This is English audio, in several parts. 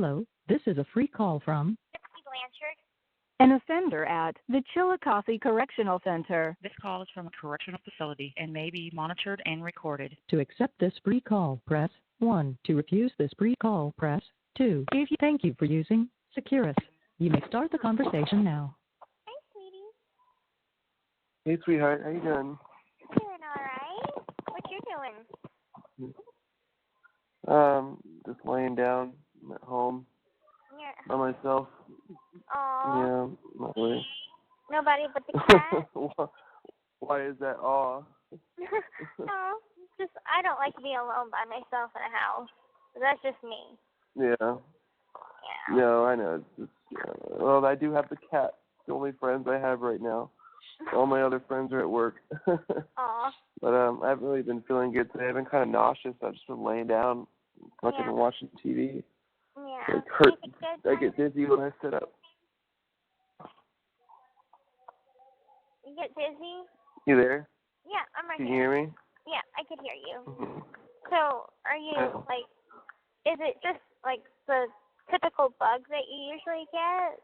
Hello, this is a free call from An offender at the Chillicothe Correctional Center. This call is from a correctional facility and may be monitored and recorded. To accept this free call, press 1. To refuse this free call, press 2. Thank you for using Securus. You may start the conversation now. Hi, sweetie. Hey, sweetheart. How you doing? Doing all right. What you doing? Just laying down at home Yeah. by myself. Aw. Yeah, not really. Nobody but the cat? Why is that aw? No, just I don't like to be alone by myself in a house. That's just me. Yeah. Yeah. No, I know. It's just, well, I do have the cat. It's the only friends I have right now. All my other friends are at work. Aw. But I haven't really been feeling good today. I've been kind of nauseous. I've just been laying down, fucking watching TV. Yeah. It hurts. Good, I get dizzy when I sit up. You get dizzy? You there? Yeah, I'm right Can you here. hear me? Yeah, I could hear you. Mm-hmm. So, are you, like, is it just, like, the typical bugs that you usually get?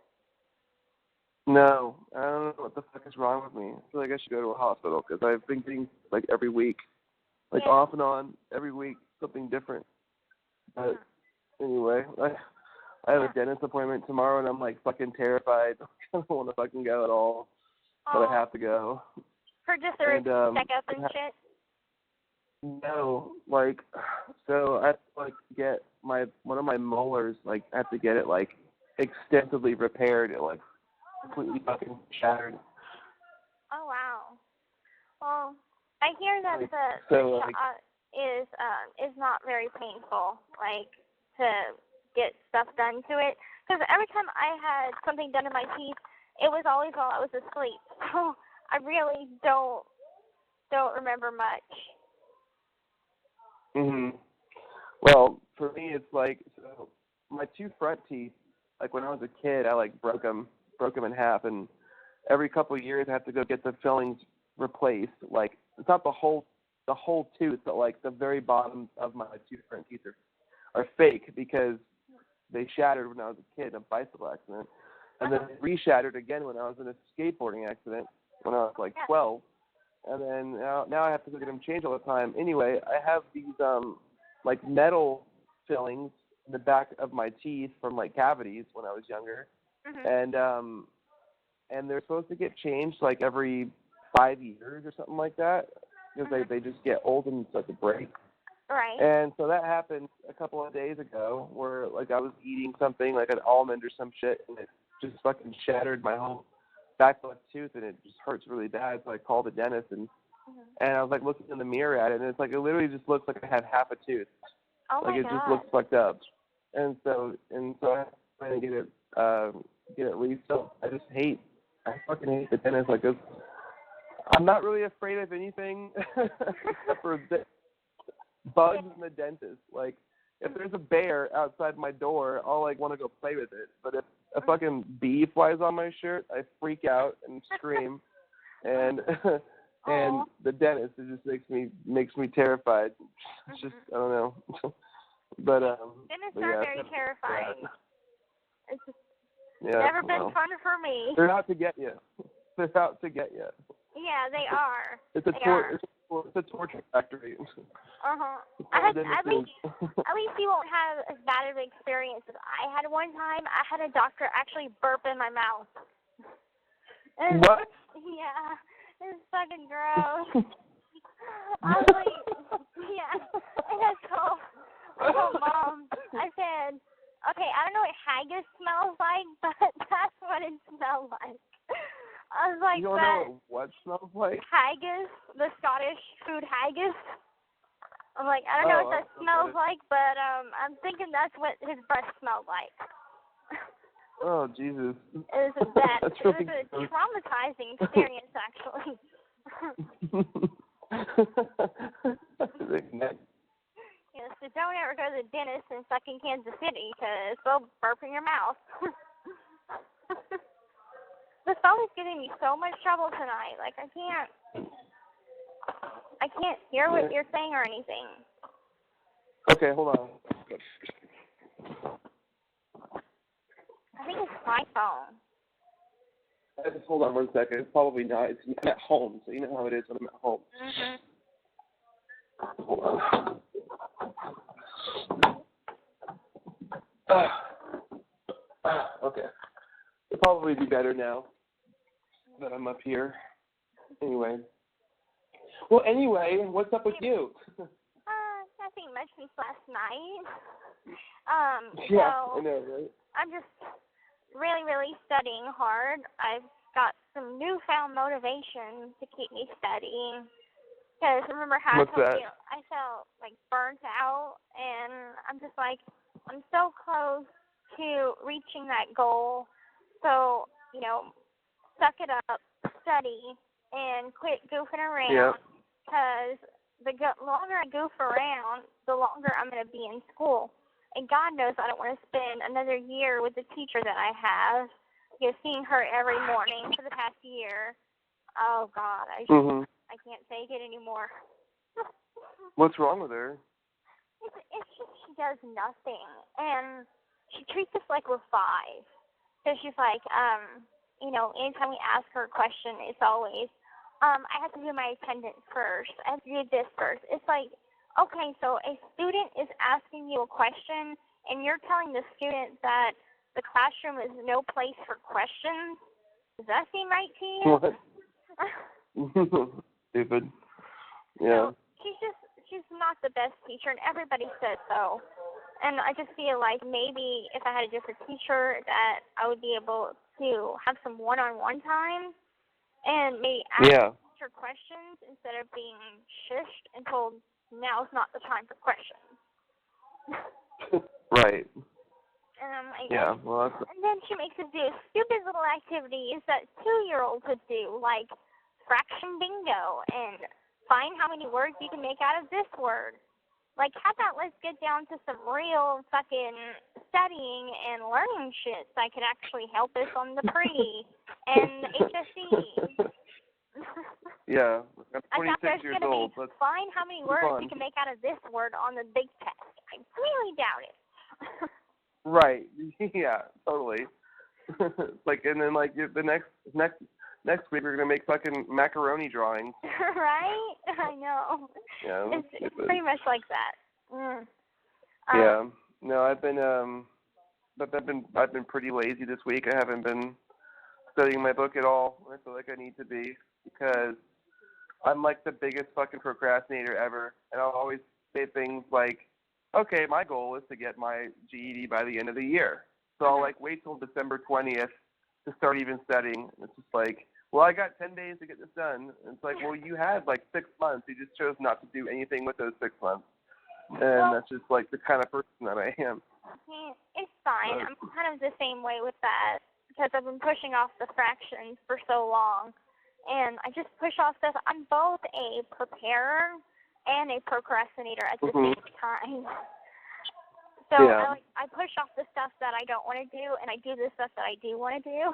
No, I don't know what the fuck is wrong with me. I feel like I should go to a hospital because I've been getting, like, every week, like, off and on, every week, something different. But anyway, I have a dentist appointment tomorrow, and I'm, like, fucking terrified. I don't want to fucking go at all, but I have to go. For just a checkup and shit? No, like, so I have to, like, get one of my molars, like, I have to get it, like, extensively repaired. It, like, completely fucking shattered. Oh, wow. Well, I hear that the shot is not very painful, like, to get stuff done to it. Because every time I had something done to my teeth, it was always while I was asleep. So I really don't remember much. Well, for me, it's like, so my two front teeth, like when I was a kid, I like broke them in half, and every couple of years I have to go get the fillings replaced. Like, it's not the whole tooth, but like the very bottom of my two front teeth are fake because they shattered when I was a kid in a bicycle accident, and then they re-shattered again when I was in a skateboarding accident when I was like 12. And then now I have to go get them changed all the time. Anyway, I have these like metal fillings in the back of my teeth from like cavities when I was younger, and they're supposed to get changed like every 5 years or something like that because they just get old and start to break. Right. And so that happened a couple of days ago where like I was eating something like an almond or some shit, and it just fucking shattered my whole back left tooth, and it just hurts really bad. So I called the dentist, and I was like looking in the mirror at it, and it's like it literally just looks like I have half a tooth. Oh like my it God. just looks fucked up. And so I have to try to get it refilled. I fucking hate the dentist. Like I'm not really afraid of anything except for bugs and the dentist. Like if there's a bear outside my door, I'll like want to go play with it. But if a fucking bee flies on my shirt, I freak out and scream. And and the dentist, it just makes me terrified. It's just I don't know. But dentists are very terrifying. It's just Yeah, never been fun for me. They're out to get you. They're out to get you. Yeah, they are. It's a torture factory. At least you won't have as bad of an experience as I had one time. I had a doctor actually burp in my mouth. What? Yeah, it's fucking gross. I was like, yeah. And I told Mom, I said, okay, I don't know what haggis smells like, but that's what it smelled like. I was like, you don't know what smells like? Haggis, the Scottish food haggis. I'm like, I don't know what that smells like, but I'm thinking that's what his breath smelled like. Oh, Jesus. It was bad. That's It was really a traumatizing experience, actually. Yes, so don't ever go to the dentist in fucking Kansas City because they'll burp in your mouth. This phone is giving me so much trouble tonight. Like, I can't hear what you're saying or anything. Okay, hold on. my phone. Just hold on 1 second. It's probably not. I'm at home, so you know how it is when I'm at home. Mhm. Hold on. Okay. It'll probably be better now that I'm up here. Anyway. Well, anyway, what's up with you? Nothing much since last night. Yeah, So I know, right? I'm just really, really studying hard. I've got some newfound motivation to keep me studying. Because remember how What's I told that? you I felt like burnt out, and I'm just like, I'm so close to reaching that goal. So, suck it up, study, and quit goofing around. Because the longer I goof around, the longer I'm going to be in school. And God knows I don't want to spend another year with the teacher that I have. Seeing her every morning for the past year. Oh, God, I can't take it anymore. What's wrong with her? It's just she does nothing. And she treats us like we're 5. So she's like, anytime we ask her a question, it's always, I have to do my attendance first. I have to do this first. It's like, okay, so a student is asking you a question, and you're telling the student that the classroom is no place for questions? Does that seem right to you? What? Stupid. Yeah. So she's not the best teacher, and everybody says so. And I just feel like maybe if I had a different teacher that I would be able to have some one-on-one time and maybe ask her questions instead of being shushed and told now's not the time for questions. Right. And I'm like, well, and then she makes us do stupid little activities that 2-year-olds would do, like fraction bingo and find how many words you can make out of this word. Like, how about let's get down to some real fucking studying and learning shit that could actually help us on the pre and the HSE. Yeah, I'm I thought 26 there's years going to old. be find how many words you can make out of this word on the big test. I really doubt it. Right. Yeah, totally. And then the next week we're gonna make fucking macaroni drawings. Right? I know. Yeah. It's pretty much like that. Yeah. No, I've been pretty lazy this week. I haven't been studying my book at all. I feel like I need to be, because I'm like the biggest fucking procrastinator ever, and I'll always say things like, okay, my goal is to get my GED by the end of the year. So I'll wait till December 20th to start even studying. It's just like, well, I got 10 days to get this done. And it's like, well, you had 6 months. You just chose not to do anything with those 6 months. And that's just the kind of person that I am. It's fine. I'm kind of the same way with that, because I've been pushing off the fractions for so long. And I just push off stuff. I'm both a preparer and a procrastinator at the same time. So I push off the stuff that I don't want to do, and I do the stuff that I do want to do,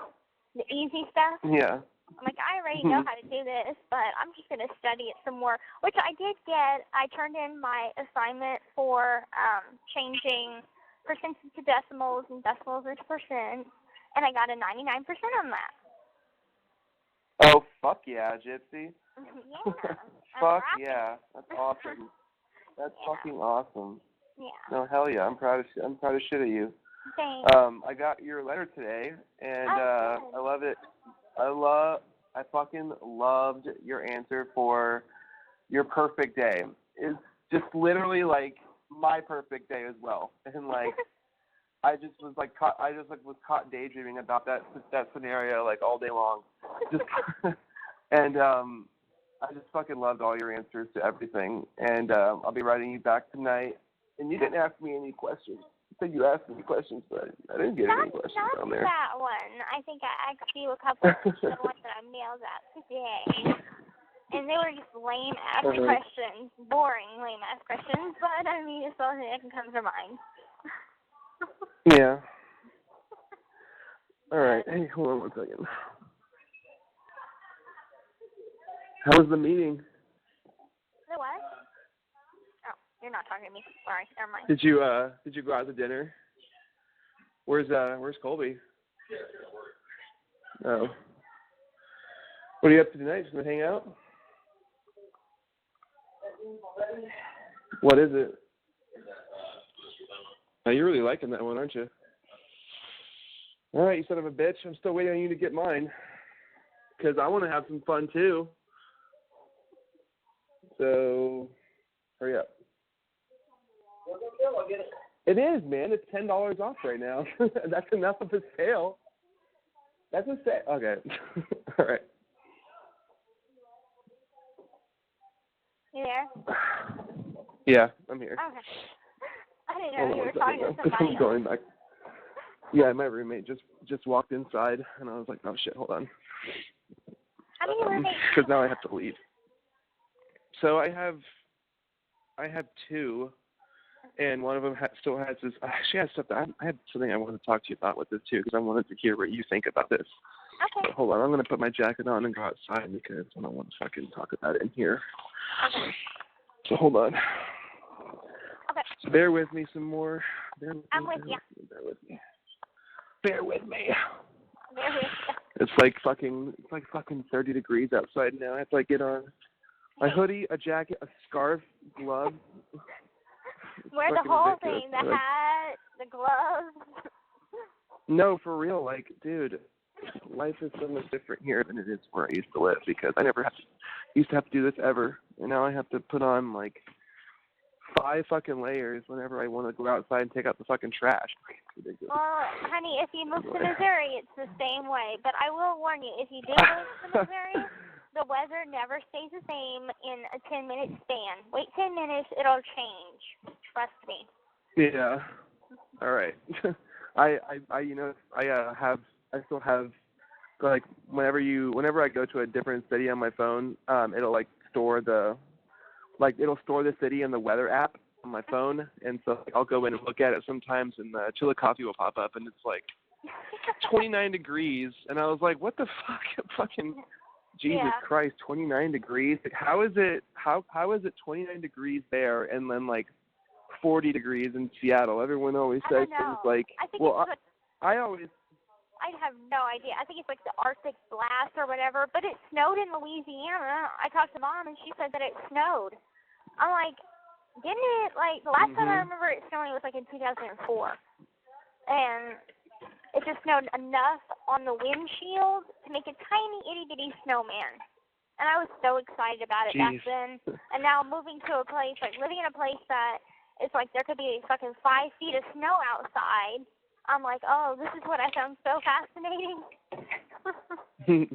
the easy stuff. Yeah. I'm like, I already know how to do this, but I'm just going to study it some more, which I did get. I turned in my assignment for changing percents to decimals and decimals into percents, and I got a 99% on that. Oh, fuck yeah, Gypsy. Yeah. Fuck yeah. That's awesome. That's fucking awesome. Yeah. No, hell yeah. I'm proud of shit of you. Thanks. I got your letter today, and I love it. I fucking loved your answer for your perfect day. It's just literally my perfect day as well. And I just was was caught daydreaming about that scenario all day long. And I just fucking loved all your answers to everything. And I'll be writing you back tonight. And you didn't ask me any questions. You said you asked me questions, but I didn't get any questions on there. Not that one. I think I asked you a couple of the ones that I mailed out today. And they were just lame-ass questions. Boring lame-ass questions. But, I mean, it's the only thing that can come to mind. Yeah. All right. Hey, hold on 1 second. How was the meeting? The what? Oh, you're not talking to me. Sorry, never mind. Did you go out to dinner? Where's Colby? Oh. What are you up to tonight? Just gonna hang out? What is it? Oh, you're really liking that one, aren't you? All right, you son of a bitch. I'm still waiting on you to get mine. Because I want to have some fun, too. So, hurry up. It is, man. It's $10 off right now. That's enough of a sale. That's a sale. Okay. All right. You there? Yeah, I'm here. Okay. I didn't know you were talking to somebody I'm going back. Yeah, my roommate just walked inside, and I was like, oh, shit, hold on. How many roommates? Because now I have to leave. So I have 2, and one of them still has this. She has stuff that I had something I wanted to talk to you about with this, too, because I wanted to hear what you think about this. Okay. But hold on, I'm going to put my jacket on and go outside because I don't want to fucking talk about it in here. Okay. So hold on. Okay. So bear with me some more. I'm with you. Bear with me. Bear with me. Bear with you. It's like fucking 30 degrees outside now. I have to like get on a hoodie, a jacket, a scarf, gloves. Wear the whole thing, the hat, the gloves. No, for real, like, dude, life is so much different here than it is where I used to live because I never used to have to do this ever. And now I have to put on like 5 fucking layers whenever I want to go outside and take out the fucking trash. It's ridiculous. Well, honey, if you move to Missouri, it's the same way. But I will warn you, if you do move to Missouri, the weather never stays the same in a 10-minute span. Wait 10 minutes, it'll change. Trust me. Yeah. All right. I still have like whenever I go to a different city on my phone, it'll store the city and the weather app on my phone, and so I'll go in and look at it sometimes, and the Chillicothe will pop up, and it's like 29 degrees, and I was like, what the fuck, fucking Jesus Christ, 29 degrees? Like, how is it 29 degrees there, and then like 40 degrees in Seattle? Everyone always says things like, I have no idea. I think it's like the Arctic blast or whatever, but it snowed in Louisiana. I talked to Mom, and she said that it snowed. I'm like, didn't it? Like, the last time I remember it snowing was like in 2004. And it just snowed enough on the windshield to make a tiny itty-bitty snowman. And I was so excited about it back then. And now moving to a place, like living in a place that it's like there could be fucking 5 feet of snow outside. I'm like, oh, this is what I found so fascinating.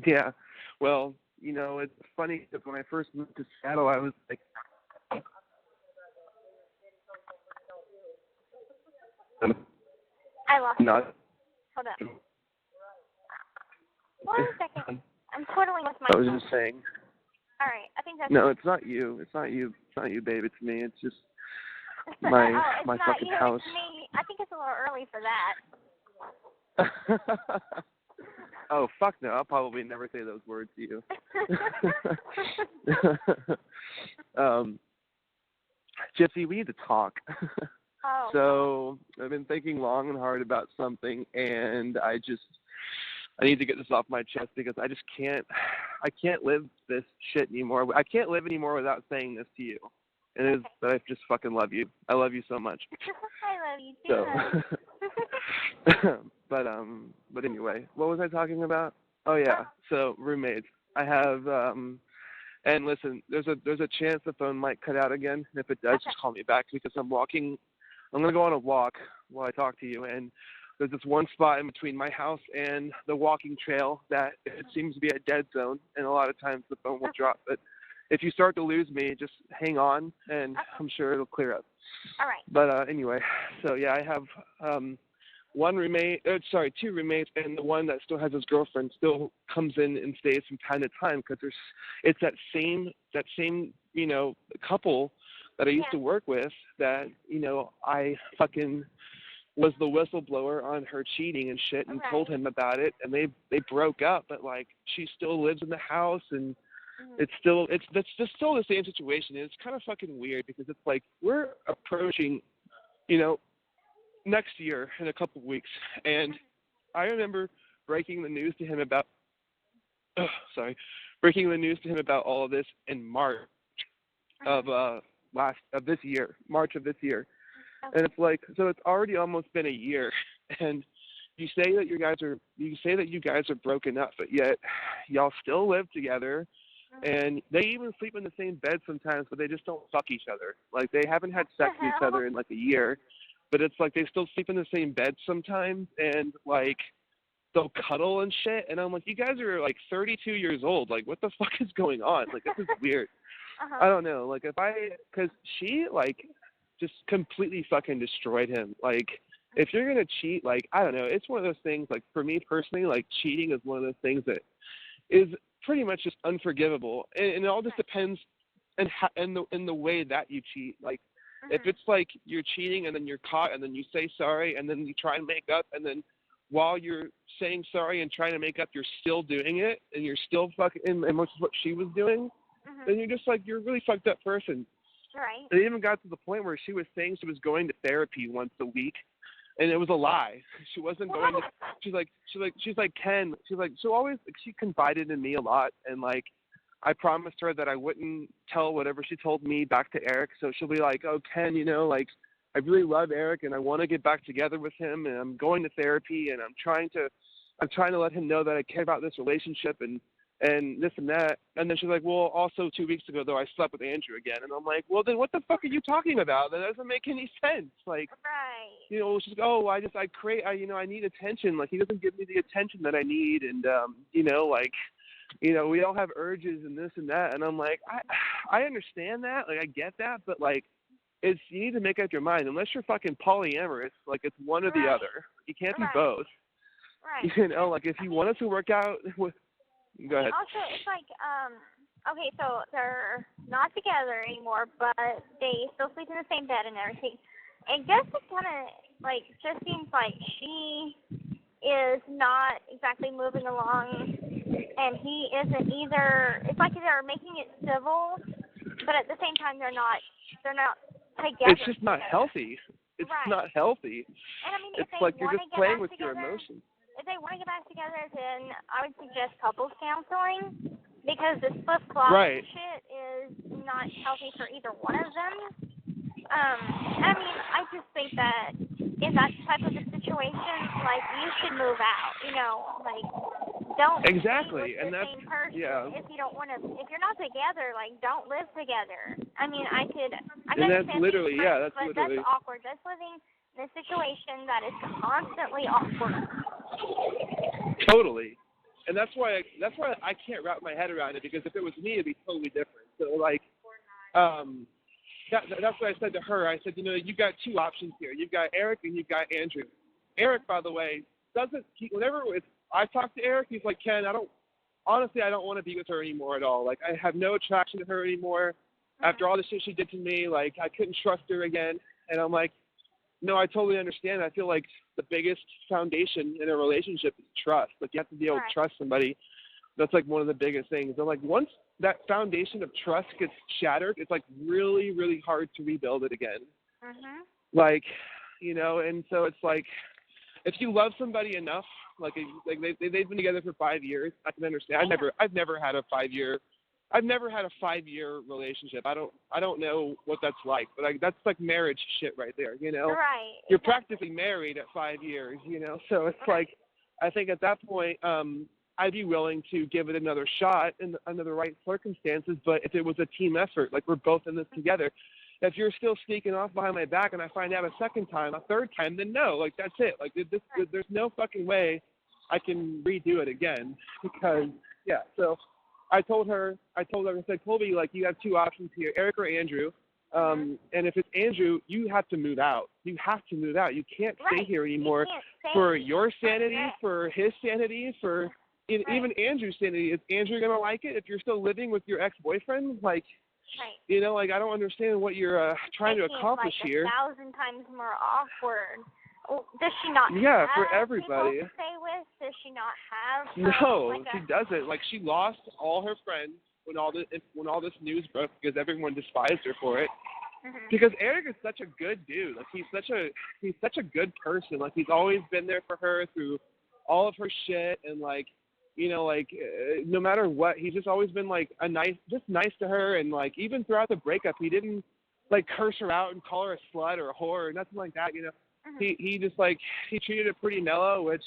Yeah. Well, you know, it's funny because when I first moved to Seattle, I was like, I lost you. Hold on. 1 second. I'm totally with my I was just saying. All right. I think that's... No, it's not you. It's not you, babe. It's me. It's just my fucking house. It's me. I think it's a little early for that. Oh, fuck no. I'll probably never say those words to you. Gypsy, we need to talk. Oh. So I've been thinking long and hard about something, and I need to get this off my chest because I can't live this shit anymore. I can't live anymore without saying this to you. It is that I just fucking love you. I love you so much. I love you too. So, but anyway, what was I talking about? Oh yeah, so roommates. I have, and listen, there's a chance the phone might cut out again. And if it does, just call me back because I'm gonna go on a walk while I talk to you, and there's this one spot in between my house and the walking trail that it seems to be a dead zone, and a lot of times the phone will drop. But if you start to lose me, just hang on, and I'm sure it'll clear up. All right. But anyway, so yeah, I have 2 roommates, and the one that still has his girlfriend still comes in and stays from time to time because it's that same couple that I used to work with that I fucking was the whistleblower on her cheating and shit and told him about it, and they broke up, but like she still lives in the house, and it's still the same situation. And it's kind of fucking weird because it's like we're approaching next year in a couple of weeks, and I remember breaking the news to him about all of this in March of this year, March of this year. Okay. And it's like, so it's already almost been a year, and you say that you guys are broken up, but yet y'all still live together, and they even sleep in the same bed sometimes, but they just don't fuck each other. Like, they haven't had sex with each other in like a year, but it's like they still sleep in the same bed sometimes, and like they'll cuddle and shit. And I'm like, you guys are like 32 years old. Like, what the fuck is going on? Like, this is weird. I don't know. Like, because she like just completely fucking destroyed him. Like, if you're going to cheat, like, I don't know, it's one of those things, like, for me personally, like, cheating is one of those things that is pretty much just unforgivable. And it all just depends in the way that you cheat. Like, if it's like you're cheating and then you're caught and then you say sorry and then you try and make up, and then while you're saying sorry and trying to make up, you're still doing it and you're still fucking, and which is what she was doing, then you're just like, you're a really fucked up person. Right. It even got to the point where she was saying she was going to therapy once a week, and it was a lie. She wasn't going to. She's like Ken. She confided in me a lot, and like I promised her that I wouldn't tell whatever she told me back to Eric. So she'll be like, oh Ken, you know, like I really love Eric and I want to get back together with him, and I'm going to therapy, and I'm trying to let him know that I care about this relationship and this and that. And then she's like, well, also 2 weeks ago, though, I slept with Andrew again. And I'm like, well, then what the fuck are you talking about? That doesn't make any sense. Like, right. You know, she's like, oh, I need attention. Like, he doesn't give me the attention that I need. And, you know, like, you know, we all have urges and this and that. And I'm like, I understand that. Like, I get that. But, like, you need to make up your mind. Unless you're fucking polyamorous, like, it's one or the other. You can't be both. Right. You know, like, if you want it to work out with, go ahead. Also, it's like, okay, so they're not together anymore, but they still sleep in the same bed and everything. And just it kind of, like, just seems like she is not exactly moving along, and he isn't either. It's like they're making it civil, but at the same time they're not together. It's just not healthy. It's not healthy. And I mean, it's like you're just playing with your emotions. If they want to get back together, then I would suggest couples counseling, because this flip-flop shit is not healthy for either one of them. I mean, I just think that in that type of a situation, like, you should move out, you know, like, don't be with the same person if you don't want to, if you're not together, like, don't live together. I mean, I that's literally, that's awkward. That's living in a situation that is constantly awkward. Totally. And that's why I can't wrap my head around it, because if it was me, it'd be totally different. So, like, that's what I said to her. I said, you know, you got two options here. You've got Eric and you've got Andrew. Eric, by the way, whenever I talk to Eric, he's like, Ken, I don't want to be with her anymore at all. Like, I have no attraction to her anymore. After all the shit she did to me, like, I couldn't trust her again. And I'm like, no, I totally understand. I feel like the biggest foundation in a relationship is trust. Like, you have to be able to trust somebody. That's, like, one of the biggest things. And, like, once that foundation of trust gets shattered, it's, like, really, really hard to rebuild it again. Like, you know, and so it's, like, if you love somebody enough, like they've been together for 5 years, I can understand. I've never had a 5-year relationship. I don't know what that's like, but that's like marriage shit right there, you know? Right. You're practically married at 5 years, you know? So it's like, I think at that point, I'd be willing to give it another shot under the right circumstances, but if it was a team effort, like we're both in this together. If you're still sneaking off behind my back and I find out a second time, a third time, then no, like that's it. Like there's no fucking way I can redo it again, because so I told her, I said, Colby, like, you have two options here, Eric or Andrew. And if it's Andrew, you have to move out. You have to move out. You can't stay here anymore for your sanity, for his sanity, for even Andrew's sanity. Is Andrew going to like it if you're still living with your ex-boyfriend? Like, you know, like, I don't understand what you're trying to accomplish here. 1,000 times more awkward. Does she not have for everybody. People to stay with? Does she not have? No, she doesn't. Like, she lost all her friends when all this news broke, because everyone despised her for it. Because Eric is such a good dude. Like, he's such a good person. Like, he's always been there for her through all of her shit, and like, you know, like no matter what, he's just always been like nice to her, and like even throughout the breakup, he didn't like curse her out and call her a slut or a whore or nothing like that. You know, he just like he treated it pretty mellow, which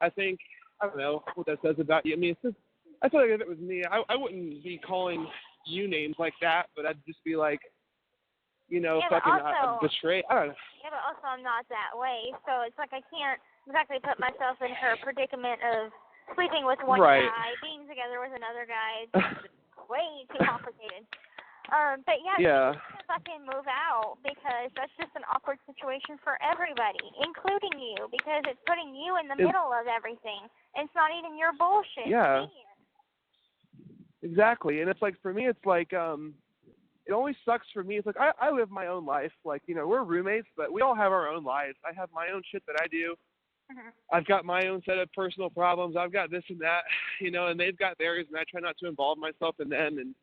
I think, I don't know what that says about you. I mean, it's just, I feel like if it was me, I wouldn't be calling you names like that, but I'd just be like, you know, fucking betray. I don't know. Yeah, but also I'm not that way, so it's like I can't exactly put myself in her predicament of sleeping with one guy, being together with another guy. It's way too complicated. But yeah, you fucking move out, because that's just an awkward situation for everybody, including you, because it's putting you in the middle of everything. It's not even your bullshit. Yeah. Exactly, and it's like, for me, it's like, it always sucks for me. It's like, I live my own life. Like, you know, we're roommates, but we all have our own lives. I have my own shit that I do. I've got my own set of personal problems. I've got this and that, you know, and they've got theirs, and I try not to involve myself in them, and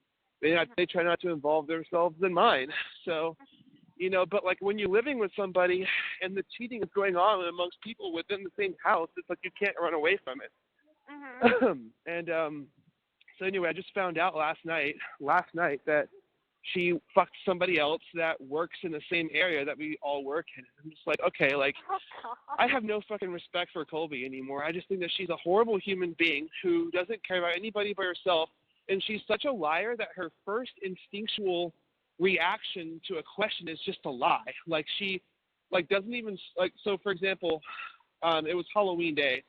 they try not to involve themselves in mine. So, you know, but like when you're living with somebody and the cheating is going on amongst people within the same house, it's like you can't run away from it. And so anyway, I just found out last night that she fucked somebody else that works in the same area that we all work in. I'm just like, okay, like, I have no fucking respect for Colby anymore. I just think that she's a horrible human being who doesn't care about anybody but herself, and she's such a liar that her first instinctual reaction to a question is just to lie. Like, she, like, doesn't even, like, so for example, it was Halloween day,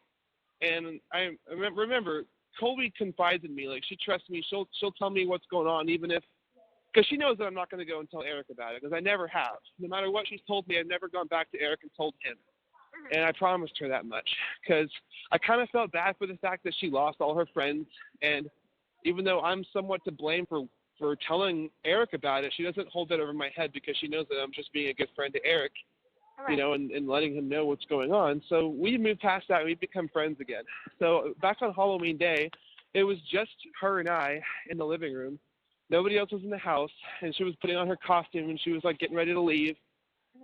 and I remember Colby confides in me. Like, she trusts me. She'll tell me what's going on, even if, because she knows that I'm not going to go and tell Eric about it, because I never have. No matter what she's told me, I've never gone back to Eric and told him. And I promised her that much, because I kind of felt bad for the fact that she lost all her friends. And even though I'm somewhat to blame for telling Eric about it, she doesn't hold that over my head, because she knows that I'm just being a good friend to Eric, you know, and letting him know what's going on. So we moved past that, and we've become friends again. So back on Halloween day, it was just her and I in the living room. Nobody else was in the house, and she was putting on her costume, and she was like getting ready to leave.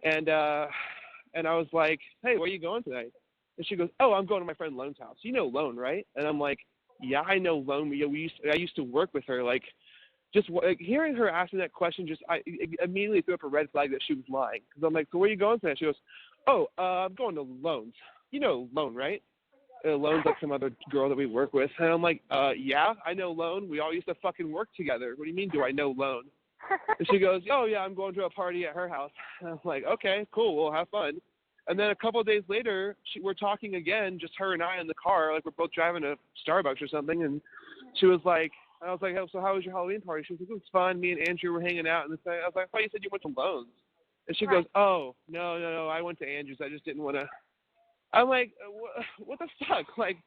And I was like, hey, where are you going tonight? And she goes, oh, I'm going to my friend Lone's house. You know Lone, right? And I'm like, yeah, I know Lone. I used to work with her. Like, just like, hearing her ask me that question, I immediately threw up a red flag that she was lying. Because I'm like, so where are you going tonight? She goes, oh, I'm going to Lone's. You know Lone, right? Lone's like some other girl that we work with. And I'm like, yeah, I know Lone. We all used to fucking work together. What do you mean, do I know Lone? And she goes, oh, yeah, I'm going to a party at her house. And I'm like, okay, cool, we'll have fun. And then a couple of days later, we're talking again, just her and I in the car, like we're both driving to Starbucks or something. And she was like, I was like, oh, so how was your Halloween party? She was like, it was fun. Me and Andrew were hanging out. And I was like, I thought you said you went to Lone's. And she goes, oh, no, I went to Andrew's. I just didn't want to. I'm like, what the fuck? Like,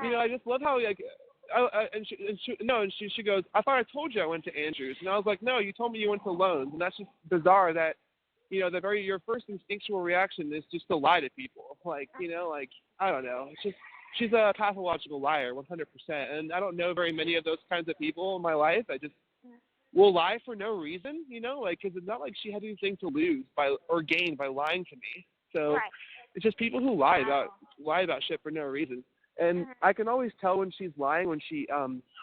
you know, I just love how, like, she goes, I thought I told you I went to Andrew's. And I was like, no, you told me you went to Lone's. And that's just bizarre that, you know, your first instinctual reaction is just to lie to people. Like, you know, like, I don't know. It's just, she's a pathological liar, 100%. And I don't know very many of those kinds of people in my life. I just will lie for no reason, you know, like, because it's not like she had anything to lose or gain by lying to me. So it's just people who lie about shit for no reason. And I can always tell when she's lying, when she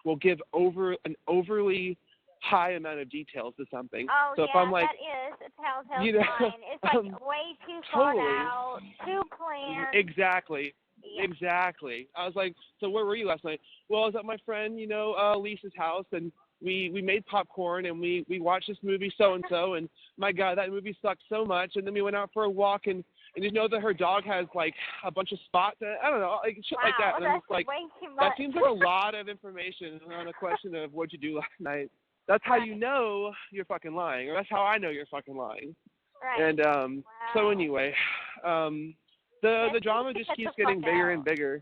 will give an overly high amount of details to something. Oh, so yeah, if I'm like, that is a telltale you know, sign. It's like way too thought out, too planned. Exactly. Yeah. Exactly. I was like, so where were you last night? Well, I was at my friend, you know, Lisa's house, and we made popcorn, and we watched this movie so-and-so, and my God, that movie sucked so much. And then we went out for a walk, and you know that her dog has, like, a bunch of spots. I don't know, like, shit like that. And I'm just like, way too much. that seems like a lot of information on a question of what'd you do last night. That's how you know you're fucking lying, or that's how I know you're fucking lying. Right. And so anyway, the drama just keeps getting bigger and bigger.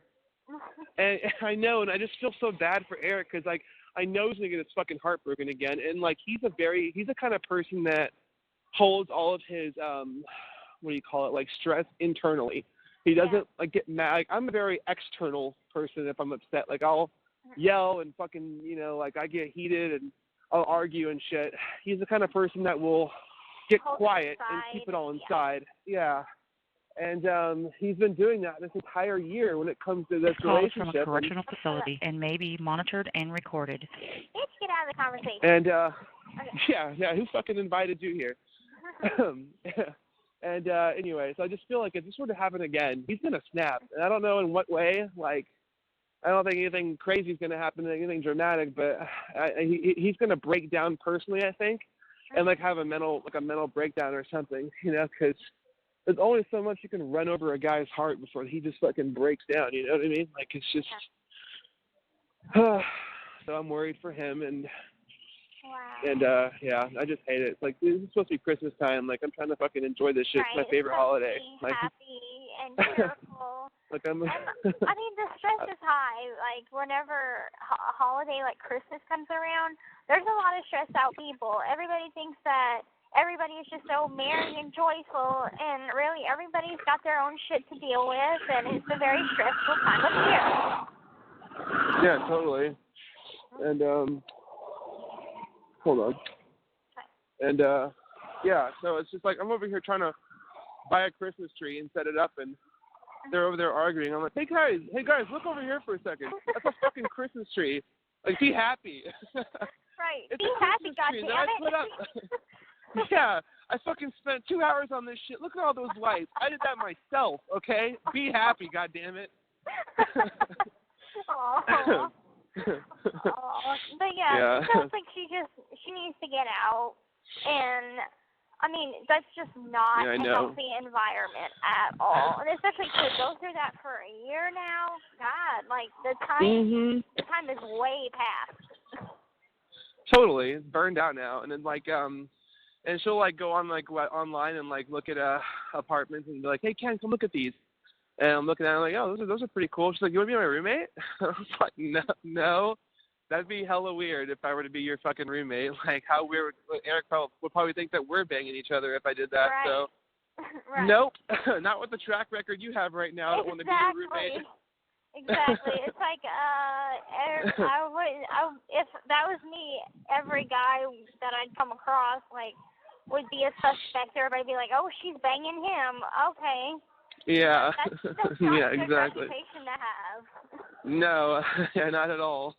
And I know, and I just feel so bad for Eric, because, like, I know he's going to get his fucking heart broken again. And, like, he's the kind of person that holds all of his, what do you call it, like, stress internally. He doesn't, like, get mad. Like, I'm a very external person if I'm upset. Like, I'll yell and fucking, you know, like, I get heated and I'll argue and shit. He's the kind of person that will get quiet and keep it all inside. Yeah. And he's been doing that this entire year when it comes to this Calls relationship. from a correctional facility and may be monitored and recorded. Let's get out of the conversation. And, okay. yeah, who fucking invited you here? And anyway, so I just feel like if this were to happen again, he's going to snap. And I don't know in what way. Like, I don't think anything crazy is going to happen, anything dramatic, but he's going to break down personally, I think, and like have a mental breakdown or something, you know, because there's only so much you can run over a guy's heart before he just fucking breaks down, you know what I mean? Like, it's just, so I'm worried for him, and yeah, I just hate it. It's like, this is supposed to be Christmas time. Like, I'm trying to fucking enjoy this shit. Right. It's my favorite holiday. Like, happy and cheerful. Like, I mean, the stress is high. Like, whenever a holiday like Christmas comes around, there's a lot of stressed out people. Everybody thinks that everybody is just so merry and joyful, and really everybody's got their own shit to deal with, and it's a very stressful time of year. Yeah, totally. And hold on. Okay. And yeah, so it's just like I'm over here trying to buy a Christmas tree and set it up, and they're over there arguing. I'm like, hey guys, look over here for a second. That's a fucking Christmas tree. Like, be happy. Right. It's be a happy, Christmas tree that I put up. Yeah, I fucking spent 2 hours on this shit. Look at all those lights. I did that myself, okay? Be happy, goddammit. Aww. But yeah, it sounds like she needs to get out. And, I mean, that's just not a healthy environment at all. And especially to go through that for a year now. God, like, the time is way past. Totally. It's burned out now. And then, like, and she'll, like, go on, like, online and, like, look at apartments and be like, hey, Ken, come look at these. And I'm looking at it like, oh, those are pretty cool. She's like, you want to be my roommate? I was like, no. That'd be hella weird if I were to be your fucking roommate. Like, how weird. Eric would probably think that we're banging each other if I did that. Right. So, right. Nope. Not with the track record you have right now. I don't want to be your roommate. Exactly. It's like, if that was me, every guy that I'd come across, like, would be a suspect. Everybody would be like, oh, she's banging him. Okay. Yeah. That's not yeah, a good exactly. reputation to have. No, yeah, not at all.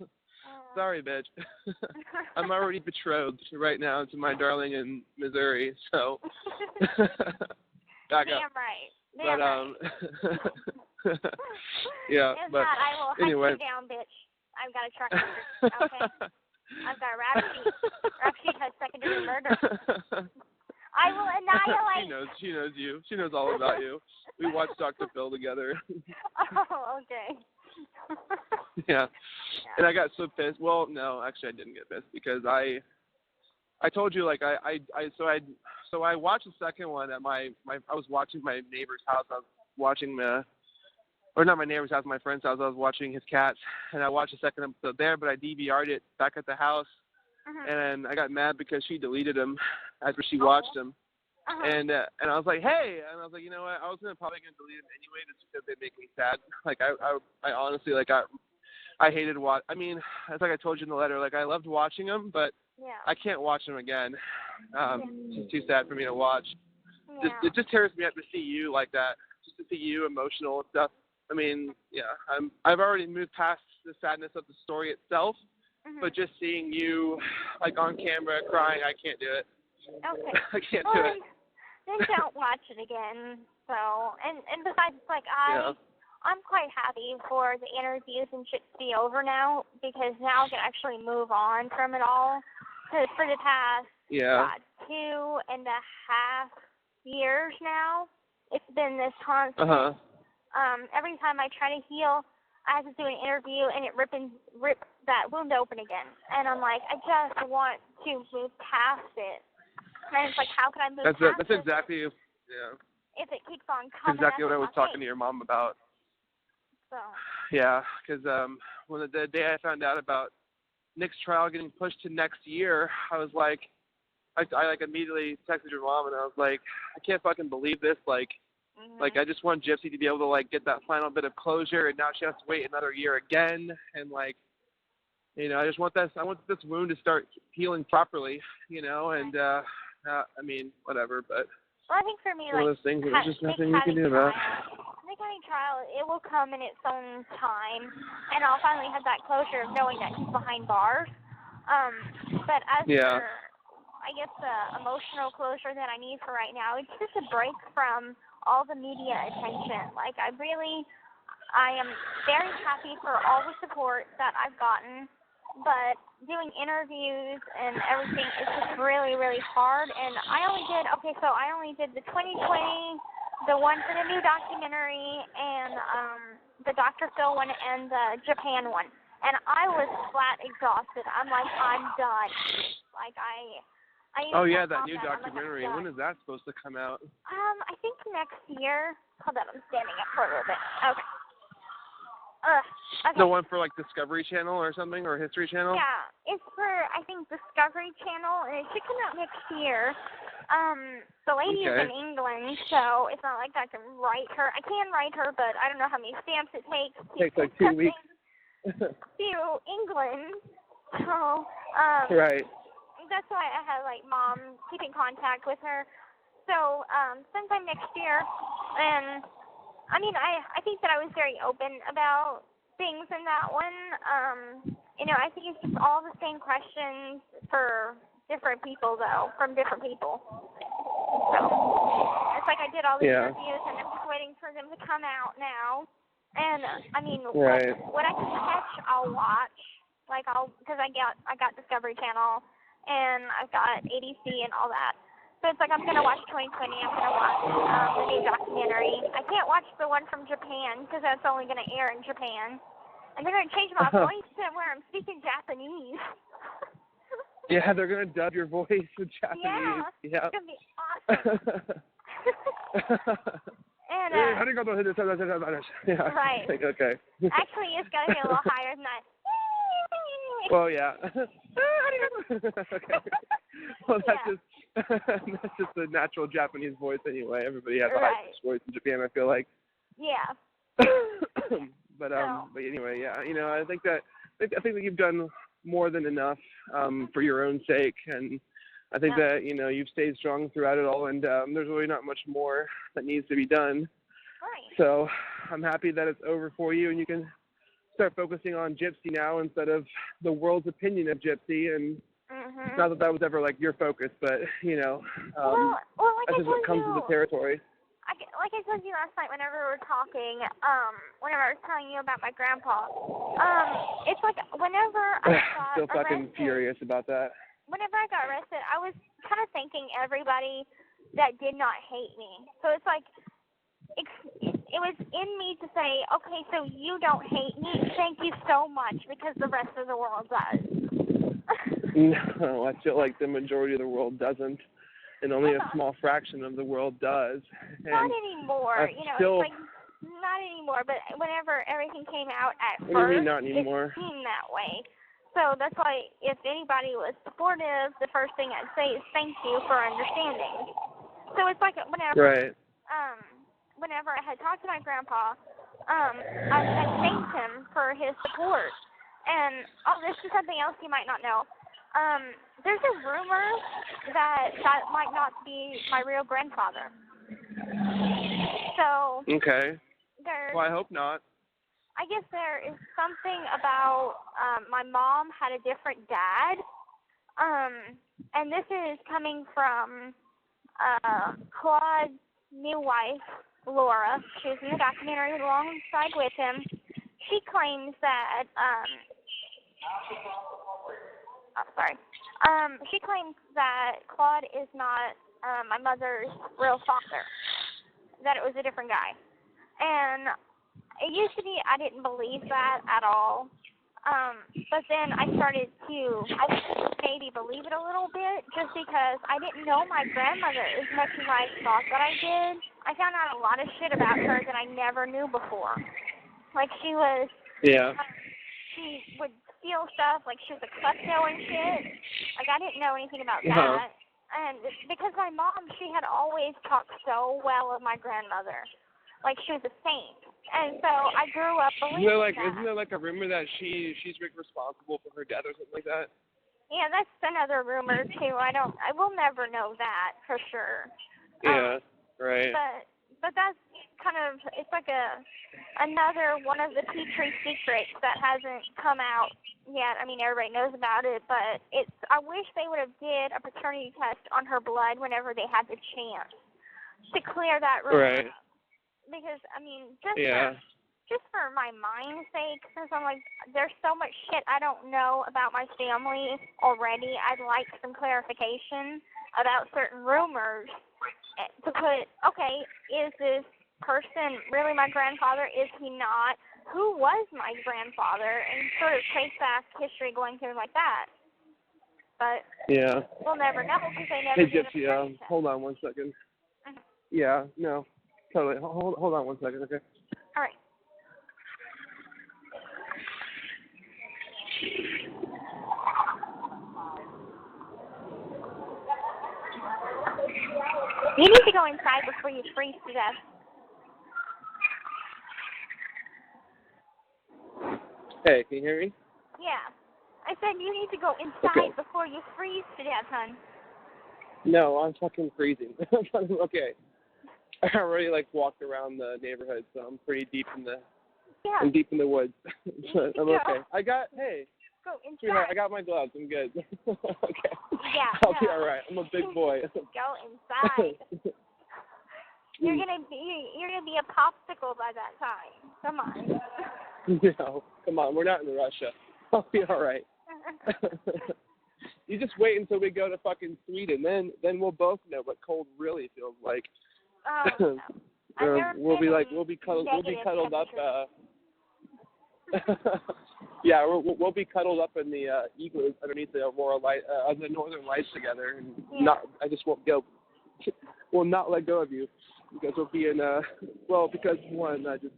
Sorry, bitch. I'm already betrothed right now to my darling in Missouri, so back up. Damn right. But yeah, if but not, I will hunt anyway. you down, bitch. I've got a track record. Okay. I've got a rap sheet. Rap sheet has secondary murder. I will annihilate. She knows you. She knows all about you. We watched Dr. Phil together. Oh, okay. Yeah. And I got so pissed. Well, no, actually I didn't get pissed because I told you, like, I watched the second one at I was watching my neighbor's house. I was watching or not my neighbor's house, my friend's house. I was watching his cats, and I watched the second episode there, but I DVR'd it back at the house, and I got mad because she deleted them after she watched them. And I was like, hey, and I was like, you know what? I was probably gonna delete them anyway, just because they make me sad. Like I honestly, like, I hated I mean, it's like I told you in the letter, like, I loved watching them, but I can't watch them again. It's just too sad for me to watch. Yeah. It just tears me up to see you like that, just to see you emotional and stuff. I mean, yeah, I've already moved past the sadness of the story itself, but just seeing you, like, on camera crying, I can't do it. Okay. I can't do it. Then don't watch it again. So, and besides, like, I'm quite happy for the interviews and shit to be over now, because now I can actually move on from it all. Because for the past 2.5 years now, it's been this constant. Every time I try to heal, I have to do an interview, and it rips that wound open again. And I'm like, I just want to move past it. And it's like, how can I move past it? That's exactly, if it keeps on coming. Exactly what I was talking to your mom about. So. Yeah, because when the day I found out about Nick's trial getting pushed to next year, I was like, I like immediately texted your mom, and I was like, I can't fucking believe this. Like, like, I just want Gypsy to be able to, like, get that final bit of closure, and now she has to wait another year again. And, like, you know, I want this wound to start healing properly, you know, and I mean, whatever, but Well, I think for me, one of those things that there's just nothing you can do about. The county trial, it will come in its own time, and I'll finally have that closure of knowing that he's behind bars. But as for, I guess, the emotional closure that I need for right now, it's just a break from all the media attention. Like, I am very happy for all the support that I've gotten, but doing interviews and everything is just really, really hard. And I only did the 2020, the one for the new documentary, and the Dr. Phil one and the Japan one. And I was flat exhausted. I'm like, I'm done. Like, Oh, yeah, that new documentary. When is that supposed to come out? I think next year. Hold on, I'm standing up for a little bit. Okay. Okay. The one for, like, Discovery Channel or something, or History Channel? Yeah, it's for, I think, Discovery Channel, and it should come out next year. The lady is in England, so it's not like I can write her. I can write her, but I don't know how many stamps it takes. It takes like 2 weeks. To England, so, right. That's why I had, like, Mom keep in contact with her. So, sometime next year, and I mean, I think that I was very open about things in that one. I think it's just all the same questions for different people, though, from different people. So it's like I did all these interviews, and I'm just waiting for them to come out now. And I mean, what I can catch, I'll watch. Like because I got Discovery Channel, and I've got ADC and all that. So it's like I'm going to watch 2020, I'm going to watch the new documentary. I can't watch the one from Japan because that's only going to air in Japan. And they're going to change my voice to where I'm speaking Japanese. Yeah, they're going to dub your voice in Japanese. Yeah. It's going to be awesome. And, yeah. Right. Like, okay. Actually, it's going to be a little higher than that. Well, yeah. Okay. Well, that's just the natural Japanese voice anyway. Everybody has a high voice in Japan, I feel like. Yeah. But anyway, yeah. I think that you've done more than enough for your own sake, and I think that you've stayed strong throughout it all, and there's really not much more that needs to be done. Right. So I'm happy that it's over for you, and you can start focusing on Gypsy now instead of the world's opinion of Gypsy. And not that was ever like your focus, but well, that's just what comes with the territory. Like I told you last night whenever we were talking, whenever I was telling you about my grandpa, it's like whenever I got still fucking furious about that. Whenever I got arrested, I was kind of thanking everybody that did not hate me. So it's like, it was in me to say, okay, so you don't hate me. Thank you so much, because the rest of the world does. No, I feel like the majority of the world doesn't, and only a small fraction of the world does. And not anymore. It's like, not anymore, but whenever everything came out at first, what do you mean not anymore? It seemed that way. So that's why if anybody was supportive, the first thing I'd say is thank you for understanding. So it's like whenever whenever I had talked to my grandpa, I had thanked him for his support. And this is something else you might not know. There's a rumor that might not be my real grandfather. So okay. Well, I hope not. I guess there is something about my mom had a different dad, and this is coming from Claude's new wife, Aurora. She was in the documentary alongside with him. She claims that she claims that Claude is not my mother's real father, that it was a different guy. And it used to be I didn't believe that at all. But then I started to maybe believe it a little bit, just because I didn't know my grandmother as much as I thought that I did. I found out a lot of shit about her that I never knew before. Like, she was... Yeah. She would steal stuff, like she was a klepto and shit. Like, I didn't know anything about that. And because my mom, she had always talked so well of my grandmother. Like, she was a saint. And so I grew up believing that. Isn't there like a rumor that she's responsible for her death or something like that? Yeah, that's another rumor too. I will never know that for sure. Yeah, right. But that's kind of, it's like another one of the Petri secrets that hasn't come out yet. I mean, everybody knows about it, but I wish they would have did a paternity test on her blood whenever they had the chance to clear that rumor up. Because, I mean, just for my mind's sake, since I'm like, there's so much shit I don't know about my family already, I'd like some clarification about certain rumors to put, okay, is this person really my grandfather? Is he not? Who was my grandfather? And sort of trace back history going through like that. But we'll never know because they never did Gypsy, a test. hold on 1 second. Mm-hmm. Yeah, no, totally. Hold on 1 second, okay? All right. You need to go inside before you freeze to death. Hey, can you hear me? Yeah. I said you need to go inside before you freeze to death, hon. No, I'm fucking freezing. Okay. I already walked around the neighborhood, so I'm pretty deep in the I'm deep in the woods. So I'm okay. Go inside. I got my gloves. I'm good. Okay. Yeah. I'll be all right. I'm a big boy. Go inside. You're gonna be a popsicle by that time. Come on. No, come on. We're not in Russia. I'll be all right. You just wait until we go to fucking Sweden. Then we'll both know what cold really feels like. Oh, no. We'll be cuddled up. Yeah, we'll be cuddled up in the igloos underneath the Aurora light, the northern lights together, and I just won't go. Will not let go of you because we'll be in because one, I just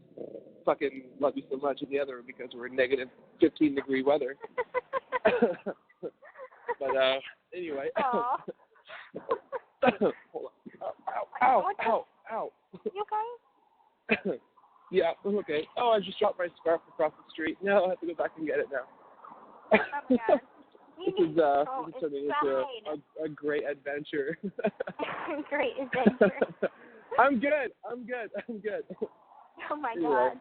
fucking love you so much, and the other because we're in negative 15-degree weather. But anyway. Hold on. Ow. You okay? Yeah, I'm okay. Oh, I just dropped my scarf across the street. No, I have to go back and get it now. Oh my God. This is turning into a great adventure. Great adventure. I'm good. Oh my anyway.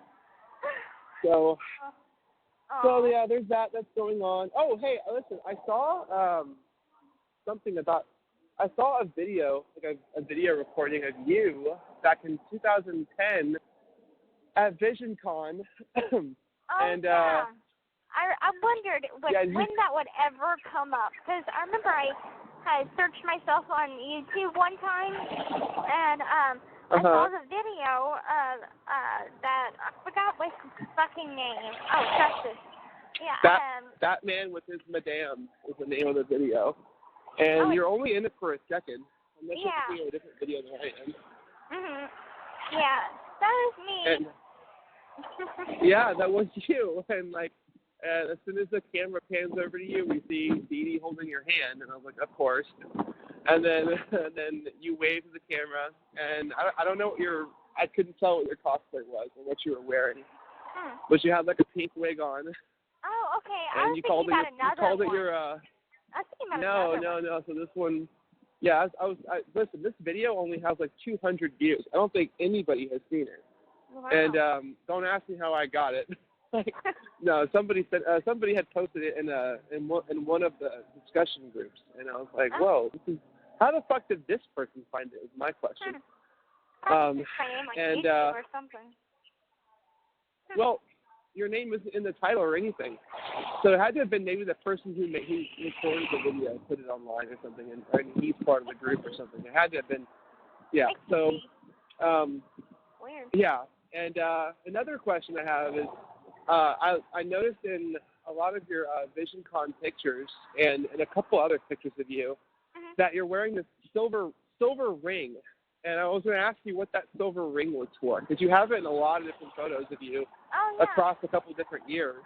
God. So yeah, there's that's going on. Oh, hey, listen, I saw I saw a video, a video recording of you back in 2010 at VisionCon. And I wondered when that would ever come up, because I remember I had searched myself on YouTube one time, and I saw the video of that, I forgot what his fucking name. Oh, Justice. Yeah. That man with his madame is the name of the video. And you're only in it for a second. Unless you're seeing a different video than I am. Mhm. Yeah, that was me. And, yeah, that was you. And as soon as the camera pans over to you, we see Dee Dee holding your hand, and I was like, of course. And then you waved to the camera, and I don't know I couldn't tell what your cosplay was or what you were wearing, but you had a pink wig on. Oh, okay. And you called it your No. So this one, listen, this video only has 200 views. I don't think anybody has seen it. Wow. And don't ask me how I got it. No, somebody said somebody had posted it in one of the discussion groups, and I was like, whoa, how the fuck did this person find it? Is my question. YouTube or something. Well, your name isn't in the title or anything, so it had to have been maybe the person who recorded the video and put it online or something, and he's part of the group or something. It had to have been, yeah. So, weird. Yeah, and another question I have is, I noticed in a lot of your VisionCon pictures and a couple other pictures of you that you're wearing this silver ring, and I was going to ask you what that silver ring was for, because you have it in a lot of different photos of you across a couple different years.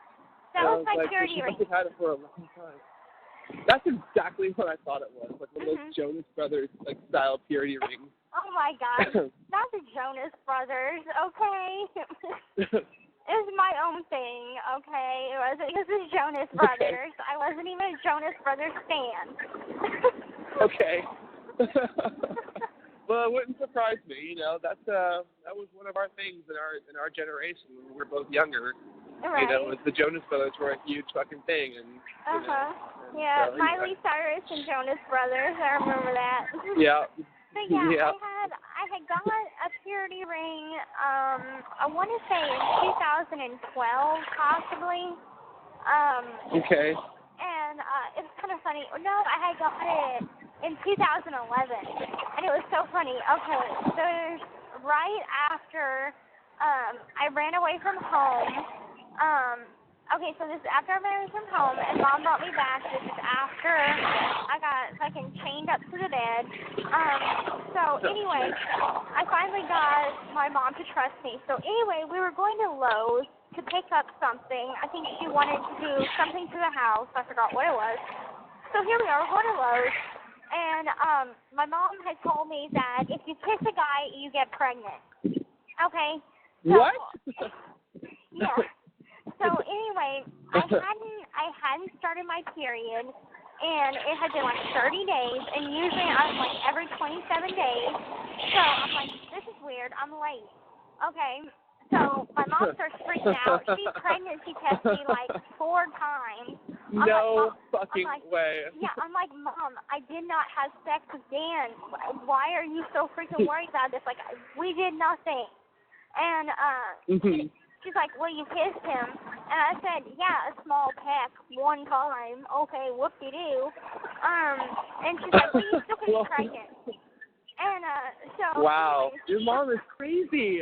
That was my purity ring. You must have had it for a long time. That's exactly what I thought it was, one of those Jonas Brothers style purity rings. Oh my God, not the Jonas Brothers, okay? It was my own thing, okay? It was Jonas Brothers. I wasn't even a Jonas Brothers fan. Okay. Well, it wouldn't surprise me. You know, that was one of our things in our generation when we were both younger. Right. You know, it was the Jonas Brothers were a huge fucking thing, and yeah, so, Miley Cyrus and Jonas Brothers. I remember that. Yeah. But yeah, I had got a purity ring. I want to say in 2012, possibly. Okay. And it was kind of funny. No, I had got it in 2011, and it was so funny. Okay, so right after I ran away from home. Okay, so this is after I ran away from home, and Mom brought me back. This is after I got fucking chained up to the bed. So anyway, I finally got my mom to trust me. So anyway, we were going to Lowe's to pick up something. I think she wanted to do something to the house. I forgot what it was. So here we are, we're going to Lowe's. And my mom had told me that if you kiss a guy, you get pregnant. Okay? So, what? Yeah. So anyway, I hadn't started my period, and it had been like 30 days, and usually I'm like every 27 days. So I'm like, this is weird. I'm late. Okay. So my mom starts freaking out. She's pregnancy tested me like 4 times. No fucking way. Yeah, I'm like, Mom, I did not have sex with Dan. Why are you so freaking worried about this? Like, we did nothing. And she's like, well, you kissed him. And I said, yeah, a small peck, 1 time. Okay, whoop-de-doo. And she's like, well, you still can be pregnant. And so. Wow, your mom is crazy.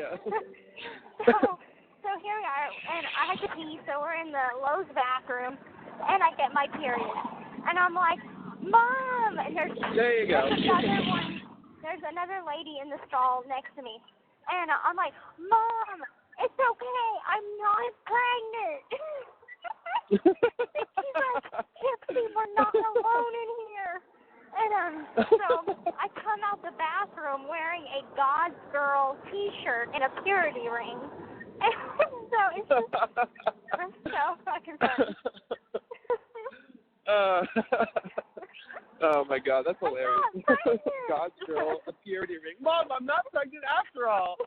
So here we are, and I had to pee, so we're in the Lowe's bathroom, and I get my period. And I'm like, Mom! And there's another lady in the stall next to me. And I'm like, Mom, it's okay, I'm not pregnant. She's like, Gypsy, we're not alone in here. And so I come out the bathroom wearing a God's Girl t-shirt and a purity ring. And so it's so fucking funny. Oh my God, that's hilarious. God's Girl, a purity ring. Mom, I'm not pregnant after all.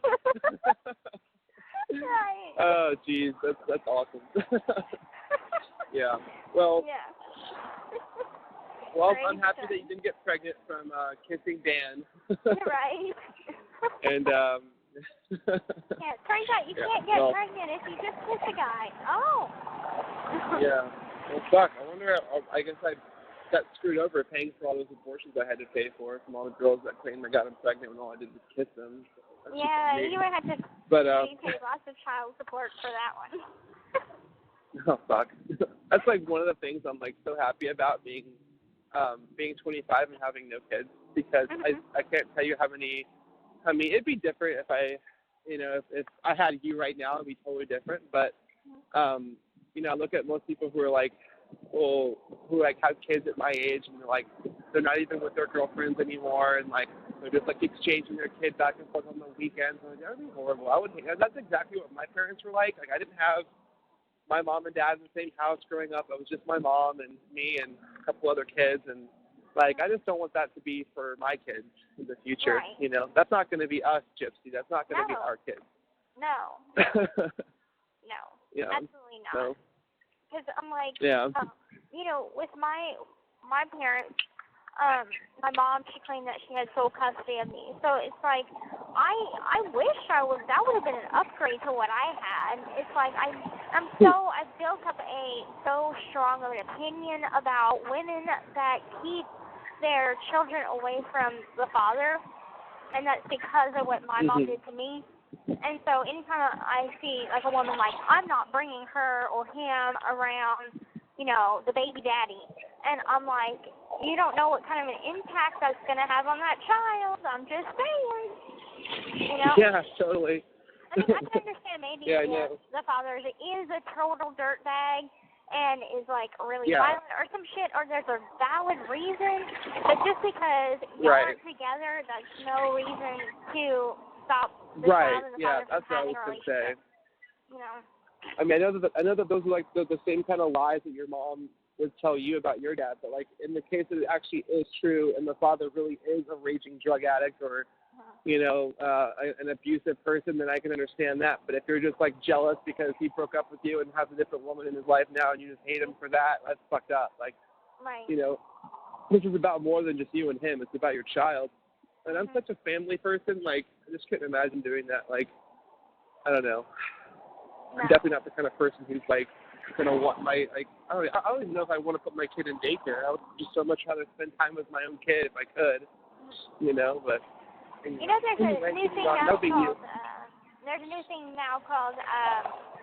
Right. Oh, geez, that's awesome. Yeah. Well. Yeah. Well, I'm happy that you didn't get pregnant from kissing Dan. Right. And yeah, it turns out you can't get pregnant if you just kiss a guy. Oh. Yeah. Well, fuck. I wonder. I guess I got screwed over paying for all those abortions I had to pay for from all the girls that claimed I got them pregnant when all I did was kiss them. So yeah, you would have to pay lots of child support for that one. Oh fuck. That's like one of the things I'm like so happy about being 25 and having no kids, because I can't tell you how many. I mean, it'd be different if if I had you right now, it'd be totally different. But I look at most people who are like, who like have kids at my age, and they're not even with their girlfriends anymore, and like they're just like exchanging their kid back and forth on the weekends. I'm like, that would be horrible. I would. That's exactly what my parents were like. Like I didn't have my mom and dad in the same house growing up. It was just my mom and me and a couple other kids, and like I just don't want that to be for my kids in the future. Right. That's not going to be us, Gypsy. That's not going to be our kids. No. No. Yeah. Absolutely not. Because I'm like, with my parents, my mom, she claimed that she had sole custody of me. So it's like, I wish that would have been an upgrade to what I had. It's like I've built up so strong of an opinion about women that keep their children away from the father, and that's because of what my mom did to me. And so anytime I see like a woman like, I'm not bringing her or him around, the baby daddy, and I'm like, you don't know what kind of an impact that's going to have on that child. I'm just saying. Yeah, totally. I mean, I can understand maybe the father is a total dirtbag and is like really violent or some shit, or there's a valid reason, but just because you aren't together, that's no reason to stop the child and the father that's from having what I was a going to say. relationship. I mean, I know that those are like the same kind of lies that your mom would tell you about your dad, but like in the case that it actually is true and the father really is a raging drug addict or an abusive person, then I can understand that. But if you're just like jealous because he broke up with you and has a different woman in his life now and you just hate him for that, that's fucked up. Like, right. This is about more than just you and him. It's about your child. And I'm such a family person. Like, I just couldn't imagine doing that. Like, I don't know. No. I'm definitely not the kind of person who's like gonna want I don't even know if I want to put my kid in daycare. I would just so much rather spend time with my own kid if I could. But there's a new thing now called there's a new thing now called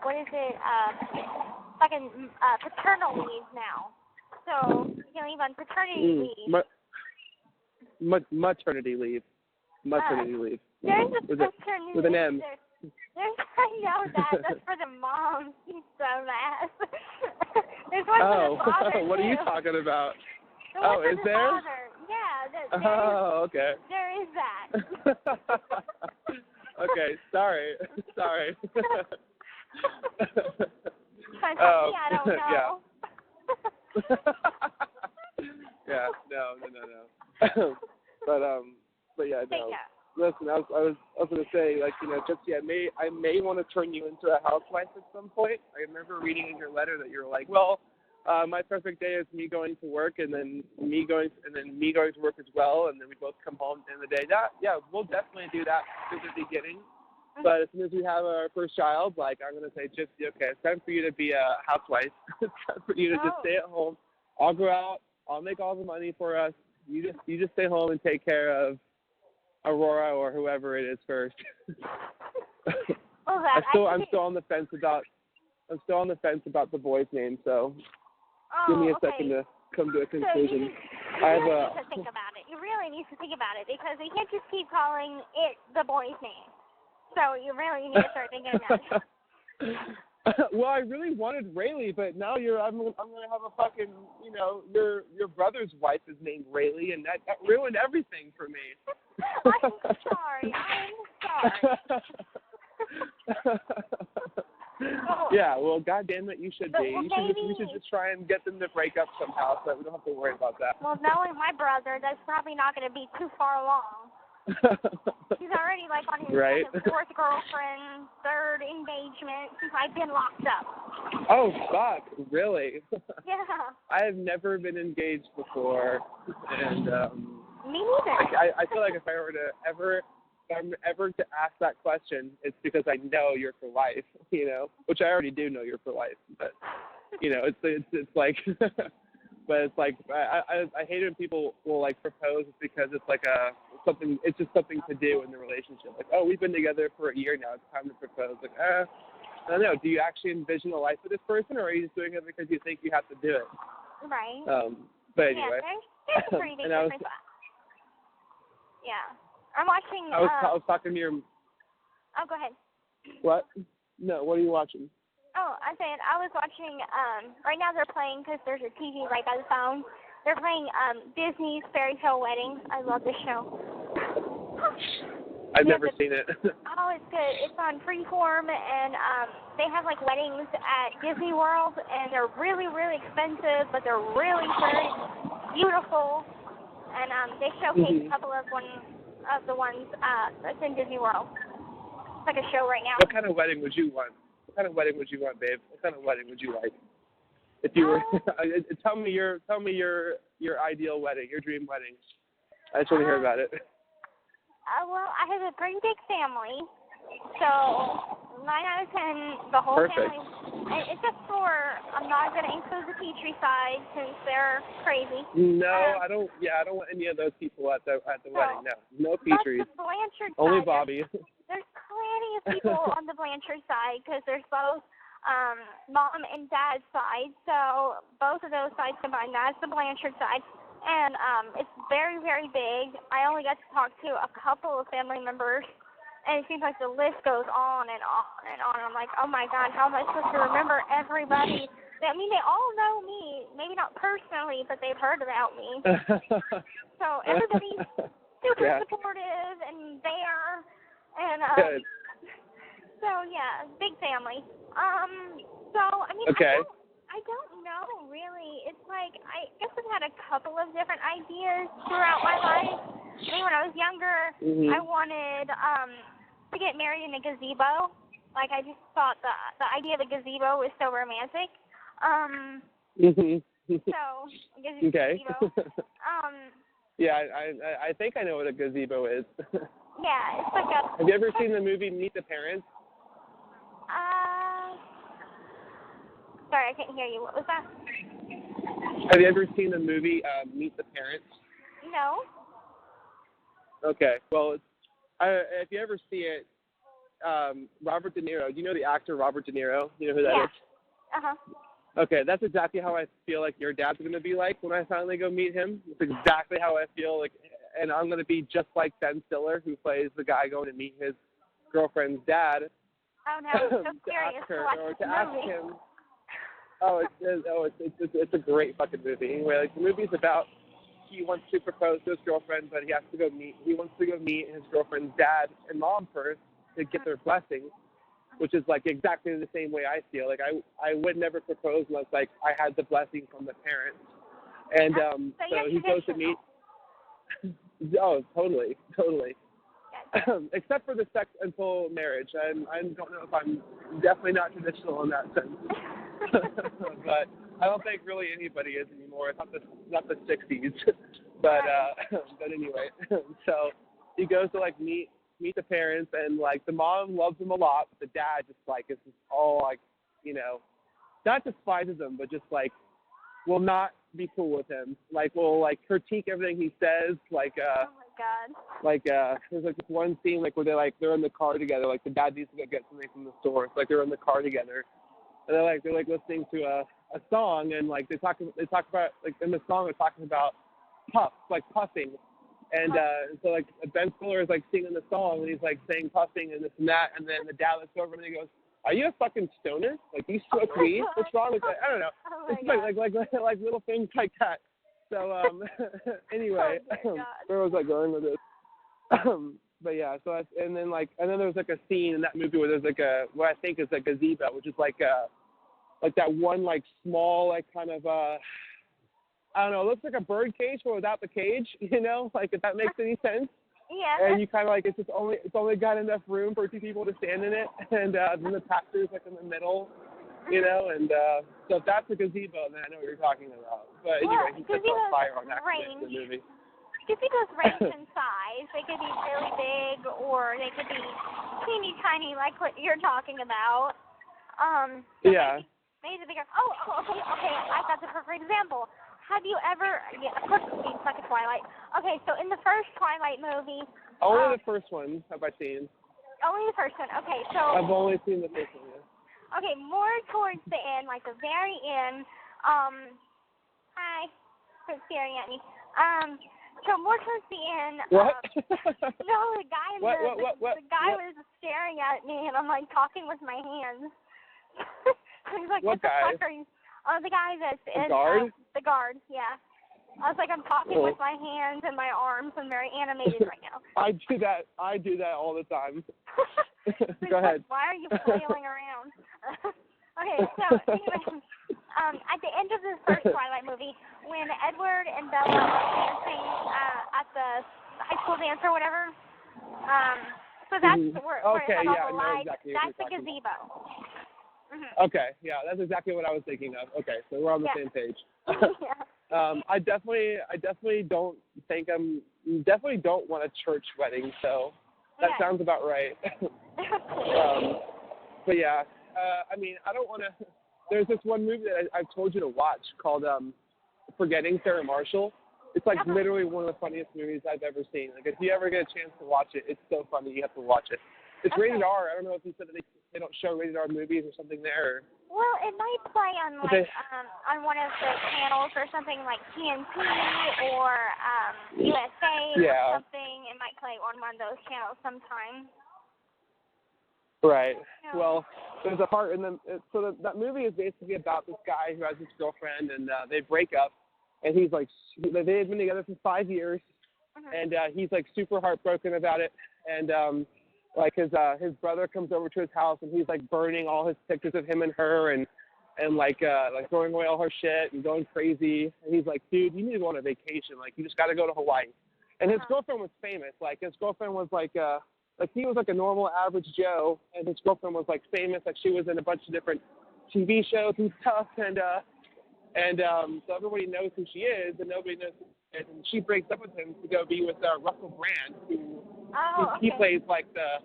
what is it? Fucking paternal leave now. So you can leave on paternity leave. Maternity leave. Maternity leave. There's a paternity with an M. I know that. That's for the moms. He's so mad. There's one for the father, what too. are you talking about? Is there? Father. Yeah. Okay. There is that. Okay. Sorry. I don't know. Yeah. Yeah. No. But yeah, no. Listen, I was going to say, like, Gypsy, I may want to turn you into a housewife at some point. I remember reading in your letter that you were like, well, my perfect day is me going to work and then me going to work as well, and then we both come home at the end of the day. Yeah, we'll definitely do that at the beginning. But as soon as we have our first child, like, I'm going to say, Gypsy, okay, it's time for you to be a housewife. It's time for you to just stay at home. I'll go out. I'll make all the money for us. You just stay home and take care of Aurora or whoever it is first. I'm still on the fence about the boy's name, so give me a second to come to a conclusion. You really need to think about it. You really need to think about it because we can't just keep calling it the boy's name. So you really need to start thinking about it. Well, I really wanted Rayleigh, but now I'm gonna have a fucking your brother's wife is named Rayleigh, and that ruined everything for me. I'm sorry. Yeah, well, goddamn it, you should be. You should just try and get them to break up somehow, so we don't have to worry about that. Well, knowing my brother, that's probably not going to be too far along. He's already like on his fourth girlfriend, third engagement since I've been locked up. Oh fuck! Really? Yeah. I have never been engaged before, and me neither. I feel like if I'm ever to ask that question, it's because I know you're for life, which I already do know you're for life, but it's like. But it's like I hate when people will like propose because it's like it's just something to do in the relationship. Like, oh, we've been together for a year now, it's time to propose. Like, I don't know. Do you actually envision a life with this person, or are you just doing it because you think you have to do it? Right. But anyway. Yeah, there's a pretty big difference. Yeah. I'm watching. I was talking to your. Oh, go ahead. What? No. What are you watching? Oh, I said I was watching, right now they're playing, because there's a TV right by the phone, they're playing Disney's Fairy Tale Wedding. I love this show. I've never seen it. Oh, it's good. It's on Freeform, and they have, like, weddings at Disney World, and they're really, really expensive, but they're really very beautiful, and they showcase a couple of the ones that's in Disney World. It's like a show right now. What kind of wedding would you want? What kind of wedding would you want, babe? What kind of wedding would you like? If you were, tell me your ideal wedding, your dream wedding. I just want to hear about it. Well, I have a pretty big family, so 9 out of 10, the whole family. Except for, I'm not going to include the Petrie side since they're crazy. No, I don't. Yeah, I don't want any of those people at the wedding. No Petries. But the Blanchard Only side, Bobby. There's plenty of people on the Blanchard side because there's both mom and dad's side. So both of those sides combined, that's the Blanchard side. And it's very, very big. I only got to talk to a couple of family members, and it seems like the list goes on and on and on. I'm like, oh my God, how am I supposed to remember everybody? I mean, they all know me, maybe not personally, but they've heard about me. So everybody's super supportive and there. And so yeah, big family. So I mean, I don't know really. It's like I guess I've had a couple of different ideas throughout my life. when I was younger, I wanted to get married in a gazebo. Like, I just thought the idea of a gazebo was so romantic. So, okay. gazebo. Yeah, I think I know what a gazebo is. Yeah, it's like a... Have you ever seen the movie Meet the Parents? Sorry, I couldn't hear you. What was that? Have you ever seen the movie Meet the Parents? No. Okay, well, if you ever see it, Robert De Niro, do you know the actor Robert De Niro? You know who that is? Uh-huh. Okay, that's exactly how I feel like your dad's going to be like when I finally go meet him. It's exactly how I feel like, and I'm going to be just like Ben Stiller, who plays the guy going to meet his girlfriend's dad. Oh, no, I'm so curious to ask him. It's a great fucking movie. Anyway, like, the movie's about he wants to propose to his girlfriend, but he wants to go meet his girlfriend's dad and mom first to get their blessing, which is like exactly the same way I feel. Like I would never propose unless like I had the blessing from the parents. And so he goes to meet. Oh, totally. Except for the sex until marriage. I don't know if I'm definitely not traditional in that sense. But I don't think really anybody is anymore. It's not the 60s. But anyway, so he goes to like meet the parents, and like the mom loves him a lot, but the dad just like is just all like, you know, not despises him, but just like will not be cool with him. Like will like critique everything he says. Like oh my God. Like there's like this one scene like where they're in the car together. Like the dad needs to go get something from the store. So, like they're in the car together, and they're like listening to a song, and like they talk about like in the song they're talking about puffing. And so, like, Ben Stiller is, like, singing the song, and he's, like, saying puffing and this and that, and then the dad looks over and he goes, "Are you a fucking stoner? Like, you smoke weed? What's wrong with that?" I don't know. It's like little things like that. So, anyway, where was I going with this? But, yeah, so and then there's, like, a scene in that movie where there's, like, what I think is a gazebo, which is, like that one, like, small, like, kind of, I don't know, it looks like a bird cage, but without the cage, you know, like if that makes any sense. Yeah. And you kind of like, it's only got enough room for two people to stand in it, and then the pastor's like in the middle, you know, and so if that's a gazebo, then I know what you're talking about. But anyway, he sets on fire on accident in the movie. Gazebos range in size. They could be really big, or they could be teeny tiny, like what you're talking about. Yeah. Maybe bigger. Okay. I got the perfect example. Have you ever, of course it's like a Twilight. Okay, so in the first Twilight movie. Only the first one have I seen. Only the first one, okay, so. I've only seen the first one, yeah. Okay, more towards the end, like the very end, hi, quit staring at me. So more towards the end. What? No, the guy, what? The guy was staring at me, and I'm like talking with my hands. He's like, what the fuck are you? Oh, the guy that's in the guard, yeah. I was like, I'm talking with my hands and my arms. I'm very animated right now. I do that all the time. Go ahead. Like, why are you flailing around? Okay, so anyway, at the end of the first Twilight movie, when Edward and Bella are dancing at the high school dance or whatever, so that's where it's on all the lights. Exactly that's the gazebo. Okay, yeah, that's exactly what I was thinking of. Okay, so we're on the same page. I definitely don't want a church wedding, so that sounds about right. But yeah, I mean, I don't want to. There's this one movie that I've told you to watch called Forgetting Sarah Marshall. It's like literally one of the funniest movies I've ever seen. Like if you ever get a chance to watch it, it's so funny. You have to watch it. It's rated R. I don't know if you said that they don't show rated R movies or something there. Well, it might play on like on one of the channels or something like TNT or USA or something. It might play on one of those channels sometime. Right. Yeah. Well, there's a part in that movie is basically about this guy who has his girlfriend, and they break up, and he's like, they had been together for 5 years, and he's like super heartbroken about it, and like his brother comes over to his house, and he's like burning all his pictures of him and her, and like throwing away all her shit and going crazy, and he's like, dude, you need to go on a vacation, like you just got to go to Hawaii. And his girlfriend was famous. Like, his girlfriend was like he was like a normal average Joe, and his girlfriend was like famous. Like, she was in a bunch of different TV shows and stuff, and so everybody knows who she is, and nobody knows who she is. And she breaks up with him to go be with Russell Brand, who he plays like the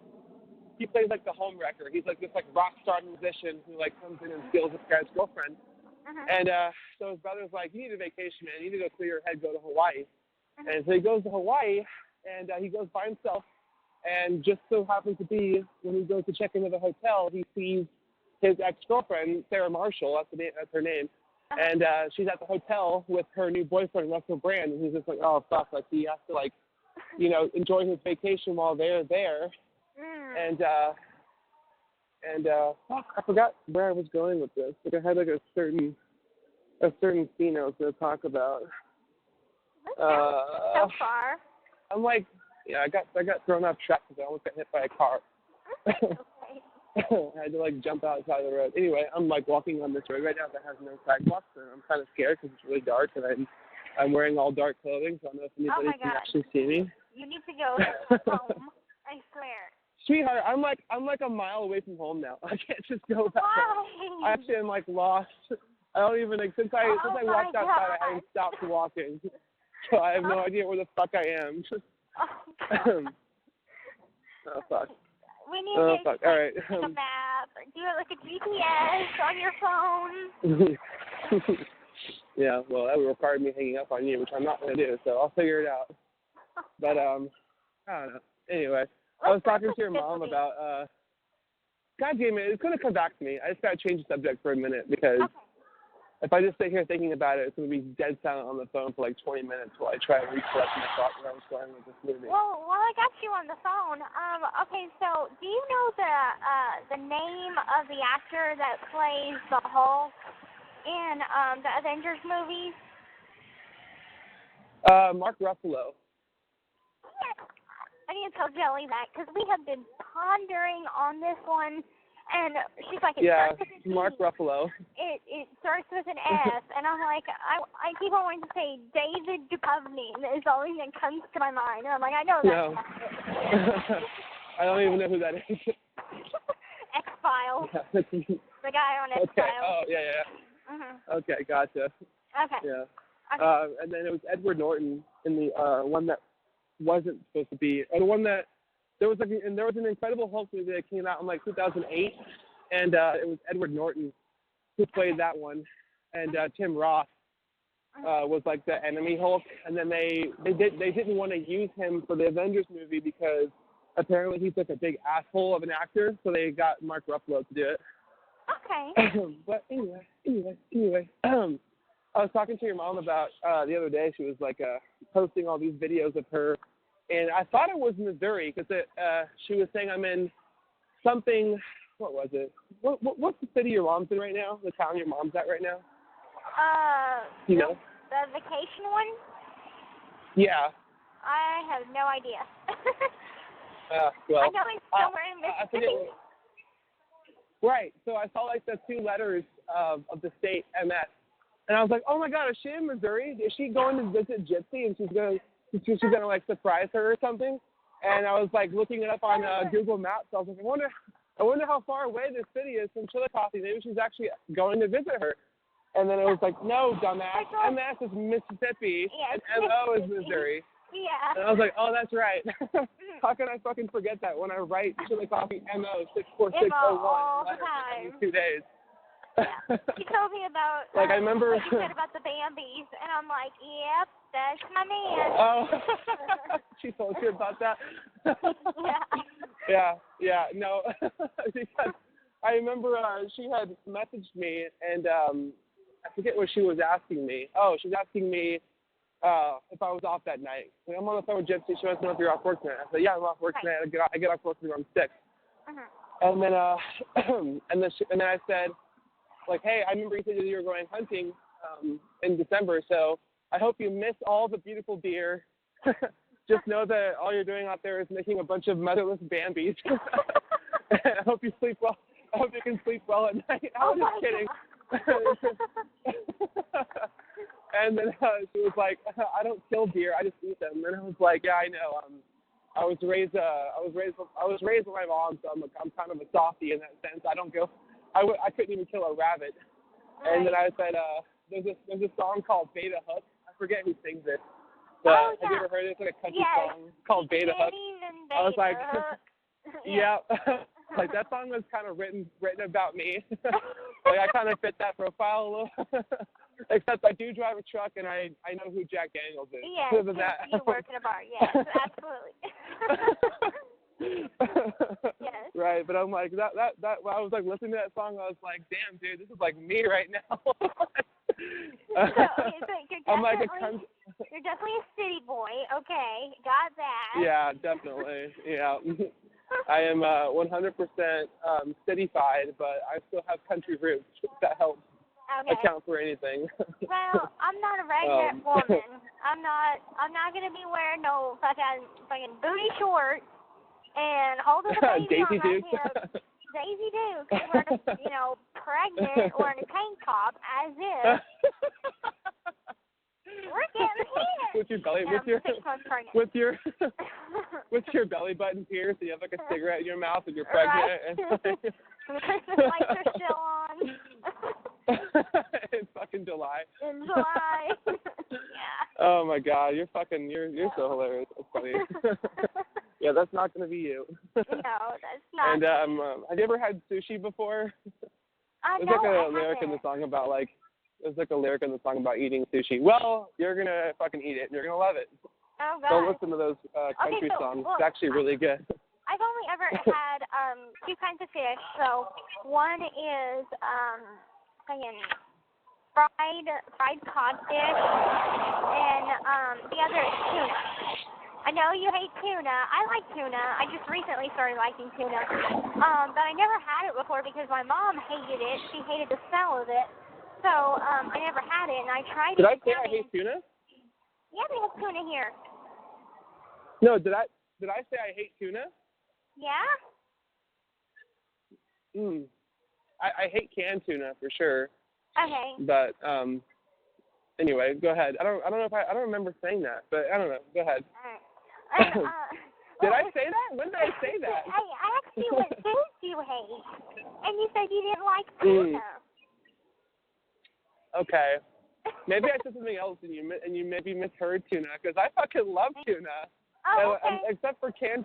home wrecker. He's like this like rock star musician who like comes in and steals this guy's girlfriend. And so his brother's like, you need a vacation, man. You need to go clear your head, go to Hawaii. And so he goes to Hawaii, and he goes by himself. And just so happens to be, when he goes to check into the hotel, he sees his ex-girlfriend, Sarah Marshall, that's her name, and she's at the hotel with her new boyfriend, Russell Brand, and he's just like, oh, fuck, like, he has to, like, you know, enjoy his vacation while they're there, and fuck, I forgot where I was going with this. Like, I had, like, a certain scene I was going to talk about. So far. I'm like, yeah, I got thrown off track because I almost got hit by a car. I had to like jump outside the road. Anyway, I'm like walking on this road right now that has no sidewalks, and I'm kind of scared because it's really dark, and I'm wearing all dark clothing, so I don't know if anybody can actually see me. You need to go home. I swear. Sweetheart, I'm like a mile away from home now. I can't just go back. Why? I actually am like lost. I don't even like since I walked outside, I haven't stopped walking. So I have no idea where the fuck I am. Oh fuck. We need to fuck. All right. take a map. Do it like a GPS on your phone. Yeah, well, that would require me hanging up on you, which I'm not going to do, so I'll figure it out. But, I don't know. Anyway, I was talking to your mom about, God damn it, it's going to come back to me. I just got to change the subject for a minute because if I just sit here thinking about it, it's going to be dead silent on the phone for like 20 minutes while I try to recollect my thoughts where I was going with this movie. Well, while I got you on the phone, okay, so do you know the name of the actor that plays the Hulk in the Avengers movies? Mark Ruffalo. I need to tell Jelly that because we have been pondering on this one. And she's like, Mark Ruffalo. It starts with an S, and I'm like, I keep on wanting to say David Duchovny is the only thing that comes to my mind. And I'm like, I know that. No. I don't even know who that is. X-Files. The guy on X-Files. Oh, yeah. Mm-hmm. Okay, gotcha. Okay. Yeah. Okay. And then it was Edward Norton in the one that wasn't supposed to be, or the one that, there was an Incredible Hulk movie that came out in like 2008, and it was Edward Norton who played that one, and Tim Roth was like the enemy Hulk, and then they didn't want to use him for the Avengers movie because apparently he's like a big asshole of an actor, so they got Mark Ruffalo to do it. Okay. But anyway, I was talking to your mom about the other day. She was like posting all these videos of her. And I thought it was Missouri because she was saying I'm in something. What was it? What's the city your mom's in right now? The town your mom's at right now? You know? The vacation one? Yeah. I have no idea. Well, I know it's somewhere in Mississippi. Right. So I saw like the two letters of the state MS, and I was like, oh my God, is she in Missouri? Is she going to visit Gypsy and she's gonna like surprise her or something? And I was like looking it up on Google Maps. I was like, I wonder how far away this city is from Chillicothe. Maybe she's actually going to visit her. And then it was like, no, dumbass. MS is Mississippi, and MO is Missouri. Yeah. And I was like, oh, that's right. How can I fucking forget that when I write Chillicothe MO 64601 in 2 days? Yeah. She told me about like I remember what you said about the Bambies, and I'm like, yep, that's my man. Oh, she told you about that? Yeah, no, because I remember she had messaged me, and I forget what she was asking me. Oh, she was asking me if I was off that night. Like, I'm on the phone with Gypsy. She wants to know if you're off work tonight. I said, yeah, I'm off work tonight. I get off work around 6. And then and then I said, like, hey, I remember you said you were going hunting in December, so I hope you miss all the beautiful deer. Just know that all you're doing out there is making a bunch of motherless Bambies. I hope you sleep well. I hope you can sleep well at night. I was just kidding. And then she was like, I don't kill deer, I just eat them. And I was like, yeah, I know. I was raised by my mom, so I'm kind of a softie in that sense. I couldn't even kill a rabbit. Right. And then I said, there's a song called Beta Hook. I forget who sings it. But yeah. Have you ever heard it? It's like a country song called Beta Hook. I was like, yeah. Like that song was kind of written about me. Like I kind of fit that profile a little. Except I do drive a truck and I know who Jack Daniels is. Yeah, you work in a bar. Yes, absolutely. Yes. Right, but I'm like that when I was like listening to that song, I was like, damn, dude, this is like me right now. I'm like you're definitely a city boy. Okay, got that. Yeah, definitely. Yeah. I am 100% cityfied, but I still have country roots. That helps account for anything. Well, I'm not a redneck woman. I'm not gonna be wearing no fucking booty shorts and holding a baby Daisy on my Dukes. hip. Daisy Dukes, wearing pregnant, wearing a tank top, as if. We're getting here. With your belly, with your belly button pierced, and you have like a cigarette in your mouth, and you're pregnant. Right. And the Christmas lights are still on. It's fucking July. In July. Yeah. Oh my God, you're so hilarious. That's funny. Yeah, that's not gonna be you. No, that's not. And have you ever had sushi before? There's no, like a lyric in the song about eating sushi. Well, you're gonna fucking eat it, and you're gonna love it. Oh God. Don't listen to those country songs. It's actually really good. I've only ever had two kinds of fish. So one is fried codfish, and the other is tuna. I know you hate tuna. I like tuna. I just recently started liking tuna. But I never had it before because my mom hated it. She hated the smell of it. So I never had it, and I tried it. Did I say I hate tuna? Yeah, they have tuna here. No, did I say I hate tuna? Yeah? I hate canned tuna for sure. Okay. But anyway, go ahead. I don't know if I don't remember saying that, but I don't know. Go ahead. All right. Did I say that? When did I say that? I asked you what foods you hate, and you said you didn't like tuna. Okay. Maybe I said something else, and you maybe misheard tuna, because I fucking love tuna. Oh, okay. Except for canned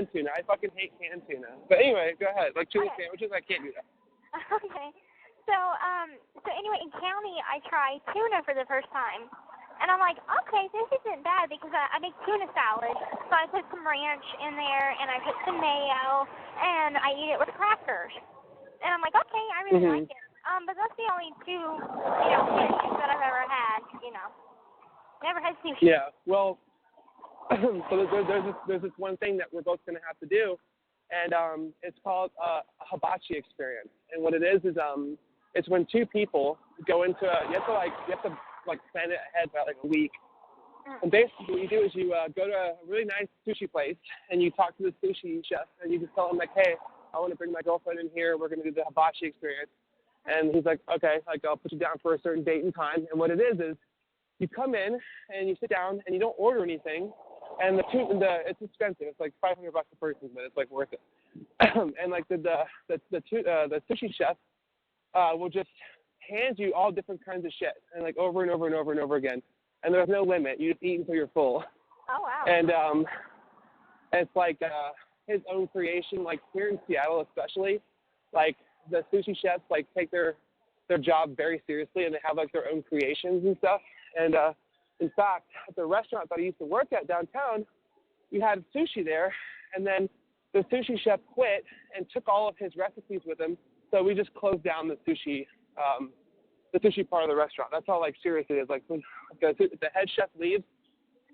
tuna. I fucking hate canned tuna. But anyway, go ahead. Like tuna sandwiches, I can't do that. Okay. So anyway, in county, I tried tuna for the first time. And I'm like, okay, this isn't bad because I make tuna salad. So I put some ranch in there, and I put some mayo, and I eat it with crackers. And I'm like, okay, I really like it. But that's the only two, fish that I've ever had, Never had sushi. Yeah, well, so there's this one thing that we're both going to have to do, and it's called a hibachi experience. And what it is it's when two people go into you have to plan it ahead by like a week. And basically what you do is you go to a really nice sushi place and you talk to the sushi chef and you just tell him like, hey, I want to bring my girlfriend in here. We're going to do the hibachi experience. And he's like, okay, I'll put you down for a certain date and time. And what it is you come in and you sit down and you don't order anything. And it's expensive. It's like $500 a person, but it's like worth it. And like the sushi chef will just hand you all different kinds of shit, and like over and over and over and over again. And there's no limit. You just eat until you're full. Oh wow. And it's like his own creation. Like here in Seattle, especially, like the sushi chefs like take their job very seriously, and they have like their own creations and stuff. And in fact, at the restaurant that I used to work at downtown, we had sushi there, and then the sushi chef quit and took all of his recipes with him. So we just closed down the sushi part of the restaurant. That's how like serious it is. Like when the head chef leaves,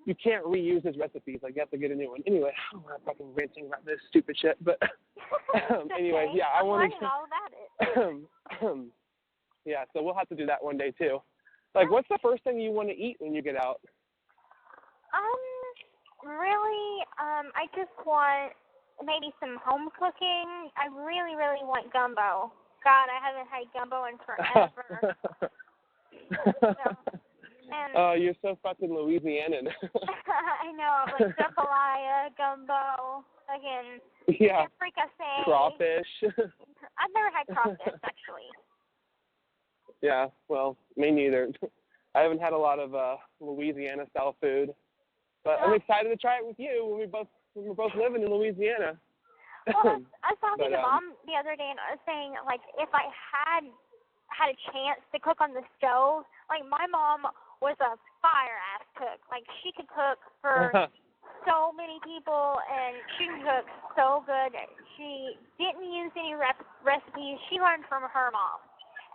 you can't reuse his recipes. Like you have to get a new one. Anyway, I'm not fucking ranting about this stupid shit. But anyway, yeah, I wanted to. all about it. Yeah, so we'll have to do that one day too. Like, what's the first thing you want to eat when you get out? Really, I just want maybe some home cooking. I really, really want gumbo. God, I haven't had gumbo in forever. Oh, you're so fucking Louisianan. I know, like jambalaya, gumbo, again. Yeah. Fricassee. Crawfish. I've never had crawfish, actually. Yeah, well, me neither. I haven't had a lot of Louisiana-style food, but I'm excited to try it with you when we're both living in Louisiana. Well, I was talking to Mom the other day, and I was saying, like, if I had a chance to cook on the stove, like, my mom was a fire-ass cook. Like, she could cook for so many people, and she can cook so good. She didn't use any recipes. She learned from her mom.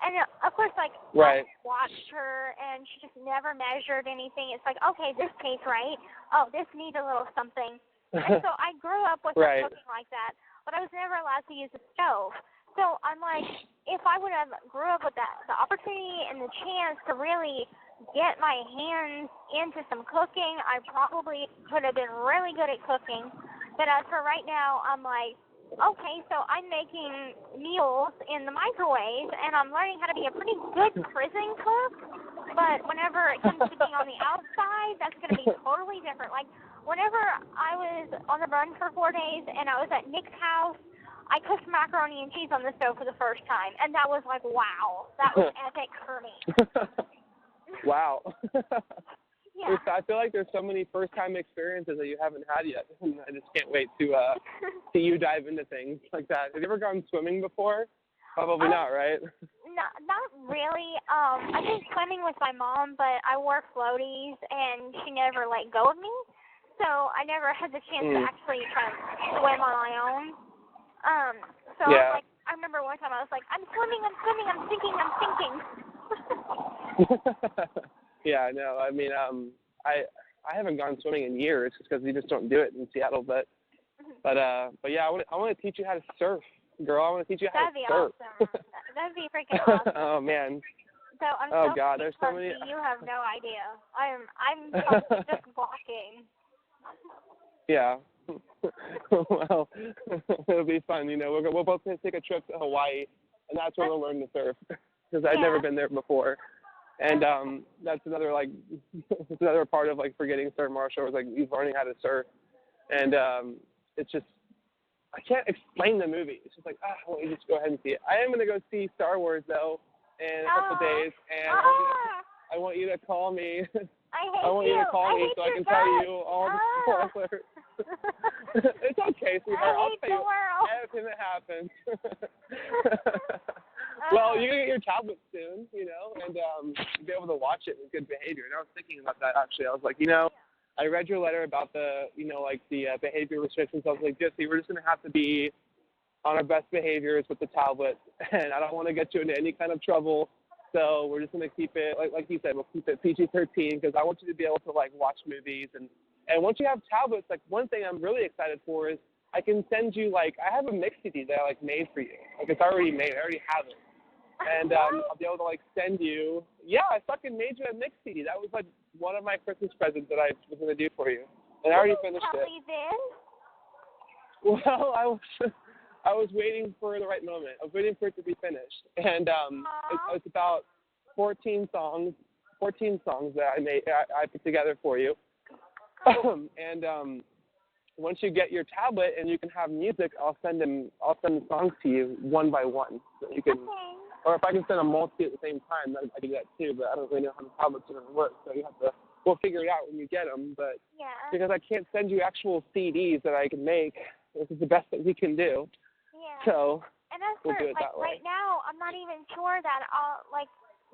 And, of course, like, right. I watched her, and she just never measured anything. It's like, okay, this tastes right. Oh, this needs a little something. And so I grew up with her cooking like that, but I was never allowed to use a stove. So I'm like, if I would have grew up with that, the opportunity and the chance to really get my hands into some cooking, I probably could have been really good at cooking. But as for right now, I'm like, okay, so I'm making meals in the microwave, and I'm learning how to be a pretty good prison cook. But whenever it comes to being on the outside, that's going to be totally different. Like, whenever I was on the run for 4 days and I was at Nick's house, I cooked macaroni and cheese on the stove for the first time, and that was like, wow, that was epic for me. Wow. Yeah. I feel like there's so many first-time experiences that you haven't had yet. I just can't wait to see you dive into things like that. Have you ever gone swimming before? Probably not, right? Not really. I've been swimming with my mom, but I wore floaties, and she never let go of me. So I never had the chance to actually try to swim on my own. So yeah. I remember one time I was like, I'm swimming, I'm sinking. Yeah, no, I mean, I haven't gone swimming in years because we just don't do it in Seattle. But yeah, I want to teach you how to surf, girl. I want to teach you how to surf. That'd be awesome. That'd be freaking awesome. Oh man. So I'm oh so God, there's so many. You have no idea. I'm just walking. Yeah. Well, it'll be fun. You know, we're both going to take a trip to Hawaii, and that's where we'll learn to surf because I've never been there before. And that's another it's another part of like forgetting Surf Marshall is like learning how to surf. And it's just I can't explain the movie. It's just like I want you to just go ahead and see it. I am going to go see Star Wars though in a couple days, and I want you to call me. I want you to call me so I can tell you all the spoilers. It's okay, sweetheart. I'll tell you everything that happens. Well, you're going to get your tablet soon, you know, and be able to watch it with good behavior. And I was thinking about that, actually. I was like, you know, I read your letter about the, you know, like the behavior restrictions. I was like, Gypsy, we're just going to have to be on our best behaviors with the tablet, and I don't want to get you into any kind of trouble. So we're just going to keep it, like you said, we'll keep it PG-13 because I want you to be able to, like, watch movies. And once you have tablets, like, one thing I'm really excited for is I can send you, like, I have a mix CD that I, like, made for you. Like, it's already made. I already have it. And I'll be able to, like, send you. Yeah, I fucking made you a mix CD. That was, like, one of my Christmas presents that I was going to do for you. And I already finished it. Well, I was waiting for the right moment. I was waiting for it to be finished. And it's about 14 songs that I made. I put together for you. And once you get your tablet and you can have music, I'll send the songs to you one by one. So you can, or if I can send them multi at the same time, I can do that too. But I don't really know how the tablets are going to work, so we'll figure it out when you get them. But because I can't send you actual CDs that I can make, this is the best that we can do. Yeah. So we'll do it that way. Right now, I'm not even sure that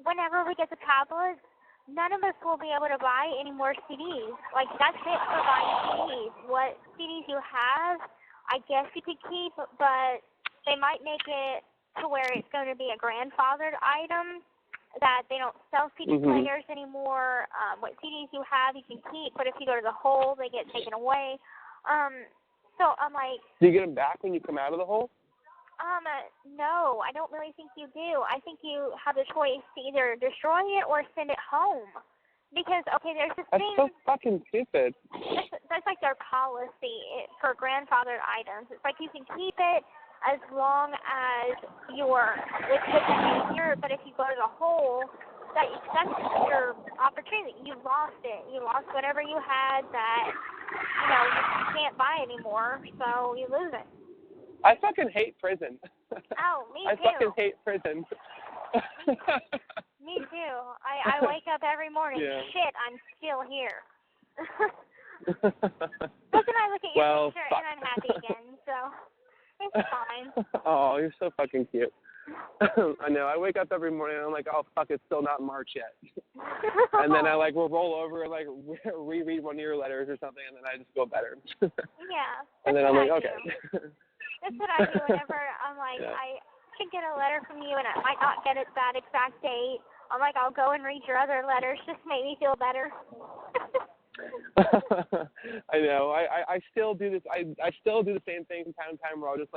whenever we get the tablets, none of us will be able to buy any more CDs. Like, that's it for buying CDs. What CDs you have, I guess you could keep, but they might make it to where it's going to be a grandfathered item, that they don't sell CD players anymore. What CDs you have, you can keep, but if you go to the hole, they get taken away. So I'm like... Do you get them back when you come out of the hole? No, I don't really think you do. I think you have the choice to either destroy it or send it home. Because, okay, there's this thing... That's so fucking stupid. That's like their policy for grandfathered items. It's like you can keep it as long as you're with good behavior, but if you go to the hole, that's your opportunity. You lost it. You lost whatever you had that, you can't buy anymore, so you lose it. I fucking hate prison. Oh, me too. I fucking hate prison. Me too. I wake up every morning, shit, I'm still here. But then I look at your picture and I'm happy again, so it's fine. Oh, you're so fucking cute. I know. I wake up every morning and I'm like, oh, fuck, it's still not March yet. And then I, will roll over and, reread one of your letters or something, and then I just feel better. Yeah. And then I'm like, okay. That's what I do whenever I'm like, I should get a letter from you and I might not get it that exact date. I'm like, I'll go and read your other letters. Just make me feel better. I know. I still do this. I still do the same thing from time to time where I'll just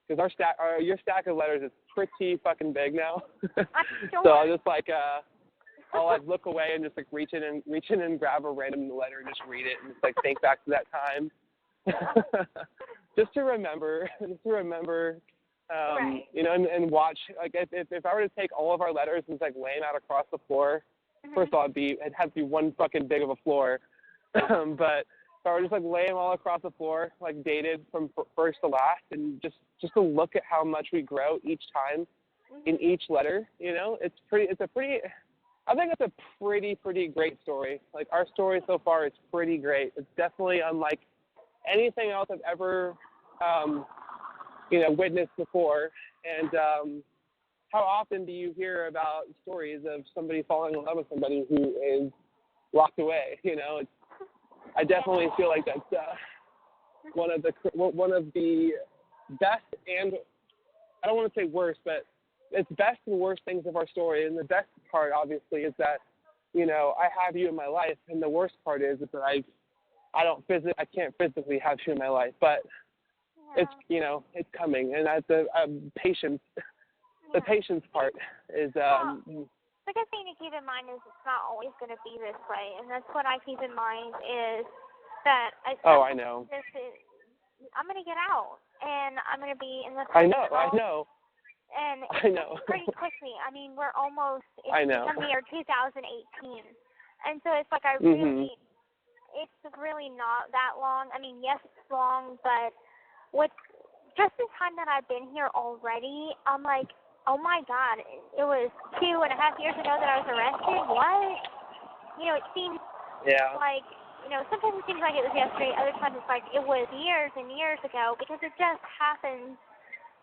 because your stack of letters is pretty fucking big now. So I'll just I'll look away and just reach in and grab a random letter and just read it and just think back to that time. just to remember, right. and watch. If I were to take all of our letters and lay them out across the floor, first of all, it'd have to be one fucking big of a floor. But if I were just lay them all across the floor, dated from first to last, and just to look at how much we grow each time in each letter, I think it's a pretty great story. Our story so far is pretty great. It's definitely unlike anything else I've ever, witnessed before. And how often do you hear about stories of somebody falling in love with somebody who is locked away? I definitely feel like that's one of the best, and I don't want to say worst, but it's best and worst things of our story. And the best part, obviously, is that I have you in my life, and the worst part is that I can't physically have you in my life, but it's coming, and that's patience. The patience part is. The good thing to keep in mind is it's not always going to be this way, and that's what I keep in mind is that I know. I'm going to get out, and I'm going to be in the. I know. And I know. pretty quickly. I mean, we're almost. It's the year 2018, and so it's it's really not that long. I mean, yes, it's long, but with just the time that I've been here already, I'm like, oh my God, it was 2.5 years ago that I was arrested? What? It seems sometimes it seems like it was yesterday, other times it's like it was years and years ago, because it just happens,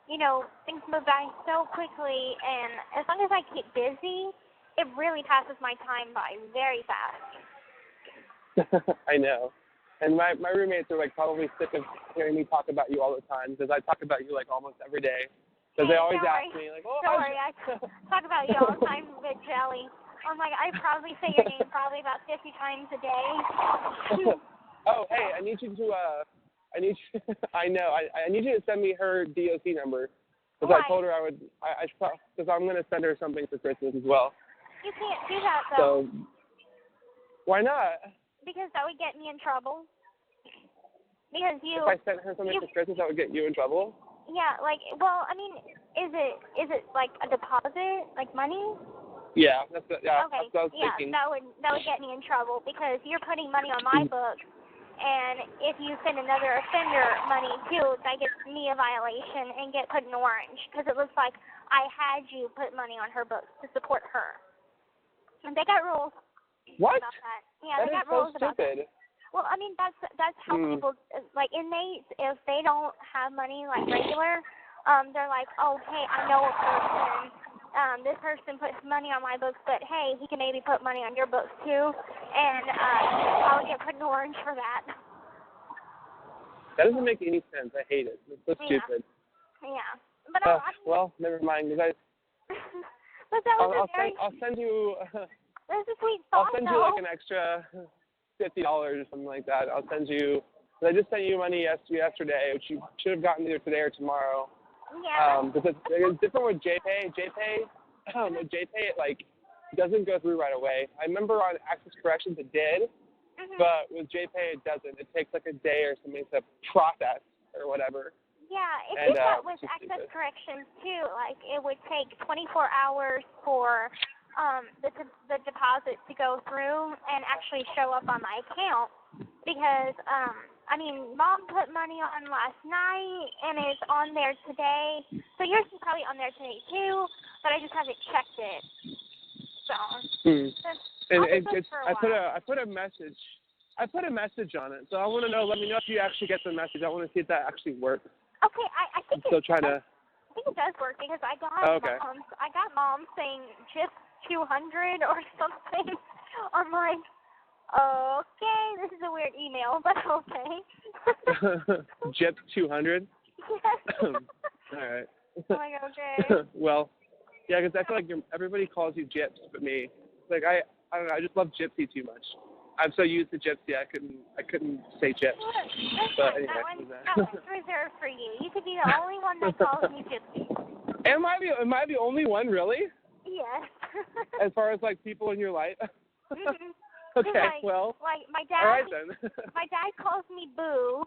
things move by so quickly, and as long as I keep busy, it really passes my time by very fast. I know. And my roommates are probably sick of hearing me talk about you all the time, because I talk about you almost every day. Because they always ask me, don't worry, I talk about you all the time with Jelly. I'm like, I probably say your name probably about 50 times a day. Oh, hey, I need you to, I need you to send me her DOC number. Because I told her I would, because I'm going to send her something for Christmas as well. You can't do that, though. So, why not? Because that would get me in trouble. Because If I sent her something for Christmas, that would get you in trouble? Yeah, is it a deposit, money? Yeah, that's what I was thinking. Yeah, that would get me in trouble because you're putting money on my books, and if you send another offender money too, that gets me a violation and get put in orange because it looks like I had you put money on her books to support her. And they got rules. What? About that. Yeah, that they got is rules so about stupid. that. Well, I mean, that's how people, inmates, if they don't have money regular, they're like, oh, hey, I know a person. This person puts money on my books, but hey, he can maybe put money on your books too, and I'll get put in orange for that. That doesn't make any sense. I hate it. It's so stupid. Yeah. But well, never mind. But that was I'll send you. That's a sweet I'll thought, send you an extra $50 or something like that. I'll send you. I just sent you money yesterday, which you should have gotten either today or tomorrow. Yeah. Because it's different with JPay. With JPay, it doesn't go through right away. I remember on Access Corrections it did, but with JPay it doesn't. It takes a day or something to process or whatever. Yeah, it did that with Access Corrections too. It would take 24 hours for the deposit to go through and actually show up on my account because Mom put money on last night and it's on there today. So yours is probably on there today too, but I just haven't checked it. So. I put a message on it, so I want to know. Let me know if you actually get the message. I want to see if that actually works. Okay, I think I'm still trying to. I think it does work because I got Mom saying just 200 or something. I'm like, okay, this is a weird email, but okay. Gyps 200. Yes. All right. I'm like, okay. Well, yeah, because I feel like everybody calls you Gyps, but me. Like I don't know. I just love Gypsy too much. I'm so used to Gypsy, I couldn't say Gyps. But anyway, that one's reserved for you. You could be the only one that calls me Gypsy. Am I the only one, really? Yes. As far as like people in your life. Mm-hmm. Okay, well. Like my dad. All right then. My dad calls me Boo.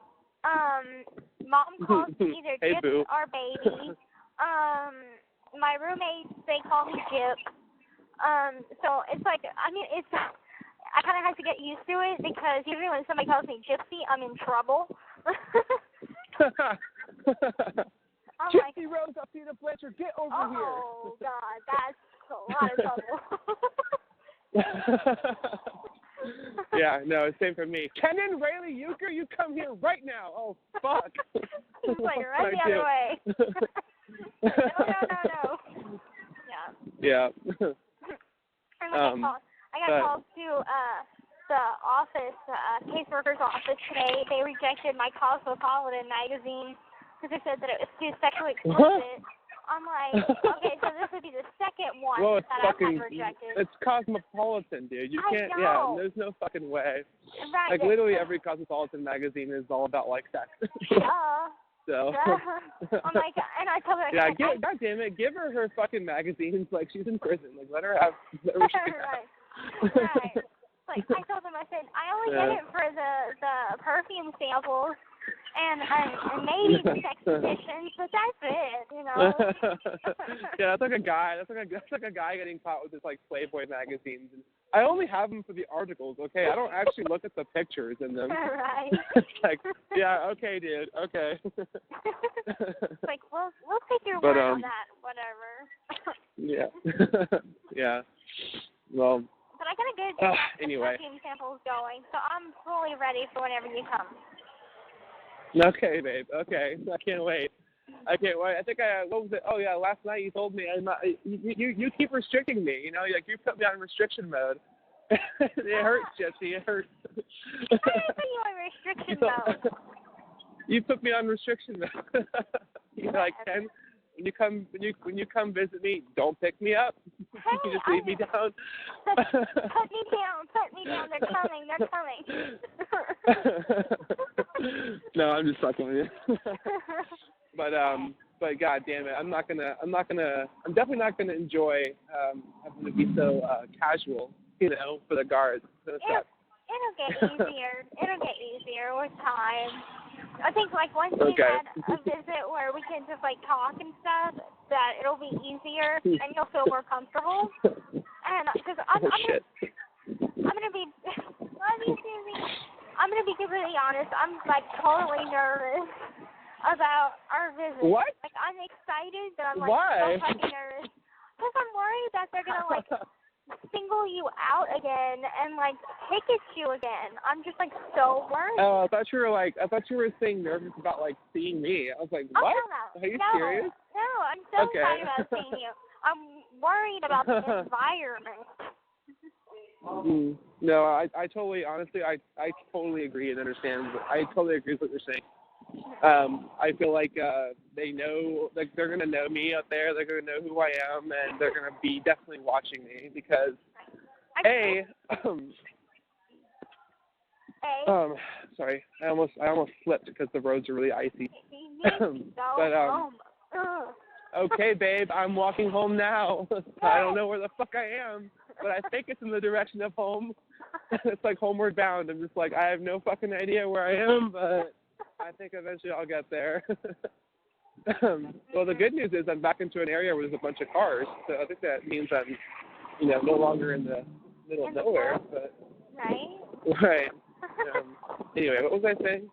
Mom calls me either Hey, Gyp Boo. or Baby. My roommates, they call me Gyp. So it's like, I kind of have to get used to it because usually when somebody calls me Gypsy, I'm in trouble. Gypsy Rose up here, Fletcher, get over here. Oh, God, that's a lot of trouble. Yeah, no, same for me. Kenan Rayleigh Euchre, you come here right now. Oh, fuck. It's like right the other way. No. Yeah. I got called to the office, caseworker's office today. They rejected my Cosmopolitan magazine because they said that it was too sexually explicit. I'm like, okay, so this would be the second one well, that I've had rejected. It's Cosmopolitan, dude. You can't, there's no fucking way. Right, like, literally every Cosmopolitan magazine is all about, like, sex. So. I'm like, and I told her, God damn it, give her fucking magazines. Like, she's in prison. Like, let her have. Right. Like, I told them, I said, I only get it for the perfume samples and maybe the sex positions, but that's it, you know. Yeah, that's like a guy. That's like a guy getting caught with his like Playboy magazines. And I only have them for the articles. Okay, I don't actually look at the pictures in them. Right. Like, yeah, okay, dude, okay. It's like, we'll take your word on that, whatever. Yeah. Yeah. Well. But I got a good anyway. perfume samples going, so I'm fully ready for whenever you come. Okay, babe. Okay, I can't wait. I think what was it? Oh yeah, last night you told me you keep restricting me. You know, like you put me on restriction mode. It hurts, Gypsy. It hurts. I didn't put you on restriction mode. You put me on restriction mode. You're like, Ken, when you come visit me, don't pick me up. Hey, you just leave me down. Put me down. They're coming. No, I'm just fucking with you. But god damn it, I'm definitely not gonna enjoy having to be so casual, you know, for the guards. It'll get easier with time. I think like once we had a visit where we can just like talk and stuff, that it'll be easier and you'll feel more comfortable. And because I'm gonna be, love you, Susie. I'm gonna be completely honest. I'm like totally nervous about our visit. What? Like I'm excited, but I'm like Why? so fucking nervous because I'm worried that they're gonna like single you out again and like pick at you again. I'm just like so worried. Oh, I thought you were saying nervous about like seeing me. I was like, what? Oh, no. Are you serious? No, I'm so excited about seeing you. I'm worried about the environment. No, I totally, honestly, I totally agree and understand. I totally agree with what you're saying. I feel like they know, like they're gonna know me out there. They're gonna know who I am, and they're gonna be definitely watching me because, sorry, I almost slipped because the roads are really icy. Okay, babe, I'm walking home now. I don't know where the fuck I am, but I think it's in the direction of home. It's like homeward bound. I'm just like, I have no fucking idea where I am, but I think eventually I'll get there. Well, the good news is I'm back into an area where there's a bunch of cars, so I think that means I'm no longer in the middle of nowhere. But right. Right. Anyway, what was I saying?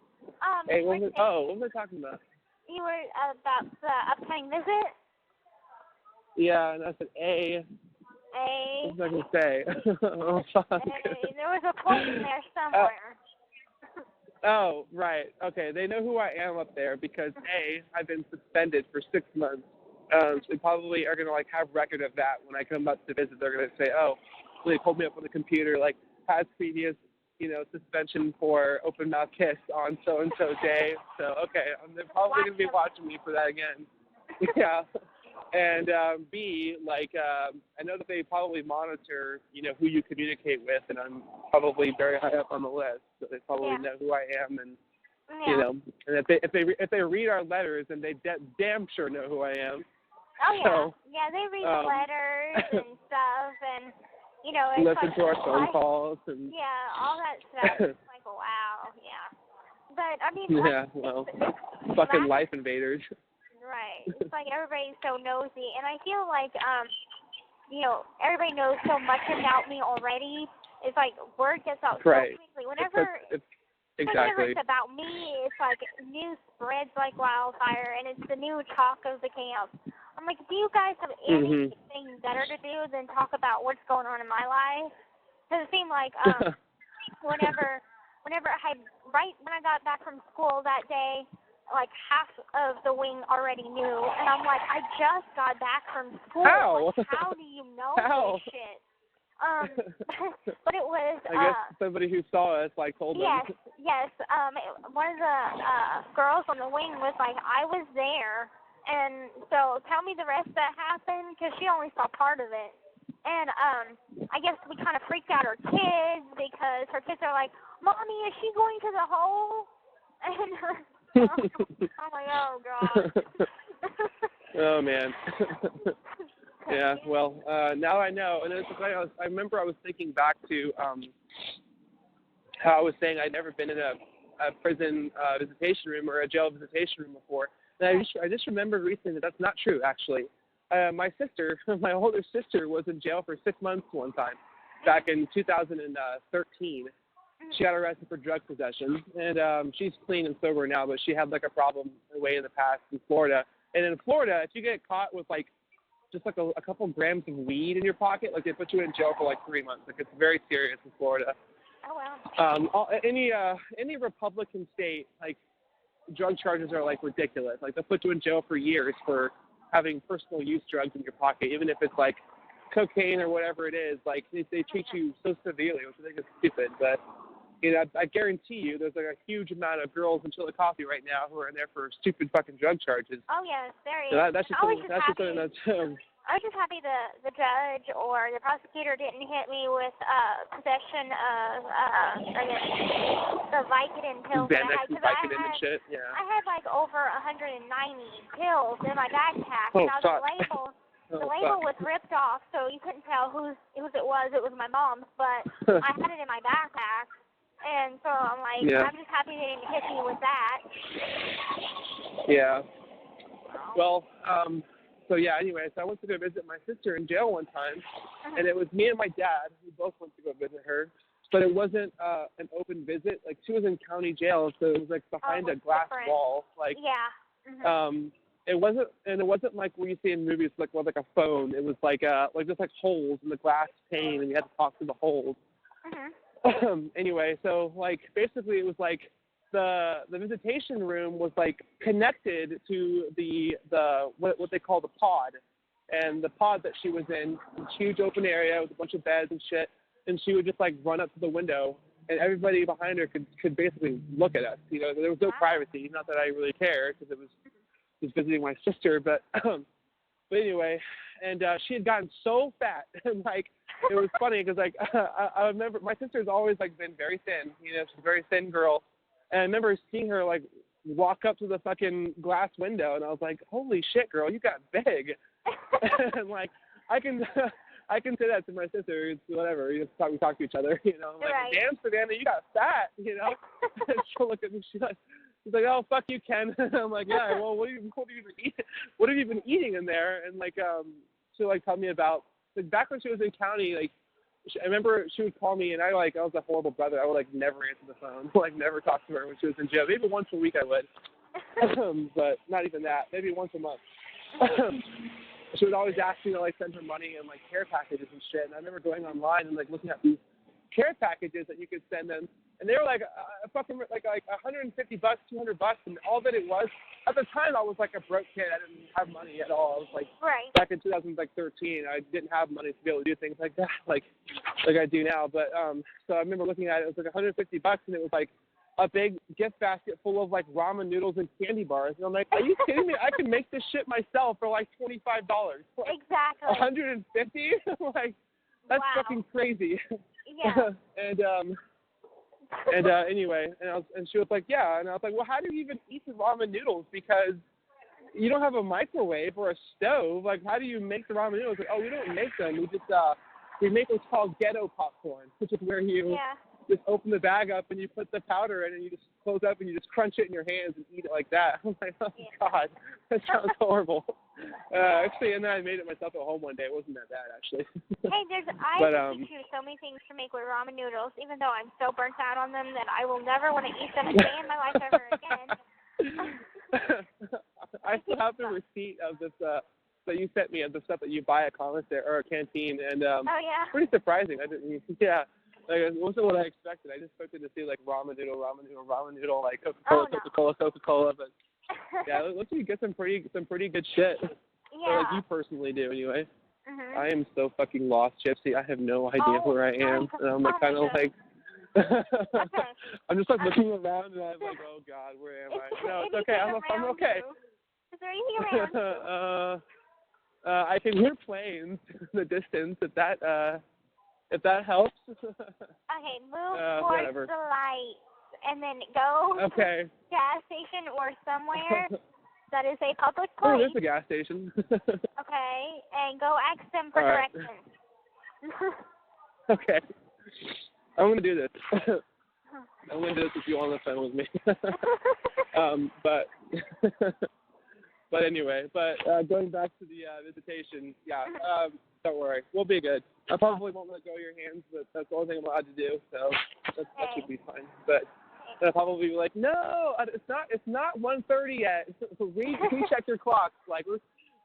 Hey, what was I talking about? You were about the upcoming visit? Yeah, and I said A. What was I going to say? Oh, fuck. There was a point in there somewhere. Oh, right. Okay, they know who I am up there because, A, I've been suspended for 6 months. So they probably are going to, have record of that when I come up to visit. They're going to say, oh, so they pulled me up on the computer, has previous, suspension for open mouth kiss on so-and-so day. So, okay, they're probably going to be watching me for that again. Yeah. And B, I know that they probably monitor, who you communicate with, and I'm probably very high up on the list, so they probably know who I am, and and if they read our letters, then they damn sure know who I am. Oh yeah, so, they read the letters and stuff, and it's listen to our phone calls and all that stuff. It's like wow, But I mean, yeah, well, fucking life invaders. Right. It's like everybody's so nosy, and I feel like everybody knows so much about me already. It's like word gets out so quickly. Whenever it's about me, it's like news spreads like wildfire, and it's the new talk of the camp. I'm like, do you guys have anything better to do than talk about what's going on in my life? Because it seemed like whenever right when I got back from school that day, half of the wing already knew, and I'm like, I just got back from school. How? How do you know this shit? But it was. I guess somebody who saw us told them. Yes. One of the girls on the wing was like, I was there, and so tell me the rest that happened because she only saw part of it. And I guess we kind of freaked out her kids because her kids are like, Mommy, is she going to the hole? And I'm like, oh God. Oh man. Yeah. Well, now I know. And I remember I was thinking back to how I was saying I'd never been in a prison visitation room or a jail visitation room before. And I just remembered recently that's not true. Actually, my older sister, was in jail for 6 months one time, back in 2013. She got arrested for drug possession, and she's clean and sober now, but she had a problem way in the past in Florida. And in Florida, if you get caught with just a couple grams of weed in your pocket, they put you in jail for 3 months. It's very serious in Florida. Oh wow. Any Republican state, drug charges are ridiculous. They'll put you in jail for years for having personal use drugs in your pocket, even if it's cocaine or whatever it is. They treat you so severely, which I think is stupid, but. I guarantee you there's a huge amount of girls in Chillicothe right now who are in there for stupid fucking drug charges. Oh, yes, there is. So that's just something that's... I was just happy the judge or the prosecutor didn't hit me with possession of, the Vicodin pills. Xanax and Vicodin and shit, yeah. I had over 190 pills in my backpack. Oh, now, the label was ripped off, so you couldn't tell whose it was. It was my mom's, but I had it in my backpack. And so I'm like, I'm just happy they didn't hit me with that. Yeah. Well, anyway, so I went to go visit my sister in jail one time, and it was me and my dad. We both went to go visit her, but it wasn't an open visit. She was in county jail, so it was behind a glass wall. It wasn't like what you see in movies, with a phone. It was just holes in the glass pane, and you had to talk through the holes. Anyway, so basically it was the visitation room was connected to the what they call the pod, and the pod that she was in was a huge open area with a bunch of beds and shit, and she would just run up to the window, and everybody behind her could basically look at us. There was no privacy. Not that I really cared because it was just visiting my sister, but anyway, and she had gotten so fat, and it was funny because I remember my sister's always been very thin. She's a very thin girl, and I remember seeing her walk up to the fucking glass window, and I was like, holy shit, girl, you got big. And I can say that to my sister. It's whatever. We talk to each other. Right. Damn, Savannah, you got fat. And she'll look at me. She's like, oh, fuck you, Ken. I'm like, yeah. Well, what have you been eating in there? And she'll tell me about like back when she was in county, like I remember she would call me, and I was a horrible brother. I would like never answer the phone, like never talk to her when she was in jail. Maybe once a week I would, but not even that. Maybe once a month. She would always ask me to like send her money and like care packages and shit. And I remember going online and like looking at these care packages that you could send them, and they were like fucking like $150, $200, and all that it was. At the time, I was like a broke kid. I didn't have money at all. I was like back in 2013, I didn't have money to be able to do things like that, like I do now. But so I remember looking at it. It was like $150, and it was like a big gift basket full of like ramen noodles and candy bars. And I'm like, are you kidding me? I can make this shit myself for like $25. Like, exactly. 150? Like, that's fucking crazy. Yeah. Anyway, and she was like, yeah. And I was like, well, how do you even eat the ramen noodles? Because you don't have a microwave or a stove. Like, how do you make the ramen noodles? Like, oh, we don't make them. We just we make what's called ghetto popcorn, which is where you just open the bag up and you put the powder in and you just close up and you just crunch it in your hands and eat it like that. I'm like, oh, God, that sounds horrible. Actually, and then I made it myself at home one day. It wasn't that bad, actually. Hey, I teach you so many things to make with ramen noodles, even though I'm so burnt out on them that I will never want to eat them a day in my life ever again. I still have the receipt of this that you sent me of the stuff that you buy at commissary or a canteen, and pretty surprising. I didn't, like, it wasn't what I expected. I just expected to see like ramen noodle, like Coca-Cola, but yeah, it looks like you get some pretty good shit. Yeah. Or like you personally do, anyway. I am so fucking lost, Gypsy. I have no idea where I am, and I'm like kind of like. I'm just like looking around, and I'm like, oh God, where am I? No, it's okay. I'm okay. Is there anything around? I can hear planes in the distance. If that helps. Okay, move towards the lights and then go to a gas station or somewhere that is a public place. Oh, there's a gas station. Okay, and go ask them for directions. Okay. I'm going to do this. I'm going to do this if you want on the phone with me. But anyway, going back to the visitation, don't worry, we'll be good. I probably won't let go of your hands, but that's the only thing I'm allowed to do, so that should be fine. But I'll probably be like, no, it's not 1:30 yet. Recheck your clocks. Like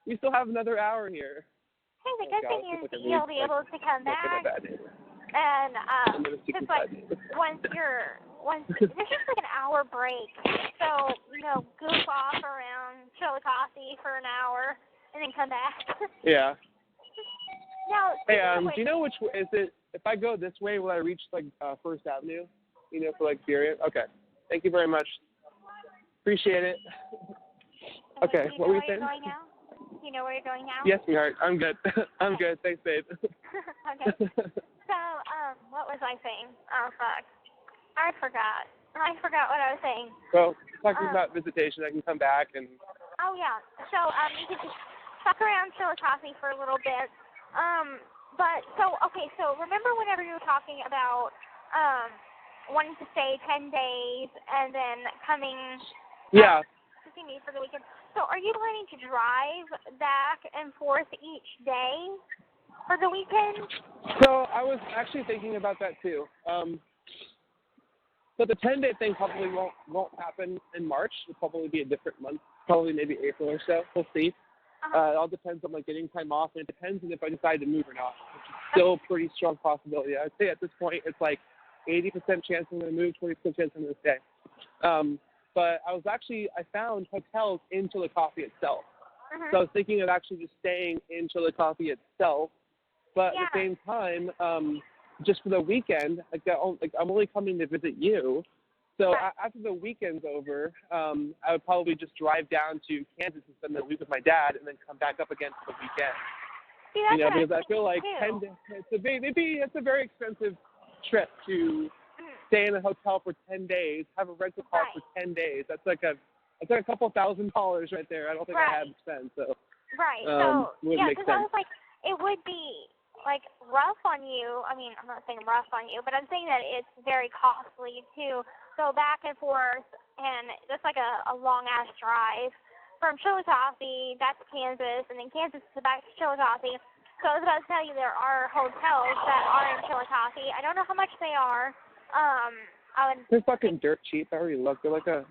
we still have another hour here. Hey, the good thing is you'll be able to come back, and just like once there's just like an hour break, so goof off around Chillicothe for an hour, and then come back. Yeah. Now, hey, do you know which way is it? If I go this way, will I reach like First Avenue? For like Syria? Okay. Thank you very much. Appreciate it. Okay. What were you saying? Do you know where you're going now? Yes, sweetheart. I'm good. I'm good. Thanks, babe. Okay. So, what was I saying? Oh, fuck. I forgot what I was saying. Well, talking about visitation, I can come back and. Oh yeah. So you could just fuck around Chillicothe for a little bit. But so remember whenever you were talking about wanting to stay 10 days and then coming to see me for the weekend. So are you planning to drive back and forth each day for the weekend? So I was actually thinking about that too. So the 10-day thing probably won't happen in March. It'll probably be a different month, probably maybe April or so. We'll see. It all depends on like getting time off, and it depends on if I decide to move or not, which is still a pretty strong possibility. I'd say at this point it's like 80% chance I'm going to move, 20% chance I'm going to stay. But I found hotels in Chillicothe itself. So I was thinking of actually just staying in Chillicothe itself. But at the same time, just for the weekend, I'm only coming to visit you. So after the weekend's over, I would probably just drive down to Kansas and spend the week with my dad, and then come back up again for the weekend. See, that's because I feel like 10 days, it's a very expensive trip to stay in a hotel for 10 days, have a rental car for 10 days. That's like a couple $1,000 right there. I don't think I have to spend. So so because I was like, it would be like rough on you. I mean, I'm not saying rough on you, but I'm saying that it's very costly to go back and forth, and that's like a long ass drive from Chillicothe back to Kansas, and then Kansas to back to Chillicothe. So I was about to tell you there are hotels that are in Chillicothe. I don't know how much they are. They're fucking dirt cheap. I already looked. They're like $60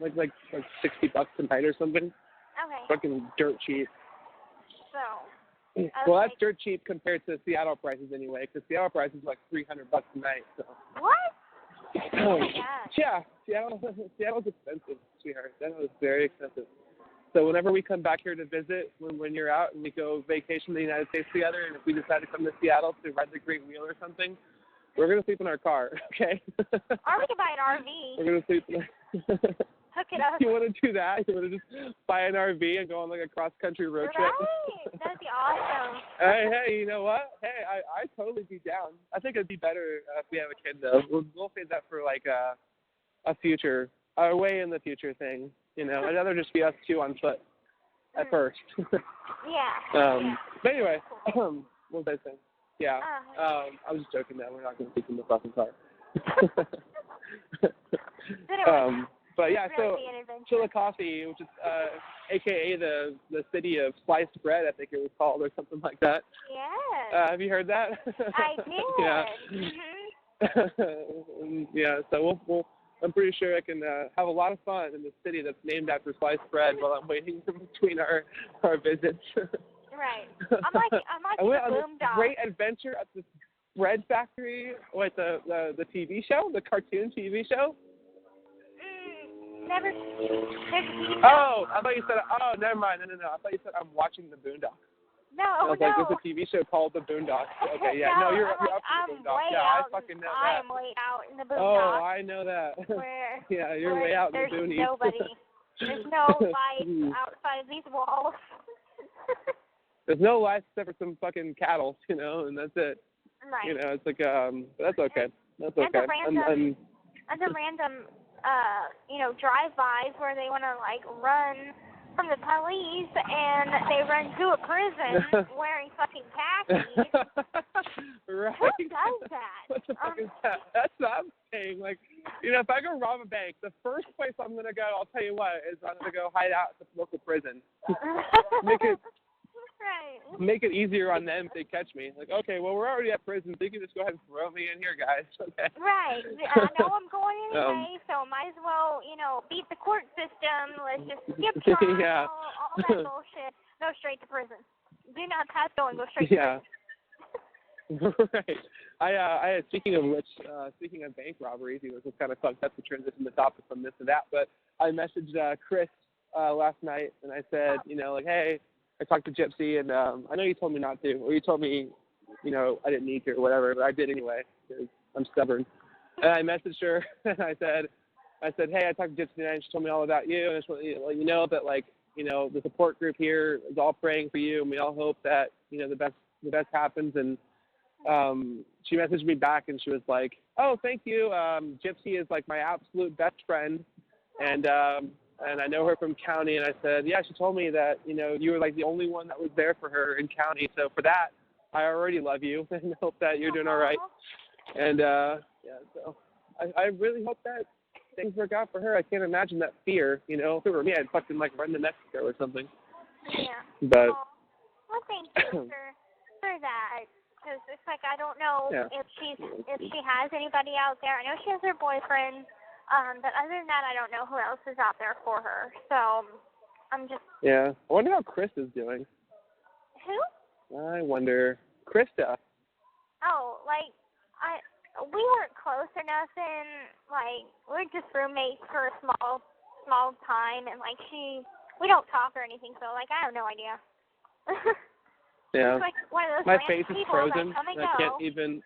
a night or something. Okay. Fucking dirt cheap. So. Well, that's dirt cheap compared to Seattle prices anyway, because Seattle prices are like $300 a night. So. What? Oh my God. Yeah, Seattle's expensive, sweetheart. Seattle is very expensive. So whenever we come back here to visit, when you're out and we go vacation in the United States together, and if we decide to come to Seattle to ride the Great Wheel or something, we're going to sleep in our car, okay? Or we can buy an RV. We're going to sleep in Hook it up. You want to do that? You want to just buy an RV and go on like a cross-country road trip? Right. That'd be awesome. Hey, you know what? Hey, I'd totally be down. I think it'd be better if we have a kid, though. We'll save that for like a future, a way in the future thing. You know, I'd rather just be us two on foot at first. Yeah. But anyway, what was I saying? Yeah. I was just joking that we're not going to sleep in the fucking car. But yeah, so Chillicothe, which is AKA the city of sliced bread, I think it was called, or something like that. Yeah. Have you heard that? I did. Yeah. Yeah. So I'm pretty sure I can have a lot of fun in the city that's named after sliced bread while I'm waiting in between our visits. Right. I'm like I went on this Boondocks. great adventure at this bread factory with the TV show, the cartoon TV show. Never. Oh, I thought you said. Oh, never mind. No. I thought you said I'm watching the Boondocks. No, I was like, there's a TV show called The Boondocks. Okay, yeah. No, you're up to the Boondocks. Yeah, I fucking know that. I'm way out in the Boondocks. Oh, I know that. Where, yeah, you're way out in the boonies. There's nobody. There's no life outside of these walls. There's no life except for some fucking cattle, you know, and that's it. Right. You know, it's like, but that's okay. That's okay. And the random, drive-bys where they want to, like, run from the police and they run to a prison wearing fucking khakis. Right. Who does that? What the fuck is that? That's what I'm saying. Like, you know, if I go rob a bank, the first place I'm going to go, I'll tell you what, is I'm going to go hide out at the local prison. Make it easier on them if they catch me. Like, okay, well, we're already at prison, so you can just go ahead and throw me in here, guys. Okay. Right. I know I'm going anyway, so might as well, beat the court system. Let's just skip trial, yeah. all that bullshit. Go straight to prison. Do not pass go and go straight to prison. Right. I speaking of which, speaking of bank robberies, it was kind of fucked up to transition the topic from this to that, but I messaged Chris last night, and I said, hey, I talked to Gypsy, and I know you told me not to, or you told me, I didn't need to or whatever, but I did anyway, because I'm stubborn. And I messaged her, and I said, hey, I talked to Gypsy tonight, and she told me all about you, and I just want to let you know that, like, the support group here is all praying for you, and we all hope that, the best happens. And she messaged me back, and she was like, oh, thank you. Gypsy is, like, my absolute best friend, and I know her from county. And I said, yeah, she told me that, you were, like, the only one that was there for her in county. So for that, I already love you and hope that you're doing all right. And, so I really hope that things work out for her. I can't imagine that fear, if it were me, I'd fucking, like, run to Mexico or something. Yeah. But. Well, thank you for that. Because it's like, I don't know if she has anybody out there. I know she has her boyfriend. But other than that, I don't know who else is out there for her. So I'm just. Yeah. I wonder how Chris is doing. Who? I wonder. Krista. Oh, we weren't close or nothing. Like, we're just roommates for a small time, and like we don't talk or anything. So like, I have no idea. Yeah. It's like one of those my face is people frozen. that come and I can't even.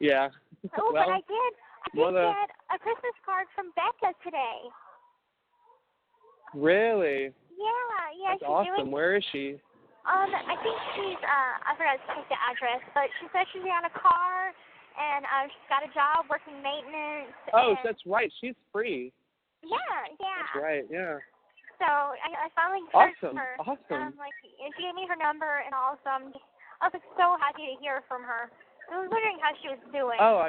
Yeah. Oh, well, but I did get a Christmas card from Becca today. Really? Yeah. That's awesome. Where is she? I think she's, I forgot to check the address, but she said she's got a car, and she's got a job working maintenance. Oh, that's right. She's free. Yeah. That's right, yeah. So I finally heard from her. Awesome. And she gave me her number and all, so I was so happy to hear from her. I was wondering how she was doing. Oh,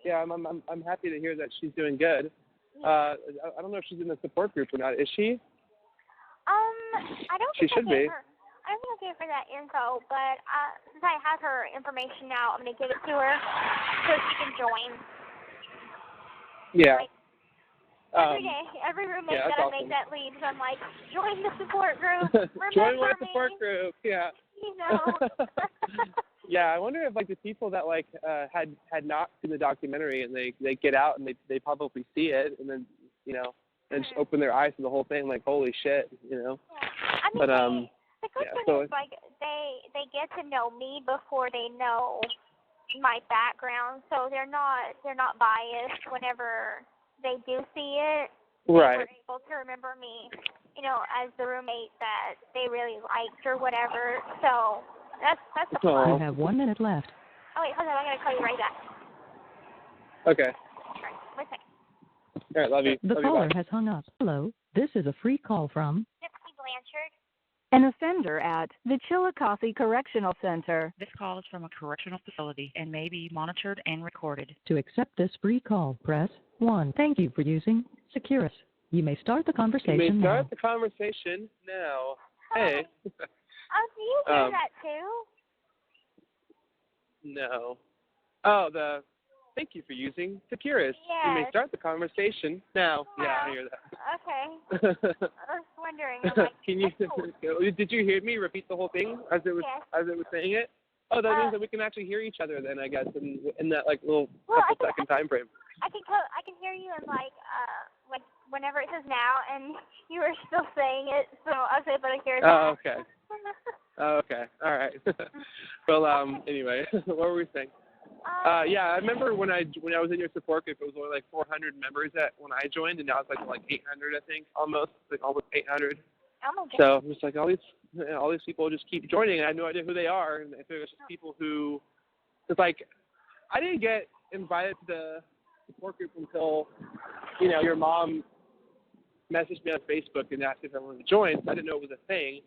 yeah, I'm happy to hear that she's doing good. Yeah. I don't know if she's in the support group or not. Is she? I don't she think should be. I'm looking for that info, but since I have her information now, I'm going to give it to her so she can join. Yeah. Like, every day, every roommate yeah, that I awesome. make that leaves, I'm like, join the support group. Join my Remember me. support group. Yeah. You know. Yeah, I wonder if like the people that like had not seen the documentary and they get out and they probably see it and then and just open their eyes to the whole thing like holy shit, Yeah. I mean, But the good yeah, thing so is like they get to know me before they know my background, so they're not biased whenever they do see it. Right. They were able to remember me, as the roommate that they really liked or whatever. So that's the Aw. You have 1 minute left. Oh wait, hold on, I'm gonna call you right back. Okay. All right, 1 second. All right, love you. The Love you, caller bye. has hung up. Hello, this is a free call from Gypsy Blanchard. An offender at the Chillicothe Correctional Center. This call is from a correctional facility and may be monitored and recorded. To accept this free call, press 1. Thank you for using Securus. You may start the conversation You may start now. the conversation now. Hey. Oh, do you hear that too? No. Thank you for using Securus. You may Yes. start the conversation now. Yeah, I Wow. hear that. Okay. I was wondering. I'm like, Can you? that's cool. Did you hear me repeat the whole thing as it was saying it? Oh, that means that we can actually hear each other then, I guess, in that like little couple-second time frame. I can hear you in like whenever it says now, and you were still saying it, so I was able to hear that. Oh, okay. Oh, okay. All right. Well, anyway, what were we saying? Yeah, I remember when I was in your support group, it was only like 400 members when I joined, and now it's like 800, I think, almost 800. Oh my goodness. So I'm just like all these people just keep joining, and I had no idea who they are, and I figured it's just people who, it's like I didn't get invited to the support group until your mom messaged me on Facebook and asked if I wanted to join. So I didn't know it was a thing.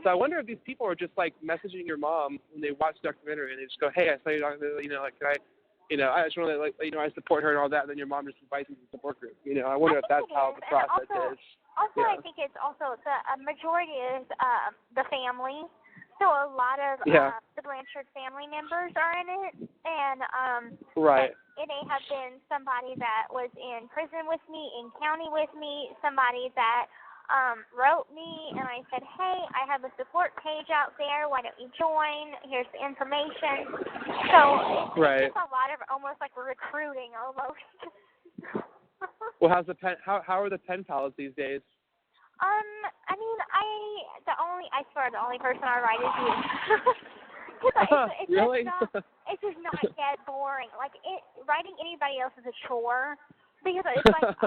So I wonder if these people are just like messaging your mom when they watch the documentary and they just go, hey, I saw your documentary, can I, I just want to I support her and all that, and then your mom just invites you to the support group. I wonder if that's how the process is. Also, I think it's also a majority is the family. So a lot of the Blanchard family members are in it, and right. It may have been somebody that was in prison with me, in county with me, somebody that wrote me, and I said, hey, I have a support page out there. Why don't you join? Here's the information. So it's just a lot of almost like recruiting almost. Well, how are the pen pals these days? I mean, I swear the only person I write is you. It's really? It's just not that boring. Like writing anybody else is a chore because it's like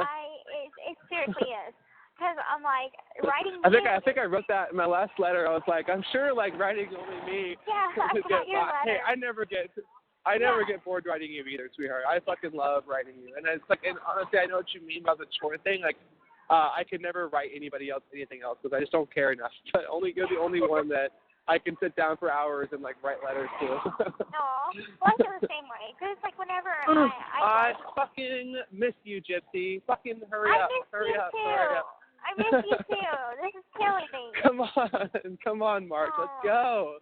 it seriously is. Because I'm like writing. I think I wrote that in my last letter. I was like, I'm sure like writing only me. Yeah, I got your letter. Hey, I never get bored writing you either, sweetheart. I fucking love writing you, and it's like, and honestly, I know what you mean about the chore thing. Like, I could never write anybody else anything else because I just don't care enough. But you're the only one that I can sit down for hours and like write letters to. No, well, I feel the same way. Because it's like whenever I fucking miss you, Gypsy. Fucking hurry up. Hurry up. I miss you too. This is killing me. Come on, Mark. Let's go.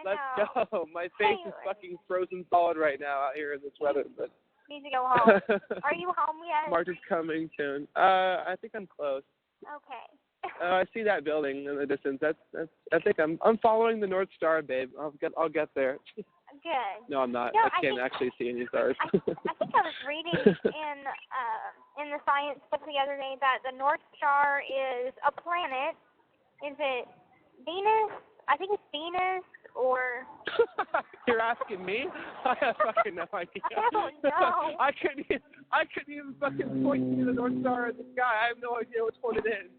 Let's go. My face is fucking frozen solid right now out here in this weather. But need to go home. Are you home yet? March is coming soon. I think I'm close. Okay. I see that building in the distance. I think I'm following the North Star, babe. I'll get there. Good. No, I'm not. No, I can't actually see any stars. I think I was reading in the science book the other day that the North Star is a planet. Is it Venus? I think it's Venus or. You're asking me? I have fucking no idea. I don't know. I couldn't even fucking point to the North Star in the sky. I have no idea which one it is.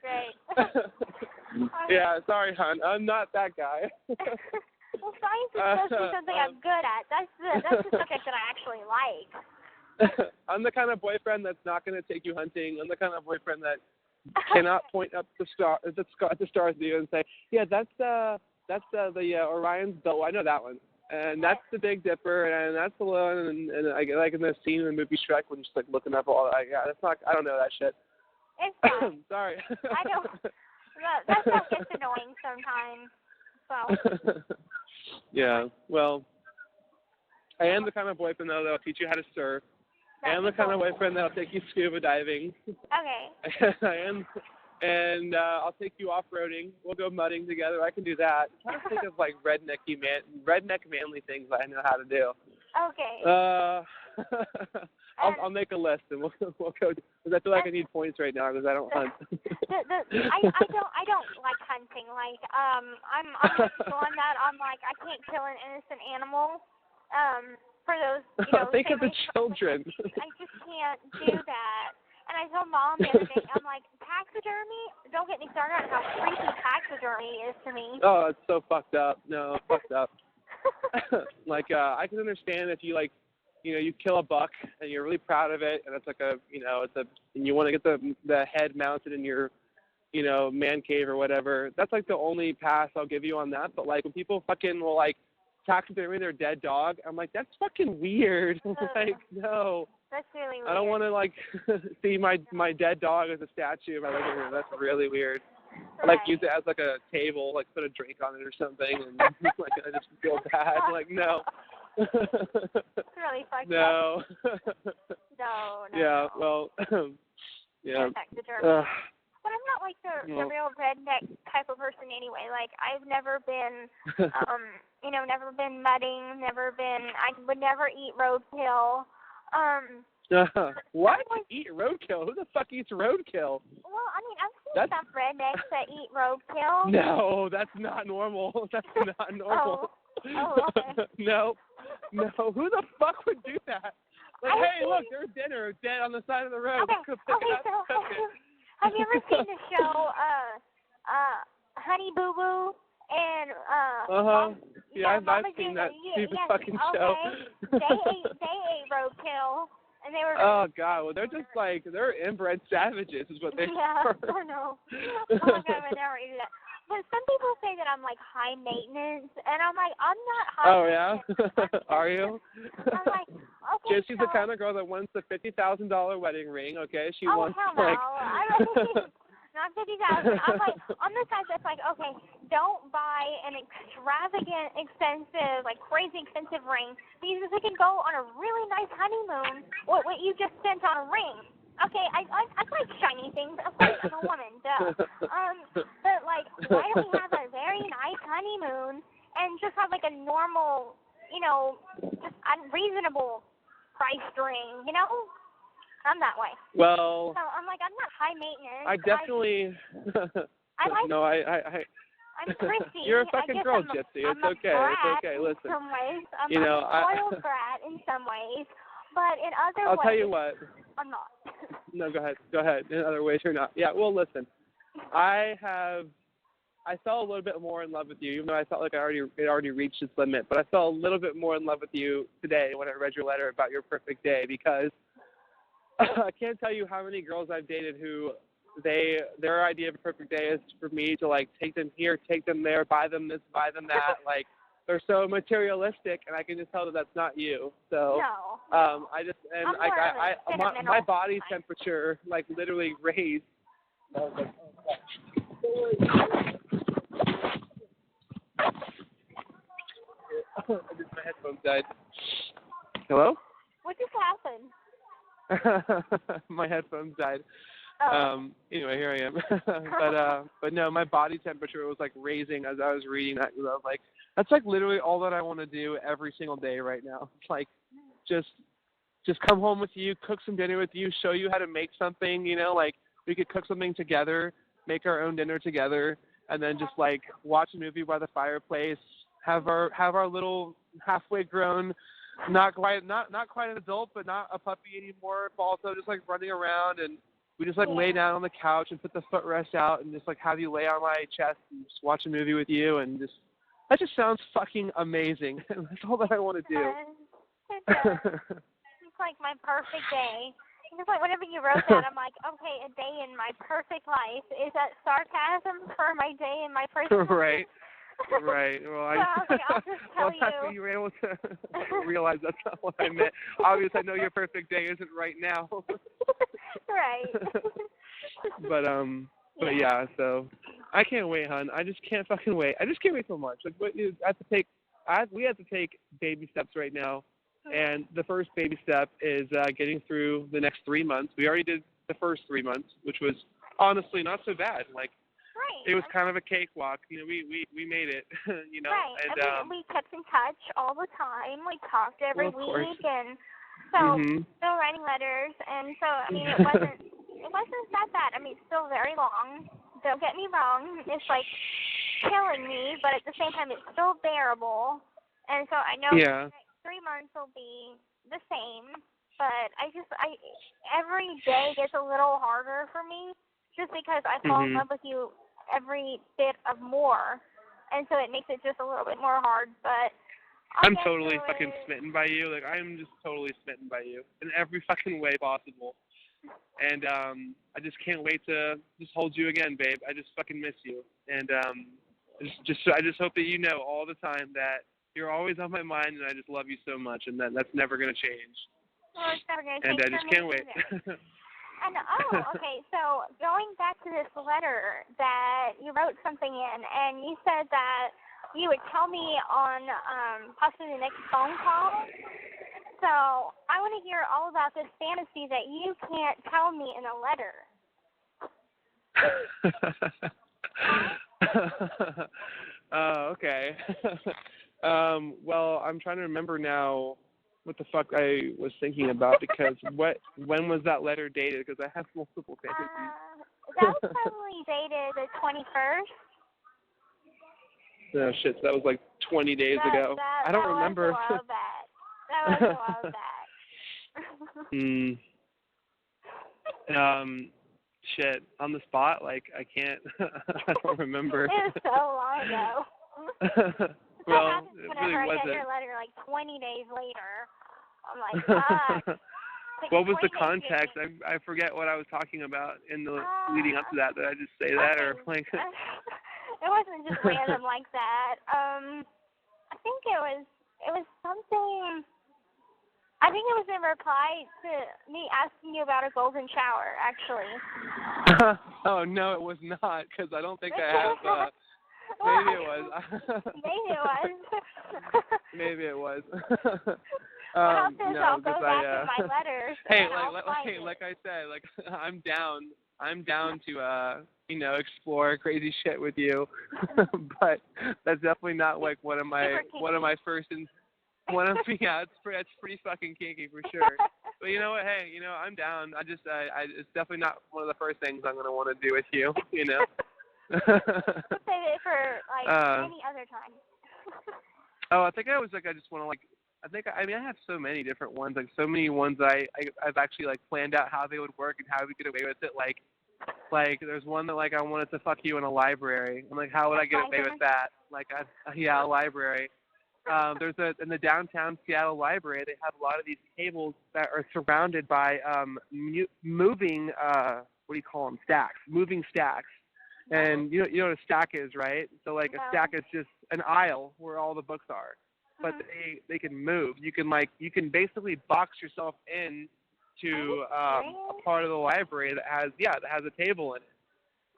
Great. Yeah, sorry, hon. I'm not that guy. Well, science is supposed to be something I'm good at. That's the subject that I actually like. I'm the kind of boyfriend that's not going to take you hunting. I'm the kind of boyfriend that cannot point up the stars to you and say, yeah, that's the Orion's belt. I know that one. And that's the Big Dipper, and that's the one, and I like in the scene in the movie Shrek when just like looking up all that. Yeah, that's not. I don't know that shit. It's fine. Sorry. I don't. that stuff gets annoying sometimes. So. Yeah. Well, I am the kind of boyfriend though that'll teach you how to surf. I am the kind of boyfriend that'll take you scuba diving. Okay. I am, and I'll take you off-roading. We'll go mudding together. I can do that. I'm trying to think of like redneck manly things that I know how to do. Okay. I'll make a list and we'll go because I feel like I need points right now because I don't hunt. I don't like hunting. Like I'm one that I'm like I can't kill an innocent animal. For those think of the children. I just can't do that. And I told Mom the other day, I'm like, taxidermy? Don't get me started on how creepy taxidermy is to me. Oh, it's so fucked up. No, fucked up. Like I can understand if you like. You kill a buck and you're really proud of it, and it's like and you want to get the head mounted in your, man cave or whatever. That's like the only pass I'll give you on that. But like when people fucking will like taxidermy their dead dog, I'm like, that's fucking weird. Like, no. That's really weird. I don't want to like see my dead dog as a statue in my living room. That's really weird. Right. Like use it as like a table, like put a drink on it or something, and like I just feel bad. Like no. It's really fucked no. up. No. Yeah. Well. Yeah. But I'm not like the real redneck type of person anyway. Like I've never been, never been mudding, I would never eat roadkill. What? Eat roadkill? Who the fuck eats roadkill? Well, I mean, I've seen some rednecks that eat roadkill. No, that's not normal. That's not normal. Oh, okay. No. Who the fuck would do that? Like, hey, look, there's dinner dead on the side of the road. Okay, so have you ever seen the show, Honey Boo Boo and Yeah, I've seen that stupid fucking show. They ate roadkill, and they were. Oh God! Well, they're just like they're inbred savages, is what they are. Yeah, I know. Oh my God, I would never eat that. But some people say that I'm like high maintenance, and I'm like, I'm not high maintenance. Oh yeah? Are you? I'm like, okay. She's the kind of girl that wants the $50,000 wedding ring. Okay, she wants hell like. No. Not 50,000. I'm like on the side that's like, okay, don't buy an extravagant, expensive, like crazy expensive ring because it can go on a really nice honeymoon. What you just spent on a ring. Okay, I like shiny things. Of course, I'm a woman, duh. But like, why don't we have a very nice honeymoon and just have like a normal, just unreasonable priced ring, I'm that way. Well. So I'm like, I'm not high maintenance. I definitely. I like. No, I'm Christy. You're a fucking girl, Gypsy. It's okay. It's okay. Listen. In some ways, I'm a spoiled brat in some ways, but in other ways. I'll tell you what. I'm not. No, go ahead. In other ways, you're not. Yeah. Well, listen. I fell a little bit more in love with you, even though I felt like it already reached its limit. But I fell a little bit more in love with you today when I read your letter about your perfect day because. I can't tell you how many girls I've dated who their idea of a perfect day is for me to like take them here, take them there, buy them this, buy them that. Like they're so materialistic, and I can just tell that that's not you. So no. My body temperature like literally raised. My headphones died. Hello? What just happened? My headphones died. Oh. Anyway, here I am. But no, my body temperature was like raising as I was reading that because I was like, that's like literally all that I want to do every single day right now. It's like just come home with you, cook some dinner with you, show you how to make something. Like we could cook something together, make our own dinner together, and then just like watch a movie by the fireplace, have our little halfway grown. Not quite an adult, but not a puppy anymore. But also just like running around, and we just like lay down on the couch and put the footrest out, and just like have you lay on my chest and just watch a movie with you, and that just sounds fucking amazing. That's all that I want to do. It does. It's like my perfect day. It's like whenever you wrote that, I'm like, okay, a day in my perfect life. Is that sarcasm for my day in my perfect life? Right. Right. Well, I'll just tell you. You were able to realize that's not what I meant. Obviously, I know your perfect day isn't right now. Right. But yeah. So I can't wait, hon. I just can't fucking wait. I just can't wait so much. Like, we have to take baby steps right now, and the first baby step is getting through the next 3 months. We already did the first 3 months, which was honestly not so bad. Like, it was kind of a cakewalk. You know, we made it. You know, right. And we kept in touch all the time. We talked every week, and so still writing letters. And so I mean, it wasn't that bad. I mean, it's still very long. Don't get me wrong. It's like killing me, but at the same time, it's still bearable. And so I know the next 3 months will be the same. But every day gets a little harder for me, just because I fall in love with you every bit of more, and so it makes it just a little bit more hard. But I'm totally fucking smitten by you. Like, I'm just totally smitten by you in every fucking way possible. And I just can't wait to just hold you again, babe. I just fucking miss you. And I just hope that you know all the time that you're always on my mind, and I just love you so much, and that's never gonna change. Well, it's never gonna change. And I just can't wait. And okay, so going back to this letter that you wrote something in, and you said that you would tell me on possibly the next phone call. So I want to hear all about this fantasy that you can't tell me in a letter. Okay. Well, I'm trying to remember now what the fuck I was thinking about, because when was that letter dated? Because I have multiple fantasies. That was probably dated the 21st. Oh shit, so that was like 20 days ago. I don't remember. That was a while back. Shit, on the spot, like, I can't, I don't remember. It was so long ago. Well, it really I wasn't. got your letter like 20 days later. I'm like, fuck. What was the context? I forget what I was talking about in the leading up to that. Did I just say that, or like? It wasn't just random like that. I think it was something. I think it was in reply to me asking you about a golden shower, actually. Oh no, it was not, because I don't think I have. Maybe it was. Maybe it was. I'll no, go back in my letters. Hey, like I said, like, I'm down to explore crazy shit with you, but that's definitely not like one of my first. Yeah, it's pretty fucking kinky for sure. But you know what? Hey, I'm down. It's definitely not one of the first things I'm gonna want to do with you. Let's save it for any other time. I think I just want to I have so many different ones, like so many ones I've actually like planned out how they would work and how we get away with it. Like there's one that like I wanted to fuck you in a library. I'm like, how would I get away with that? Like, a library. In the downtown Seattle library, they have a lot of these tables that are surrounded by moving what do you call them? Stacks, moving stacks. And you know what a stack is, right? So like a stack is just an aisle where all the books are, but they can move. You can basically box yourself in to a part of the library that has a table in it.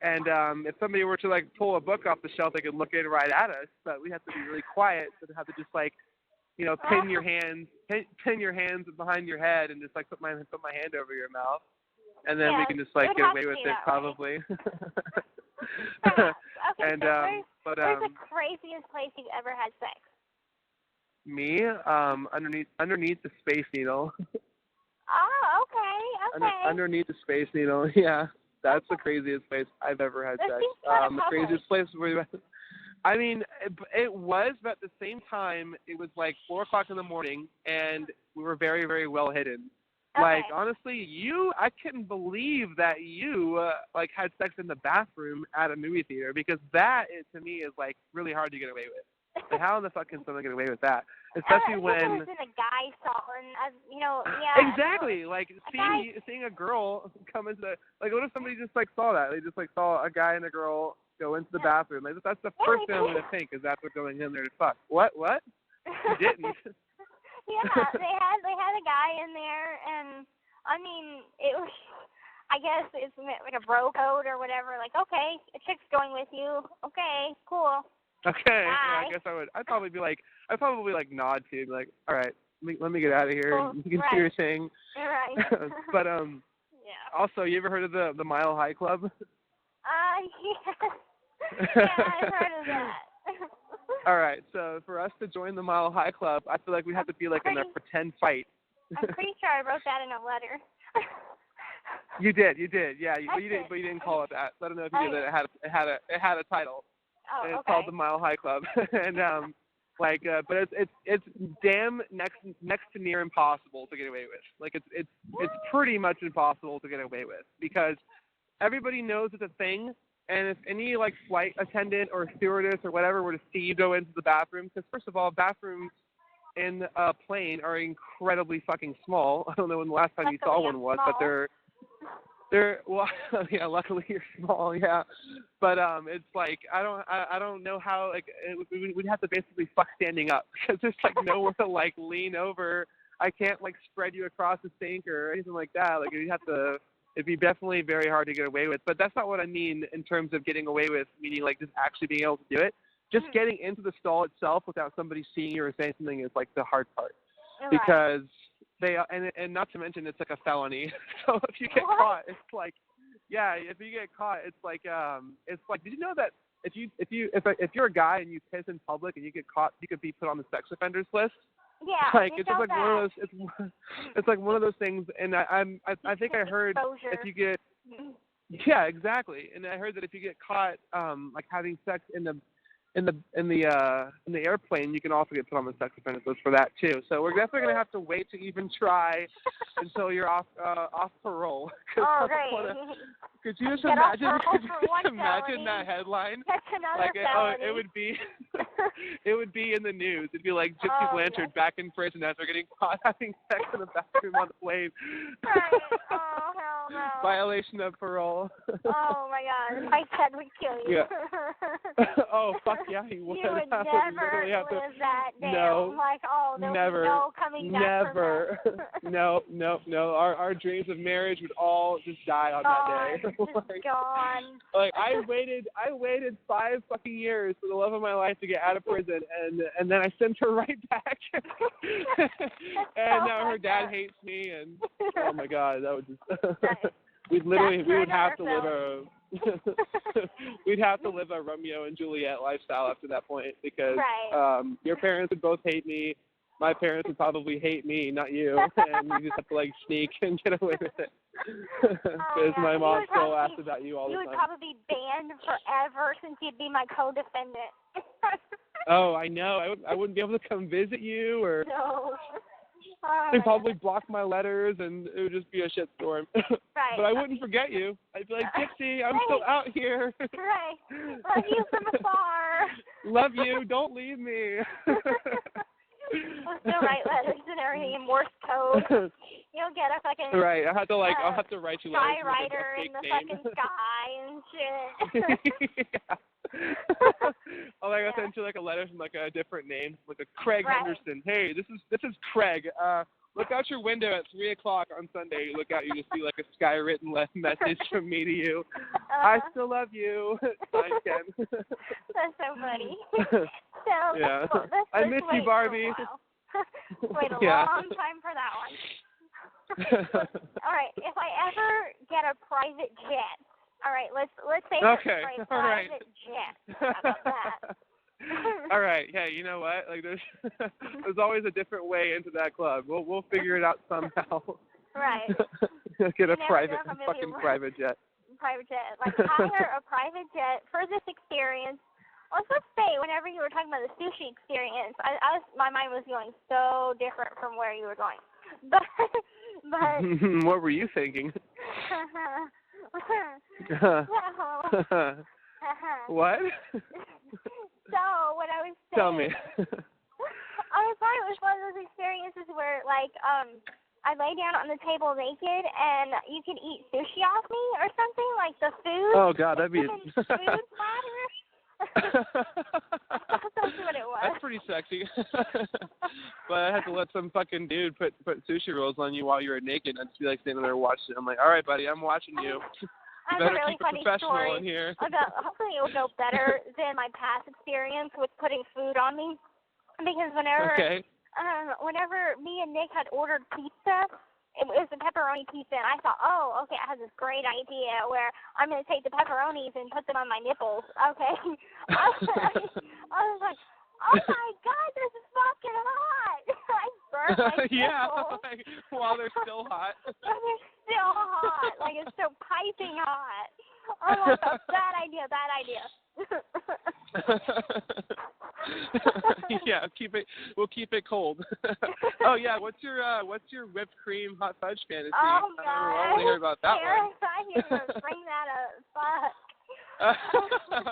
And if somebody were to like pull a book off the shelf, they could look in right at us, but we have to be really quiet. So they have to just like, pin your hands behind your head and just like put my hand over your mouth, and then we can just like get away with it probably. Okay, and where's the craziest place you've ever had sex? Me, underneath the Space Needle. Oh, okay. Underneath the Space Needle, yeah. That's the craziest place I've ever had sex. The craziest place where it was, but at the same time, it was like 4 o'clock in the morning, and we were very, very well hidden. Okay. Like, honestly, I couldn't believe that you, had sex in the bathroom at a movie theater, because that, to me, is, like, really hard to get away with. Like, how in the fuck can someone get away with that? Especially when... It was in a guy stall, and, Exactly. Like, seeing a girl come into the... Like, what if somebody just, like, saw that? They just, like, saw a guy and a girl go into the bathroom. Like, that's the first thing I'm going to think, is that they're going in there to fuck. What? You didn't. Yeah, they had a guy in there, and I mean, it was. I guess it's like a bro code or whatever. Like, okay, a chick's going with you. Okay, cool. Okay. Bye. Yeah, I guess I would. I'd probably nod to, like, all right, let me get out of here. Well, You can right. do your thing. Right. But Yeah. Also, you ever heard of the Mile High Club? Yes. Yeah, I've heard of that. All right, so for us to join the Mile High Club, I feel like we have to be like in a pretend fight. I'm pretty sure I wrote that in a letter. You did, yeah. But you didn't call it that. So I don't know if you did. It had a title. Oh, and it's okay. called the Mile High Club, and but it's damn next to near impossible to get away with. Like it's pretty much impossible to get away with because everybody knows it's a thing. And if any like flight attendant or stewardess or whatever were to see you go into the bathroom, because first of all, bathrooms in a plane are incredibly fucking small. I don't know when the last time you saw one was, but they're well, yeah. Luckily you're small, yeah. But it's like I don't know how like we'd have to basically fuck standing up because there's like nowhere to like lean over. I can't like spread you across the sink or anything like that. Like you'd have to. It'd be definitely very hard to get away with. But that's not what I mean in terms of getting away with, meaning like just actually being able to do it. Just getting into the stall itself without somebody seeing you or saying something is like the hard part. Right. Because they and not to mention it's like a felony. So if you get caught, it's like, yeah, if you get caught, it's like did you know that if you're a guy and you piss in public and you get caught, you could be put on the sex offenders list? Yeah, like it's just like one of those. It's like one of those things, and I think I heard if you get, yeah, exactly, and I heard that if you get caught like having sex in the airplane, you can also get put on the sex offenders list for that too. So we're definitely gonna have to wait to even try until you're off parole. Oh, great. Could you just imagine that headline? That's another like felony. It would be in the news. It'd be like Gypsy Blanchard back in prison after getting caught having sex in the bathroom on the plane. Right. Oh, hell no. Violation of parole. Oh my God. Mike Ted would kill you. Yeah. Oh fuck yeah, he would. You would never live that down. No. Like, oh, there'll never. be no coming back Never. from No. Our dreams of marriage would all just die on that day. Like, gone. Like I waited 5 fucking years for the love of my life to get out of prison, and then I sent her right back. And now her dad hates me, and oh my God, that would just we'd have to live a Romeo and Juliet lifestyle after that point because your parents would both hate me. My parents would probably hate me, not you, and you just have to like sneak and get away with it. Because my mom still asks about you all the time. You would probably be banned forever since you'd be my co-defendant. Oh, I know. I wouldn't be able to come visit you, or no. they'd probably block my letters, and it would just be a shitstorm. Right. But I wouldn't forget you. I'd be like, Gypsy, I'm still out here. Right. Love you from afar. Love you. Don't leave me. I'll still write letters and everything in Morse code. You'll get a fucking I'll have to write you letters. skywriter in the fucking sky and shit. Yeah. I gotta send you like a letter from like a different name, like a Craig Henderson. Hey, this is Craig. Look out your window at 3:00 on Sunday. You look out, you just see like a skywritten message from me to you. I still love you. Signed, Ken. That's so funny. Yeah. I miss you, Barbie. Wait a long time for that one. All right. If I ever get a private jet, all right. Let's say it's a private jet. How about that? All right. Yeah. You know what? Like there's always a different way into that club. We'll figure it out somehow. Right. Get a fucking private jet. Private jet. Like hire a private jet for this experience. Let's just say, whenever you were talking about the sushi experience, my mind was going so different from where you were going. But what were you thinking? What? So what I was saying. Tell me. I thought it was one of those experiences where, like, I lay down on the table naked and you can eat sushi off me or something, like the food. Oh God, that'd be. Food platter. That's what it was. That's pretty sexy. But I had to let some fucking dude put sushi rolls on you while you were naked. I'd just be like standing there watching. I'm like, all right, buddy, I'm watching you. You better really keep it professional story in here. Hopefully it will go better than my past experience with putting food on me. Because whenever me and Nick had ordered pizza, it was a pepperoni pizza, and I thought, oh, okay, I have this great idea where I'm going to take the pepperonis and put them on my nipples. Okay. I was like, oh my God, this is fucking hot. I burnt my nipples. Yeah, like, while they're still hot. They're still hot. Like, it's so piping hot. Oh my God, bad idea. Yeah, we'll keep it cold. Oh yeah, what's your whipped cream hot fudge fantasy? Oh God, I want to hear about that one. I need to bring that up. Fuck.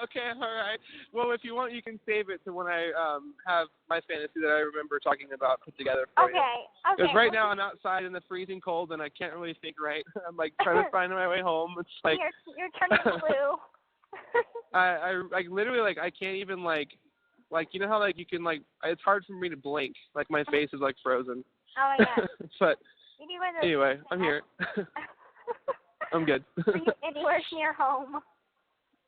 Okay, all right. Well, if you want, you can save it to when I have my fantasy that I remember talking about put together for you. Okay. Because right now I'm outside in the freezing cold and I can't really think right. I'm like trying to find my way home. It's like you're turning blue. I like literally like I can't even like you know how like you can like it's hard for me to blink, like my face is like frozen. Oh my God. But anyway, I'm here. I'm good. Are you anywhere near home?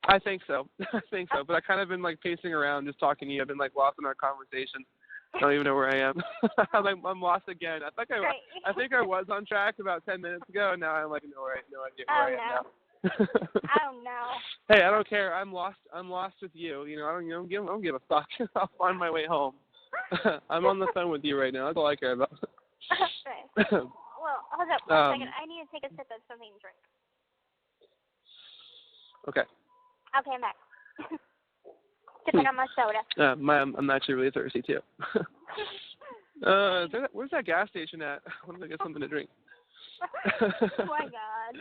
I think so. But I kind of been like pacing around, just talking to you. I've been like lost in our conversation. I don't even know where I am. I'm lost again. I think I was on track about 10 minutes ago, and now I'm like no idea where I am now. I don't know. Hey, I don't care. I'm lost with you. You know, I don't give a fuck. I'll find my way home. I'm on the phone with you right now. That's all I care about. Okay. Well, hold up one second. I need to take a sip of something to drink. Okay. Okay, I'm back. Sipping on my soda. I'm actually really thirsty too. Where's that gas station at? I want to get something to drink. Oh my God.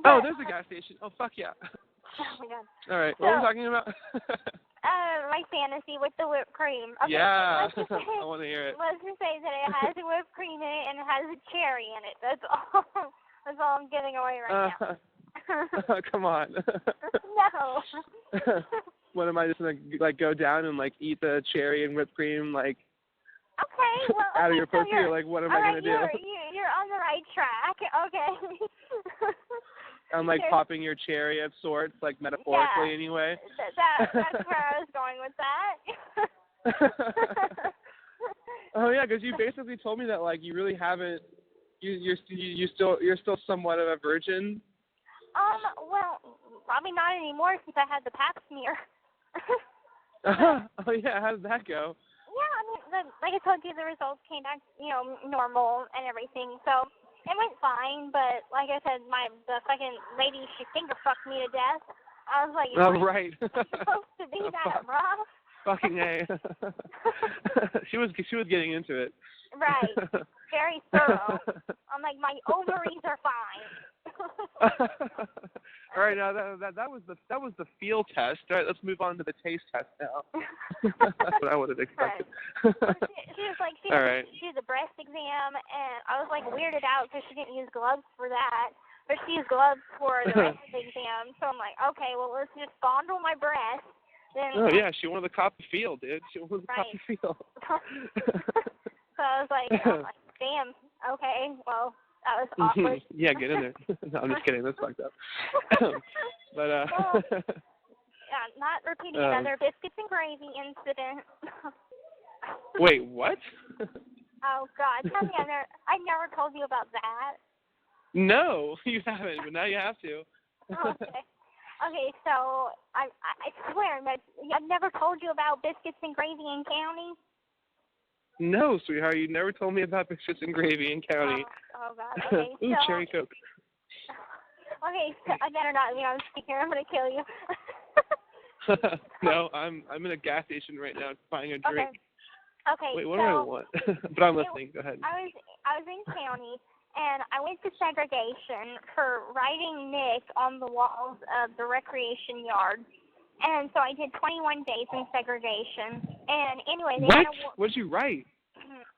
Oh, there's a gas station. Oh, fuck yeah. Oh my God. All right, what were we talking about? My fantasy with the whipped cream. Okay, yeah, I want to hear it. Let's just say that it has whipped cream in it and it has a cherry in it. That's all. That's all I'm giving away right now. Come on. No. What am I just gonna like go down and like eat the cherry and whipped cream like? Okay, well. Out of your pussy, or like what am I gonna do? You're on the right track. Okay. I'm like popping your cherry of sorts, like metaphorically anyway. That's where I was going with that. Oh yeah, because you basically told me that like you really haven't. You're still somewhat of a virgin. Well, probably not anymore since I had the pap smear. Oh yeah, how did that go? Yeah, I mean, like I told you, the results came back, normal and everything. So it went fine, but like I said, the fucking lady, she finger fucked me to death. I was like, oh right. Supposed to be that rough. Fucking A. She was getting into it. Right. Very thorough. I'm like, my ovaries are fine. All right, now that was the feel test. All right, let's move on to the taste test now. That's what I would have expected. Right. She was like, she did the breast exam, and I was like weirded out because she didn't use gloves for that, but she used gloves for the rest of the exam. So I'm like, okay, well let's just fondle my breast. Then, oh yeah, she wanted to cop the feel, dude. She wanted to cop the feel. So I was like, damn, okay, well, that was awkward. Yeah, get in there. No, I'm just kidding. That's fucked up. But yeah, not repeating another biscuits and gravy incident. Wait, what? Oh God, tell me I never told you about that. No, you haven't, but now you have to. Okay. Okay, so I swear, I've never told you about biscuits and gravy in county. No, sweetheart, you never told me about biscuits and gravy in county. Oh God. Okay. Ooh, cherry Coke. Okay, so I better not be on speaker. I'm gonna kill you. No, I'm in a gas station right now buying a drink. Okay. Wait, what do I want? But I'm listening. Go ahead. I was in county. And I went to segregation for writing Nick on the walls of the recreation yard. And so I did 21 days in segregation. And anyway, What did you write?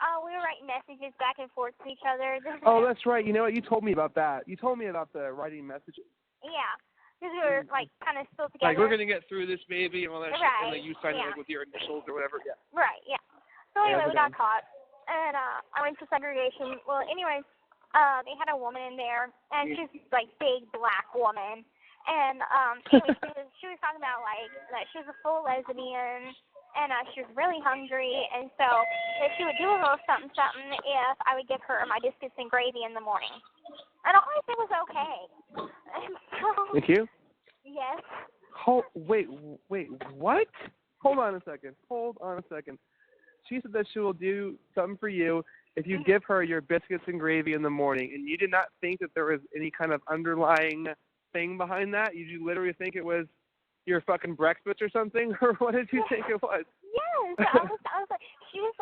Oh, we were writing messages back and forth to each other. Oh, that's right. You know what? You told me about that. You told me about the writing messages. Yeah. because we were, like, kind of still together. Like, we're going to get through this, baby, and all that shit, and then you sign it, like, with your initials or whatever, yeah. Right, yeah. So anyway, we got caught, and I went to segregation. Well, anyways, they had a woman in there, and she's, like, big black woman. And anyway, she was talking about, like, that she was a full lesbian, and she was really hungry, and so that she would do a little something if I would give her my biscuits and gravy in the morning. And all I said was okay. And so, thank you. Yes. Wait, what? Hold on a second. She said that she will do something for you if you give her your biscuits and gravy in the morning, and you did not think that there was any kind of underlying thing behind that? You literally think it was your fucking breakfast or something, or what did you think it was? Yes, I was like, she was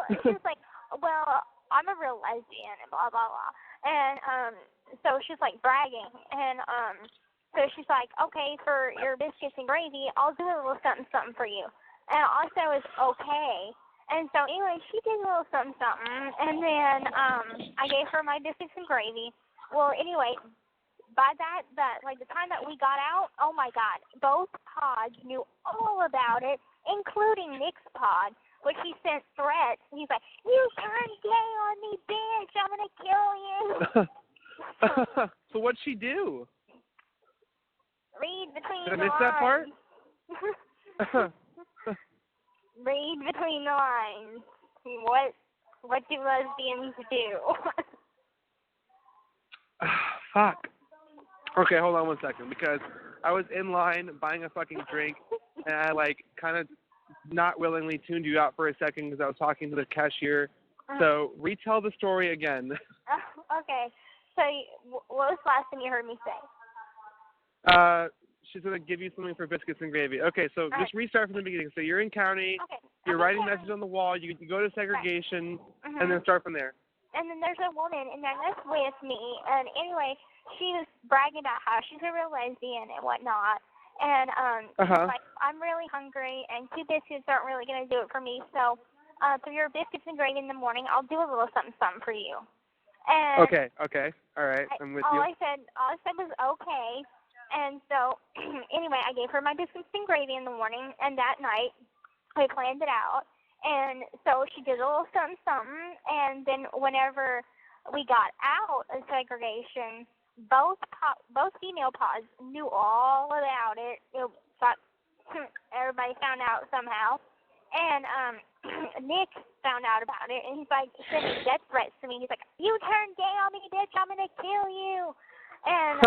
like, well, I'm a real lesbian and blah blah blah, and so she's like bragging, and so she's like, okay, for your biscuits and gravy, I'll do a little something for you, and all I said was okay, and so anyway, she did a little something, and then I gave her my biscuits and gravy. Well, anyway. By that, like the time that we got out, oh my God, both pods knew all about it, including Nick's pod, which he sent threats. He's like, "You turned gay on me, bitch! I'm gonna kill you." So what'd she do? Read between Did I the miss lines. that part? Read between the lines. What do lesbians do? Fuck. Okay, hold on one second, because I was in line buying a fucking drink, and I, like, kind of not willingly tuned you out for a second because I was talking to the cashier. So retell the story again. Okay. So what was the last thing you heard me say? She's going to give you something for biscuits and gravy. Okay, so just restart from the beginning. So you're in county, you're writing messages on the wall, you go to segregation, and then start from there. And then there's a woman in there that's with me, and anyway, she was bragging about how she's a real lesbian and whatnot, and she's like, I'm really hungry, and 2 biscuits aren't really going to do it for me, so for your biscuits and gravy in the morning, I'll do a little something for you. And okay, all right, I'm with you. All I said was okay, and so anyway, I gave her my biscuits and gravy in the morning, and that night, we planned it out. And so she did a little something, and then whenever we got out of segregation, both female pods knew all about it. Everybody found out somehow, and Nick found out about it, and he's like sending death threats to me. He's like, "You turned gay on me, bitch! I'm gonna kill you!" And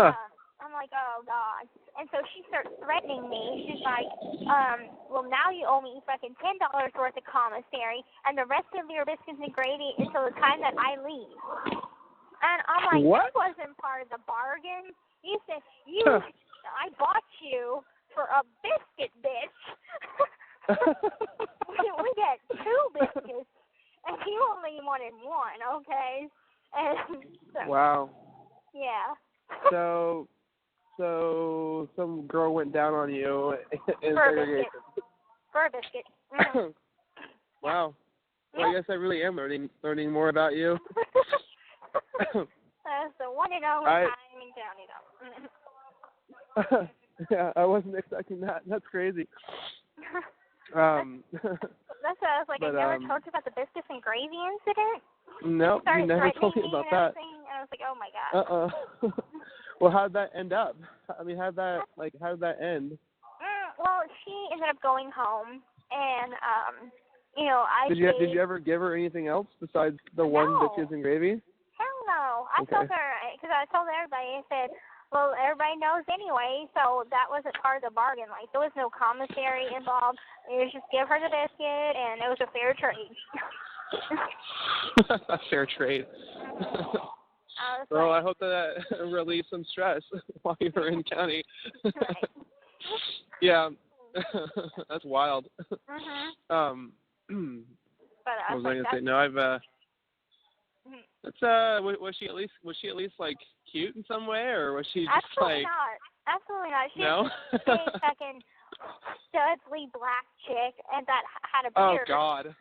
I'm like, "Oh God!" And so she starts threatening me. She's like, well, now you owe me fucking $10 worth of commissary, and the rest of your biscuits and gravy until the time that I leave." And I'm like, what? That wasn't part of the bargain. You said, I bought you for a biscuit, bitch. We get 2 biscuits, and you only wanted 1, okay? And so, wow. Yeah. So some girl went down on you in for segregation. For a biscuit. Wow. Well, I guess I really am learning more about you. That's the one and only time in County, though. Yeah, I wasn't expecting that. That's crazy. That's what I was like, I never told you about the biscuits and gravy incident. No, you never told me about that. And I was like, oh my God. Well, how did that end up? I mean, how did that end? Well, she ended up going home, and Did you ever give her anything else besides the one biscuits and gravy? Hell no. I told her, because I told everybody, I said, well, everybody knows anyway, so that wasn't part of the bargain. Like, there was no commissary involved. It was just give her the biscuit, and it was a fair trade. A fair trade. Well, I hope that relieved some stress while you were in county. Right. Yeah, that's wild. But what was I gonna say? No, I've. That's was she at least like cute in some way, or was she just like? Absolutely not. She no. was a fucking studly black chick, and that had a beard. Oh God.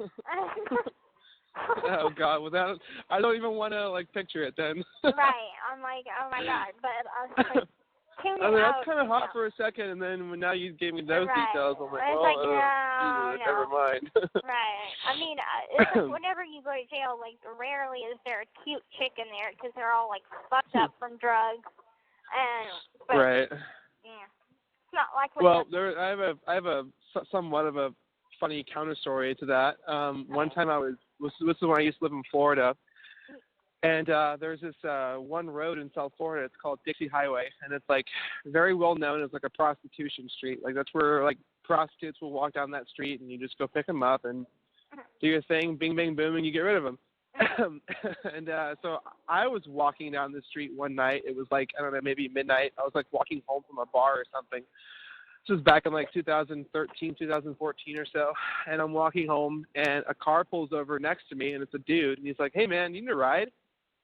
Oh God! Without, I don't even want to like picture it then. Right. I'm like, oh my God. But I was like, tuned I mean, out. that's kind of hot for a second, and then now you gave me those details, I'm like, it's well, like, no. never mind. Right. I mean, it's like whenever you go to jail, like, rarely is there a cute chick in there because they're all, like, fucked up from drugs. But, right. Yeah. It's not like well, I have a somewhat of a funny counter story to that. One time this is when I used to live in Florida, and there's this one road in South Florida. It's called Dixie Highway, and it's like very well known as like a prostitution street. Like that's where like prostitutes will walk down that street, and you just go pick them up and do your thing, bing, bang, boom, and you get rid of them. And so I was walking down the street one night. It was like, I don't know, maybe midnight. I was like walking home from a bar or something. This was back in like 2013, 2014 or so. And I'm walking home, and a car pulls over next to me, and it's a dude. And he's like, "Hey, man, you need a ride?"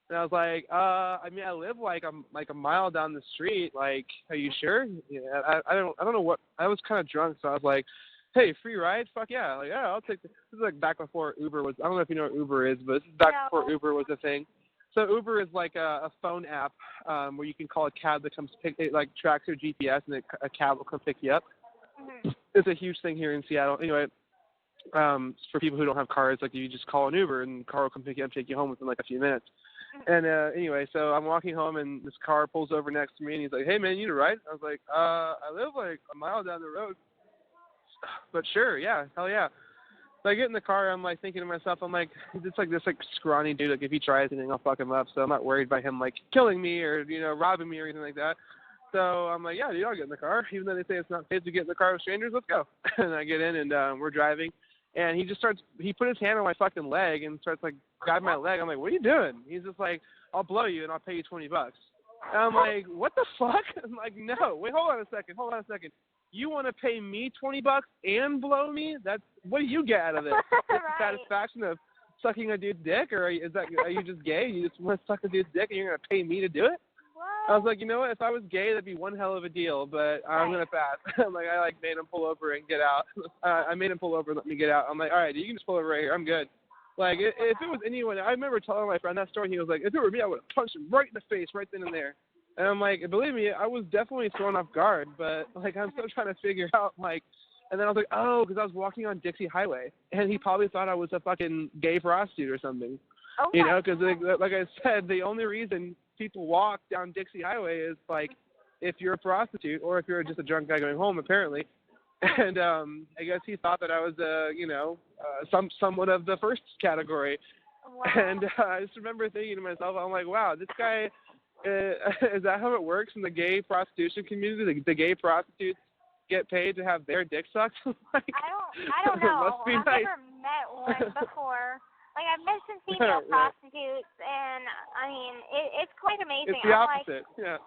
And I was like, I mean, I live like a mile down the street. Like, are you sure? Yeah, I don't know what. I was kind of drunk, so I was like, "Hey, free ride? Fuck yeah!" Like, yeah, I'll take this. This is like back before Uber was. I don't know if you know what Uber is, but this is back before Uber was a thing. So Uber is like a phone app where you can call a cab that comes it like tracks your GPS, and a cab will come pick you up. Mm-hmm. It's a huge thing here in Seattle. Anyway, for people who don't have cars, like you just call an Uber, and the car will come pick you up, take you home within like a few minutes. And anyway, so I'm walking home, and this car pulls over next to me, and he's like, "Hey, man, you need a ride?" I was like, I live like a mile down the road. But sure, yeah, hell yeah. So I get in the car, I'm like thinking to myself, I'm like, it's like this like scrawny dude, like if he tries anything, I'll fuck him up. So I'm not worried about him like killing me or, robbing me or anything like that. So I'm like, yeah, dude, I'll get in the car. Even though they say it's not safe to get in the car with strangers, let's go. And I get in, and we're driving. And he put his hand on my fucking leg and starts like grabbing my leg. I'm like, what are you doing? He's just like, I'll blow you and I'll pay you $20. And I'm like, what the fuck? I'm like, no, wait, hold on a second. You want to pay me $20 and blow me? What do you get out of this? Right. The satisfaction of sucking a dude's dick, or are you just gay? You just want to suck a dude's dick and you're gonna pay me to do it? What? I was like, you know what? If I was gay, that'd be one hell of a deal, but I'm gonna pass. I'm like, I made him pull over and get out. I made him pull over and let me get out. I'm like, all right, you can just pull over right here. I'm good. Like, if it was anyone, I remember telling my friend that story. He was like, if it were me, I would have punched him right in the face, right then and there. And I'm like, believe me, I was definitely thrown off guard, but, like, I'm still trying to figure out, like, and then I was like, oh, because I was walking on Dixie Highway, and he probably thought I was a fucking gay prostitute or something. Oh, because, like I said, the only reason people walk down Dixie Highway is, like, if you're a prostitute or if you're just a drunk guy going home, apparently. And I guess he thought that I was, somewhat of the first category. Wow. And I just remember thinking to myself, I'm like, wow, this guy... is that how it works in the gay prostitution community? The gay prostitutes get paid to have their dick sucked? Like, I don't know. I've never met one before. Like, I've met some female prostitutes, and I mean, it's quite amazing. It's the opposite. Yeah.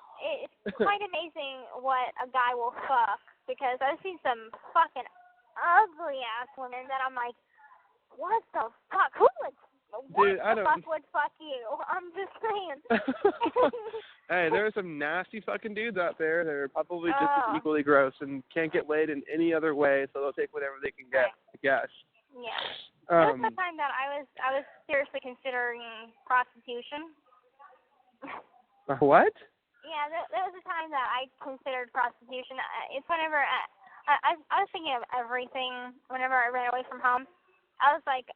It's quite amazing what a guy will fuck, because I've seen some fucking ugly ass women that I'm like, what the fuck? Who would? Dude, fuck would fuck you? I'm just saying. Hey, there are some nasty fucking dudes out there that are probably just as equally gross and can't get laid in any other way, so they'll take whatever they can get, I guess. Yeah. There was the time that I was seriously considering prostitution. What? Yeah, there was a time that I considered prostitution. It's whenever I was thinking of everything whenever I ran away from home. I was like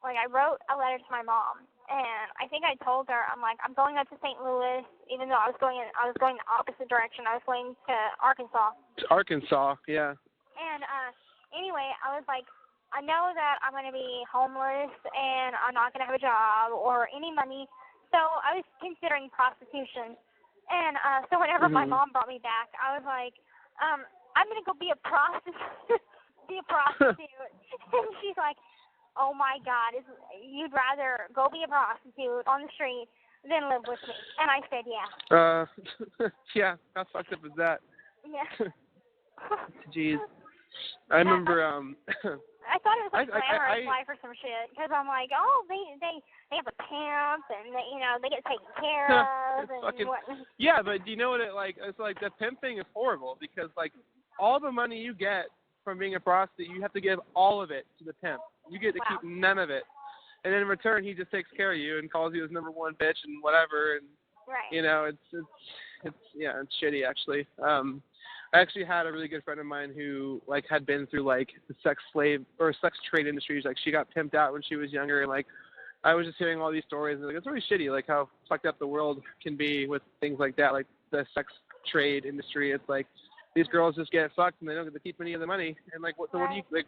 I wrote a letter to my mom, and I think I told her, I'm like, I'm going up to St. Louis, even though I was going the opposite direction. I was going to Arkansas. Arkansas, yeah. And anyway, I was like, I know that I'm going to be homeless, and I'm not going to have a job or any money, so I was considering prostitution. And so whenever my mom brought me back, I was like, I'm going to go be a prostitute. And she's like, oh my God, you'd rather go be a prostitute on the street than live with me? And I said, yeah. Yeah, how fucked up is that? Yeah. Jeez. I remember, I thought it was like glamorous life or some shit, because I'm like, oh, they have a pimp, and they get taken care of, and whatnot. Yeah, but do you know what it's like the pimp thing is horrible, because like all the money you get from being a prostitute, you have to give all of it to the pimp. You get to keep none of it. And in return, he just takes care of you and calls you his number one bitch and whatever. And Right. You know, it's shitty actually. I actually had a really good friend of mine who like had been through like the sex slave or sex trade industries. Like she got pimped out when she was younger, and like I was just hearing all these stories, and like it's really shitty, like how fucked up the world can be with things like that, like the sex trade industry. It's like these girls just get fucked and they don't get to keep any of the money, and like what do you like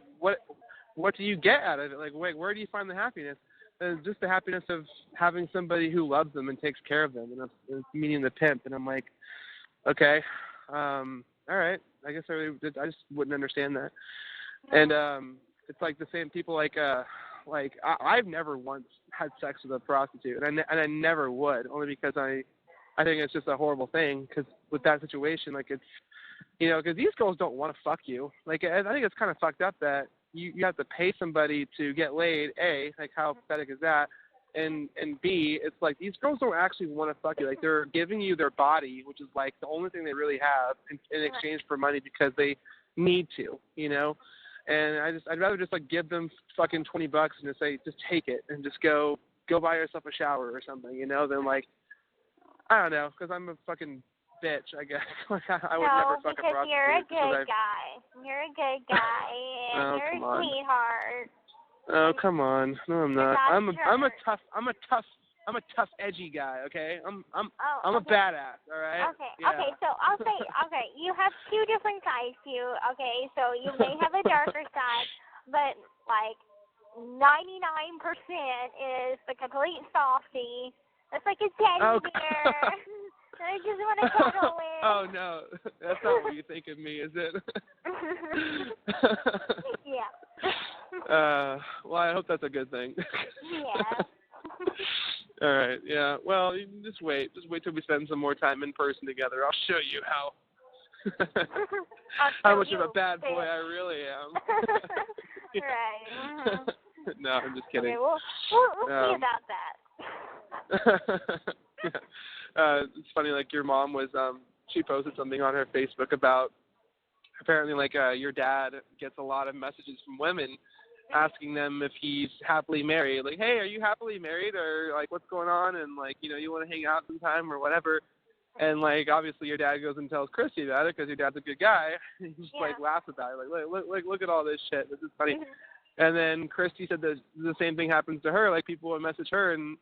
what do you get out of it? Like where do you find the happiness? And just the happiness of having somebody who loves them and takes care of them, and it's meaning the pimp. And I'm like, okay, all right, I guess I just wouldn't understand that. And it's like the same people like I've never once had sex with a prostitute, and I never would, only because I think it's just a horrible thing. Because with that situation, like it's, you know, because these girls don't want to fuck you. Like I think it's kind of fucked up that you have to pay somebody to get laid. A, like how pathetic is that? And B, it's like these girls don't actually want to fuck you. Like they're giving you their body, which is like the only thing they really have in exchange for money because they need to, you know. And I'd rather just like give them fucking $20 and just say, just take it and just go buy yourself a shower or something, you know, than like, I don't know, because I'm a fucking bitch, I guess. Like I would never fuck a prostitute. No, because you're a good guy. You're a good guy, and you're a sweetheart. Oh, come on. No, I'm not. I'm a tough, edgy guy. Okay, I'm a badass. All right. Okay. Yeah. Okay. So I'll say, okay, you have two different sides. Okay. So you may have a darker side, but like 99% is the complete softie. It's like a teddy bear. I just want to cuddle it. Oh no, that's not what you think of me, is it? Yeah. Well, I hope that's a good thing. Yeah. All right. Yeah. Well, just wait till we spend some more time in person together. I'll show you how much of a bad boy I really am. Right. Mm-hmm. No, I'm just kidding. Okay, we'll see about that. It's funny. Like your mom was, she posted something on her Facebook about apparently like your dad gets a lot of messages from women asking them if he's happily married, like, hey, are you happily married, or like what's going on, and like, you know, you want to hang out sometime or whatever. And like obviously your dad goes and tells Christy about it because your dad's a good guy. He just like laughs about it, like look at all this shit, this is funny. And then Christy said that the same thing happens to her. Like people would message her and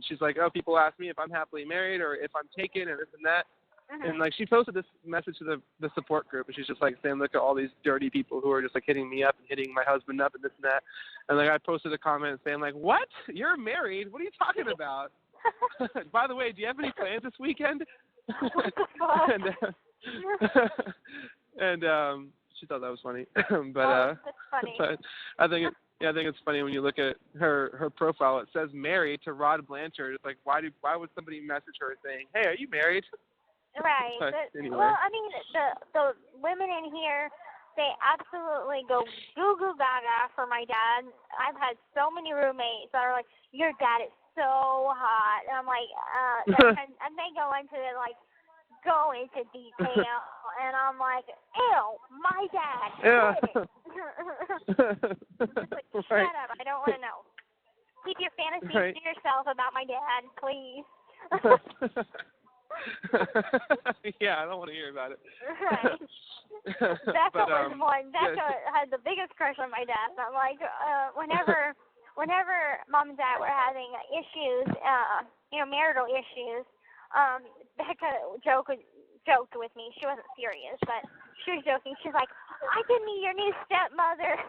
she's like, oh, people ask me if I'm happily married or if I'm taken and this and that. And like she posted this message to the support group, and she's just like saying, look at all these dirty people who are just like hitting me up and hitting my husband up and this and that. And like I posted a comment saying like, what? You're married? What are you talking about? By the way, do you have any plans this weekend? and she thought that was funny. But that's funny. But I think it's funny when you look at her profile. It says married to Rod Blanchard. It's like why would somebody message her saying, hey, are you married? Right. Anyway. Well, I mean, the women in here, they absolutely go goo goo gaga for my dad. I've had so many roommates that are like, your dad is so hot. And I'm like, and they go into detail, and I'm like, ew, my dad. Yeah. Just like, shut up, I don't want to know. Keep your fantasies to yourself about my dad, please. Yeah, I don't want to hear about it. Right. Becca was one. Becca had the biggest crush on my dad. And I'm like, whenever Mom and Dad were having issues, marital issues, Becca joked with me. She wasn't serious, but she was joking. She's like, I can meet your new stepmother.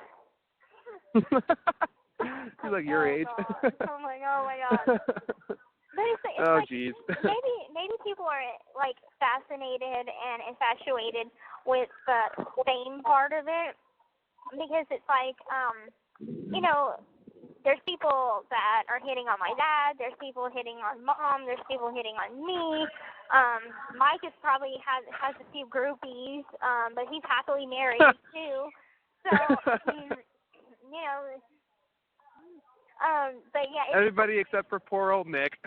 She's like your age. Oh my God. But it's like, geez. maybe people are like fascinated and infatuated with the fame part of it, because it's like, there's people that are hitting on my dad, there's people hitting on Mom, there's people hitting on me. Mike is probably has a few groupies, but he's happily married too. So but yeah. Everybody except for poor old Nick.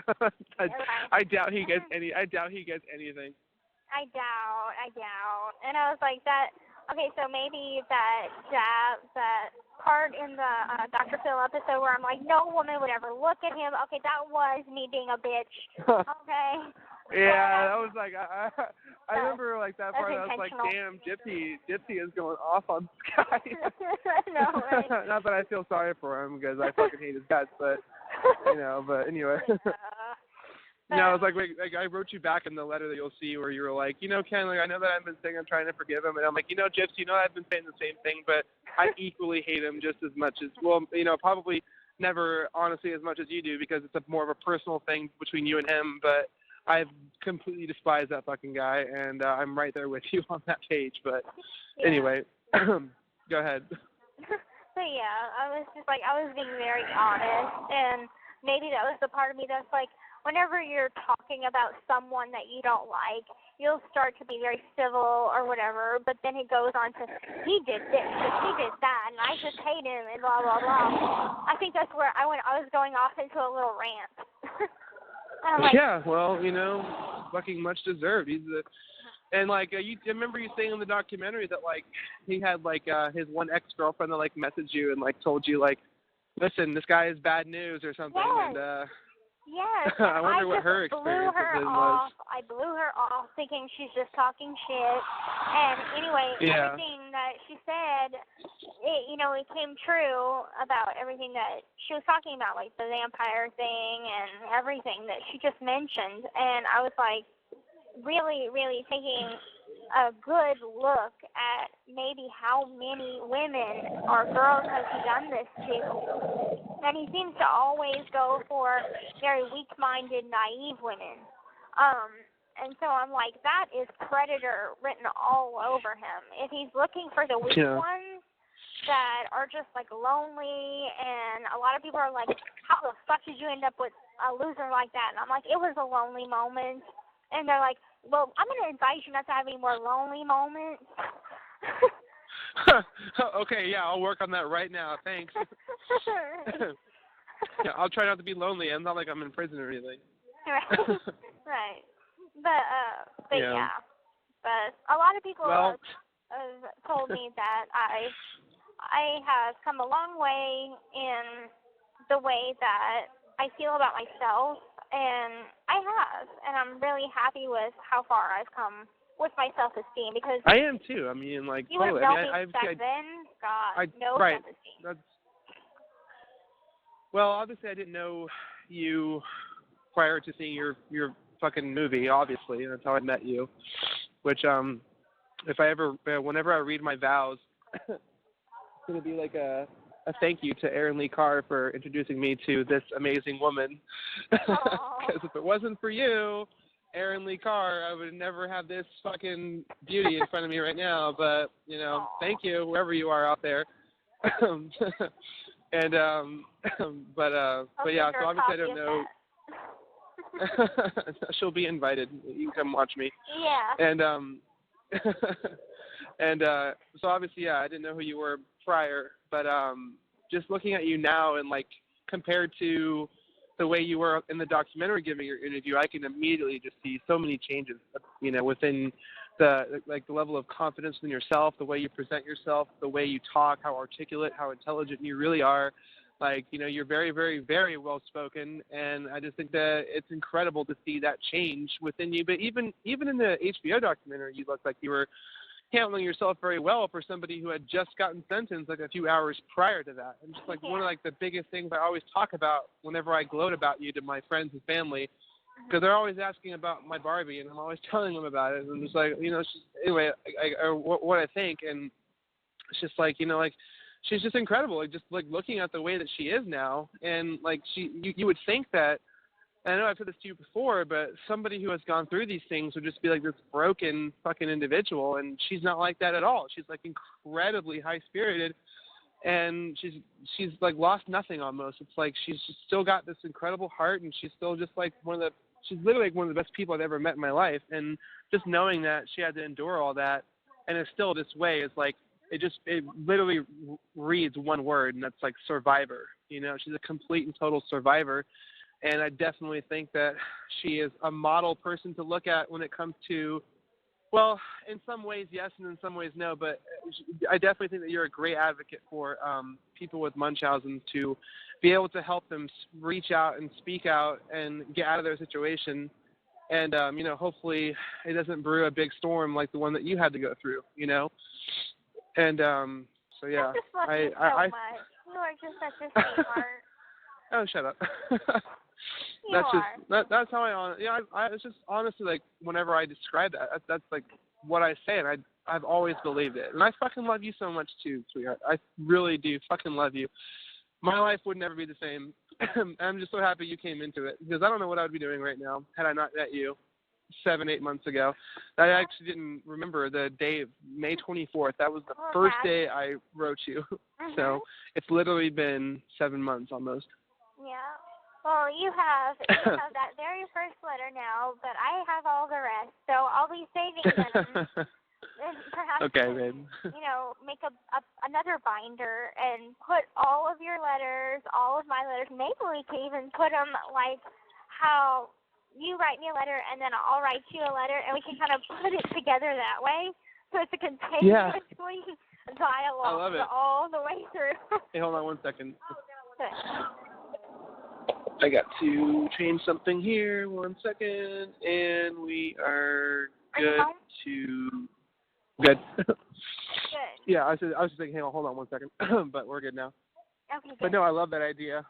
I doubt he gets anything. I doubt. And I was like, that. Okay, so maybe that part in the Dr. Phil episode where I'm like, no woman would ever look at him. Okay, that was me being a bitch. Okay. Yeah, that was like I remember like that part. I was like, damn, Gypsy is going off on this guy. No, right? Not that I feel sorry for him because I fucking hate his guts, but But anyway. No, it's like I wrote you back in the letter that you'll see where you were like, Ken, like I know that I've been saying I'm trying to forgive him, and I'm like, Gypsy, I've been saying the same thing, but I equally hate him just as much as probably never honestly as much as you do because it's more of a personal thing between you and him, but I've completely despised that fucking guy, and I'm right there with you on that page. But anyway, go ahead. But yeah, I was being very honest, and maybe that was the part of me that's like, whenever you're talking about someone that you don't like, you'll start to be very civil or whatever, but then it goes on to, he did this, he did that, and I just hate him, and blah, blah, blah. I think that's where I was going off into a little rant. Yeah, well, fucking much deserved. And like you remember you saying in the documentary that like he had like his one ex-girlfriend that like messaged you and like told you like, listen, this guy is bad news or something. Yes. And yes. I wonder what her experience was. I blew her off thinking she's just talking shit. And anyway, everything that she said, it came true about everything that she was talking about, like the vampire thing and everything that she just mentioned. And I was like, really, really taking a good look at maybe how many women or girls has he done this to. And he seems to always go for very weak-minded, naive women. And so I'm like, that is predator written all over him. If he's looking for the weak ones that are just like lonely, and a lot of people are like, how the fuck did you end up with a loser like that? And I'm like, it was a lonely moment. And they're like, well, I'm going to advise you not to have any more lonely moments. Okay, yeah, I'll work on that right now. Thanks. Yeah, I'll try not to be lonely. I'm not like I'm in prison or anything. Right. Right. But yeah. But a lot of people have told me that I have come a long way in the way that I feel about myself, and I have, and I'm really happy with how far I've come with my self-esteem, because I am too. I mean, like, you would have known me back then. God, no self-esteem. Well, obviously, I didn't know you prior to seeing your fucking movie. Obviously, that's how I met you. Which, whenever I read my vows, it's gonna be like a thank you to Aaron Lee Carr for introducing me to this amazing woman. Because if it wasn't for you, Aaron Lee Carr, I would never have this fucking beauty in front of me right now. But thank you, wherever you are out there. And but yeah, so obviously I don't know. She'll be invited. You can come watch me. Yeah. And so obviously, yeah, I didn't know who you were prior, but just looking at you now and like compared to the way you were in the documentary giving your interview, I can immediately just see so many changes, within the level of confidence in yourself, the way you present yourself, the way you talk, how articulate, how intelligent you really are. Like, you're very, very, very well spoken, and I just think that it's incredible to see that change within you. But even in the HBO documentary, you looked like you were handling yourself very well for somebody who had just gotten sentenced like a few hours prior to that. And just like one of like the biggest things I always talk about whenever I gloat about you to my friends and family, because they're always asking about my Barbie, and I'm always telling them about it. And I'm just like, anyway, what I think, and it's just like, she's just incredible. Like, just like looking at the way that she is now, and like you would think that, and I know I've said this to you before, but somebody who has gone through these things would just be like this broken fucking individual, and she's not like that at all. She's like incredibly high-spirited, and she's like lost nothing almost. It's like she's just still got this incredible heart, and she's still just like she's literally like one of the best people I've ever met in my life. And just knowing that she had to endure all that and is still this way is like, it literally reads one word, and that's like survivor. She's a complete and total survivor. And I definitely think that she is a model person to look at when it comes to Well, in some ways, yes, and in some ways, no. But I definitely think that you're a great advocate for people with Munchausen to be able to help them reach out and speak out and get out of their situation. And, hopefully it doesn't brew a big storm like the one that you had to go through, And so, yeah. I just love you so much. You are just such a sweetheart. Oh, shut up. That's how I it's just honestly like whenever I describe that, that's like what I say, and I've always believed it. And I fucking love you so much too, sweetheart. I really do fucking love you. My life would never be the same. I'm just so happy you came into it, because I don't know what I would be doing right now had I not met you 7-8 months ago. I actually didn't remember the day of May 24th. That was the first day I wrote you. So it's literally been 7 months almost. Yeah. Well, you have that very first letter now, but I have all the rest, so I'll be saving them. And perhaps, okay, babe. Make another binder and put all of your letters, all of my letters. Maybe we can even put them like how you write me a letter and then I'll write you a letter, and we can kind of put it together that way, so it's a continuous dialogue all the way through. Hey, hold on 1 second. Good. I got to change something here. 1 second, and we are good to good. Good. Yeah, I was just thinking, hey, hold on 1 second, but we're good now. Okay. Good. But no, I love that idea.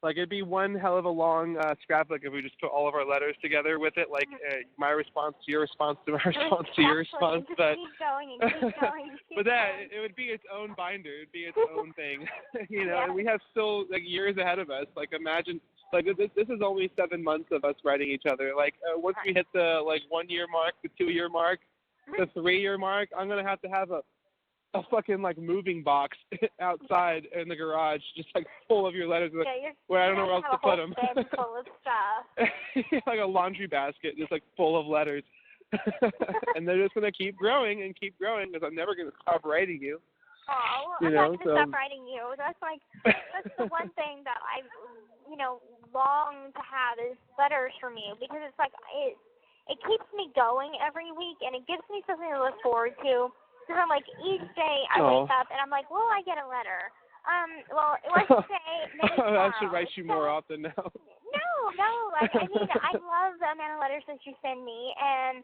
Like it'd be one hell of a long scrapbook if we just put all of our letters together with it, like my response to your response to my response to your response. But keep going and keep going. But it would be its own binder. It'd be its own thing, And we have still like years ahead of us. Like imagine, like this is only 7 months of us writing each other. Like once we hit the 1 year mark, the 2 year mark, the 3 year mark, I'm gonna have to have a fucking like moving box outside in the garage, just like full of your letters, where I don't know where else to put them. Full of stuff. Like a laundry basket, just like full of letters, and they're just gonna keep growing because I'm never gonna stop writing you. Oh, well, I'm not gonna stop writing you. That's the one thing that I, long to have is letters from you, because it's like it keeps me going every week, and it gives me something to look forward to. Because I'm like, each day I wake up and I'm like, will I get a letter? Well, let's say maybe tomorrow. I should write you more often now. No. Like, I mean, I love the amount of letters that you send me. And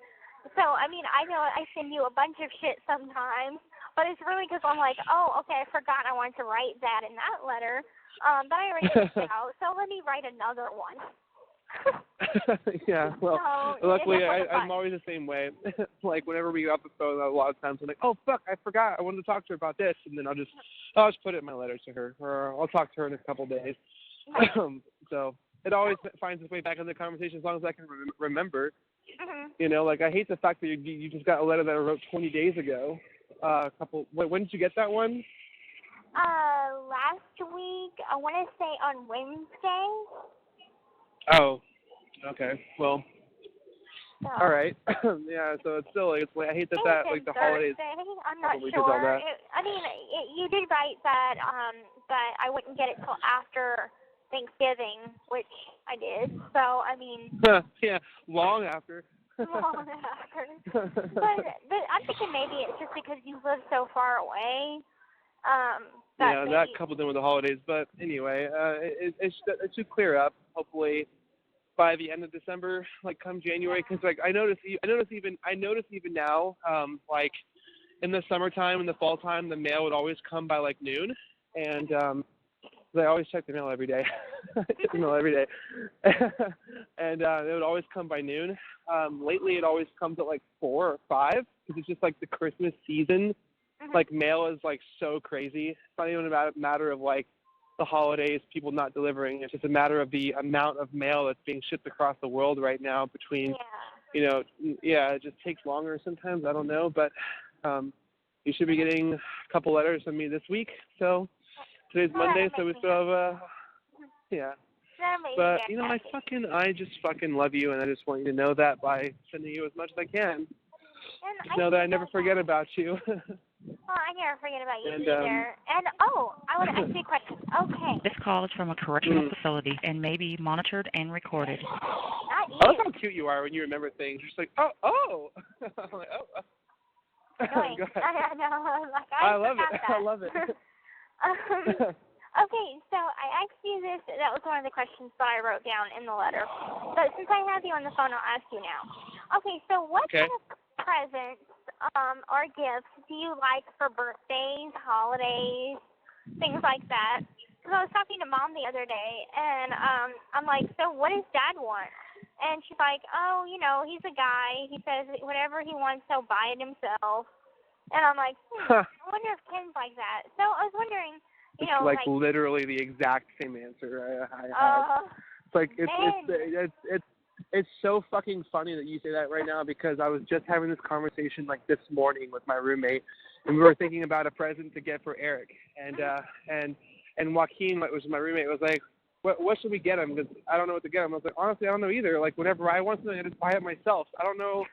so, I mean, I know I send you a bunch of shit sometimes, but it's really because I'm like, oh, okay, I forgot I wanted to write that in that letter. But I already wrote it out, so let me write another one. Yeah, well, luckily I'm always the same way. Like whenever we get off the phone, a lot of times I'm like, oh fuck, I forgot, I wanted to talk to her about this, and then I'll just put it in my letter to her, or I'll talk to her in a couple days. So it always finds its way back in the conversation as long as I can remember. Like I hate the fact that you just got a letter that I wrote 20 days ago. When did you get that one? Last week. I want to say on Wednesday. Oh, okay. Well, all right. Yeah. So it's still like I hate that like the holidays. I'm not sure. You did write that that I wouldn't get it till after Thanksgiving, which I did. So I mean. Yeah, long after. Long after. But I'm thinking maybe it's just because you live so far away. That coupled in with the holidays, but anyway, it should clear up hopefully by the end of December, like come January, because like I notice even now, like in the summertime and the fall time, the mail would always come by like noon, and I always check the mail every day. Check the mail every day, and it would always come by noon. Lately, it always comes at like 4 or 5 because it's just like the Christmas season. Like mail is like so crazy. It's not even a matter of like the holidays, people not delivering. It's just a matter of the amount of mail that's being shipped across the world right now between, it just takes longer sometimes. I don't know, but you should be getting a couple letters from me this week. So today's Monday, so we still have But I just fucking love you, and I just want you to know that by sending you as much as I can. Just know that I never forget about you. Well, I never forget about you either. And, I want to ask you a question. Okay. This call is from a correctional facility and may be monitored and recorded. I I love how cute you are when you remember things. You're just like, oh. I'm like, oh. Go ahead. I know. Like, I love it. That. I love it. Okay, so I asked you this. That was one of the questions that I wrote down in the letter. But since I have you on the phone, I'll ask you now. Okay, so what kind of presents or gifts do you like for birthdays, holidays, things like that? Because I was talking to Mom the other day, and I'm like, so what does Dad want? And she's like, oh, you know, he's a guy. He says whatever he wants, he'll buy it himself. And I'm like, I wonder if Ken's like that. So I was wondering, you know, like literally the exact same answer I have. It's like it's so fucking funny that you say that right now, because I was just having this conversation like this morning with my roommate, and we were thinking about a present to get for Eric, and Joaquin, was my roommate, was like, what should we get him? Because I don't know what to get him. I was like, honestly, I don't know either. Like, whenever I want something, I just buy it myself. I don't know.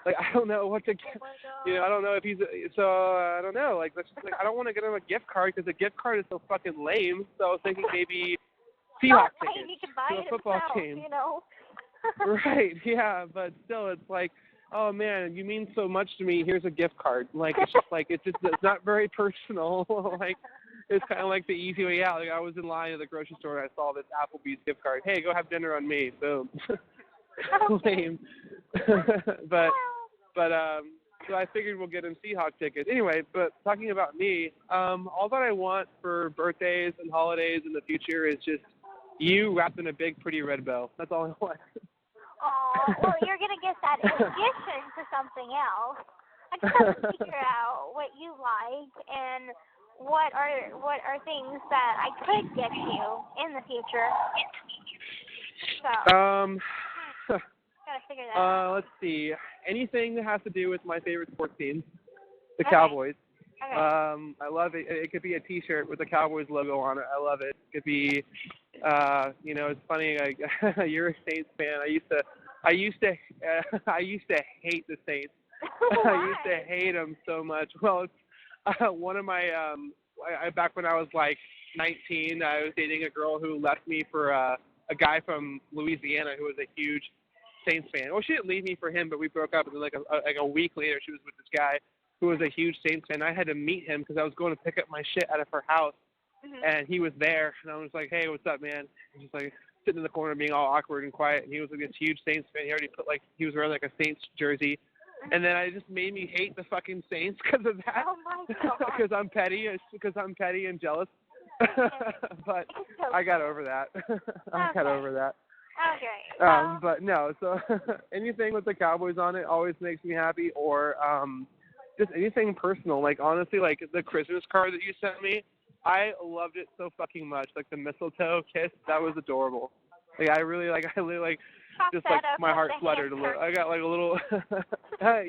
Like, I don't know what to get. You know, I don't know if he's so. I don't know. Like, let's just, like, I don't want to get him a gift card because a gift card is so fucking lame. So I was thinking maybe Seahawks tickets to a football game. You know. Right. Yeah. But still, it's like, oh man, you mean so much to me. Here's a gift card. Like, it's just like it's not very personal. Like, it's kind of like the easy way out. Like, I was in line at the grocery store and I saw this Applebee's gift card. Hey, go have dinner on me. Boom. Lame. but so I figured we'll get him Seahawks tickets. Anyway, but talking about me, all that I want for birthdays and holidays in the future is just you wrapped in a big, pretty red bow. That's all I want. Oh, well, you're going to get that in addition to something else. I just have to figure out what you like and what are things that I could get you in the future. So. Gotta figure that out. Let's see. Anything that has to do with my favorite sports team, the Cowboys. Okay. I love it. It could be a T-shirt with the Cowboys logo on it. I love it. It could be, you know, it's funny. Like, you're a Saints fan. I used to hate the Saints. I used to hate them so much. Well, one of my back when I was like 19, I was dating a girl who left me for a guy from Louisiana who was a huge Saints fan. Well, she didn't leave me for him, but we broke up, and then like a week later, she was with this guy who was a huge Saints fan. I had to meet him because I was going to pick up my shit out of her house, and he was there, and I was like, "Hey, what's up, man?" He's just like sitting in the corner, being all awkward and quiet, and he was like this huge Saints fan. He already put he was wearing like a Saints jersey, and then it just made me hate the fucking Saints because of that. Oh my God. Because I'm petty and jealous. But I got over that. I got over that. Okay. But no, so anything with the Cowboys on it always makes me happy, or just anything personal. Like, honestly, like the Christmas card that you sent me, I loved it so fucking much. Like the mistletoe kiss, that was adorable. Like, I really just like my heart fluttered a little. I got like a little,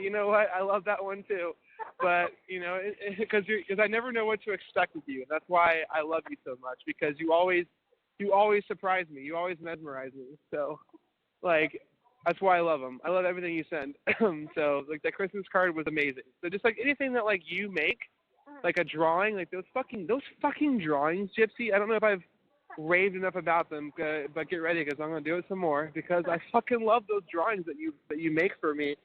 you know what? I love that one too. But, you know, because I never know what to expect with you. And that's why I love you so much, because you always surprise me. You always mesmerize me. So, like, that's why I love them. I love everything you send. So, like, that Christmas card was amazing. So just, like, anything that, like, you make, like a drawing, like those fucking drawings, Gypsy, I don't know if I've raved enough about them, but get ready, because I'm going to do it some more, because I fucking love those drawings that you make for me.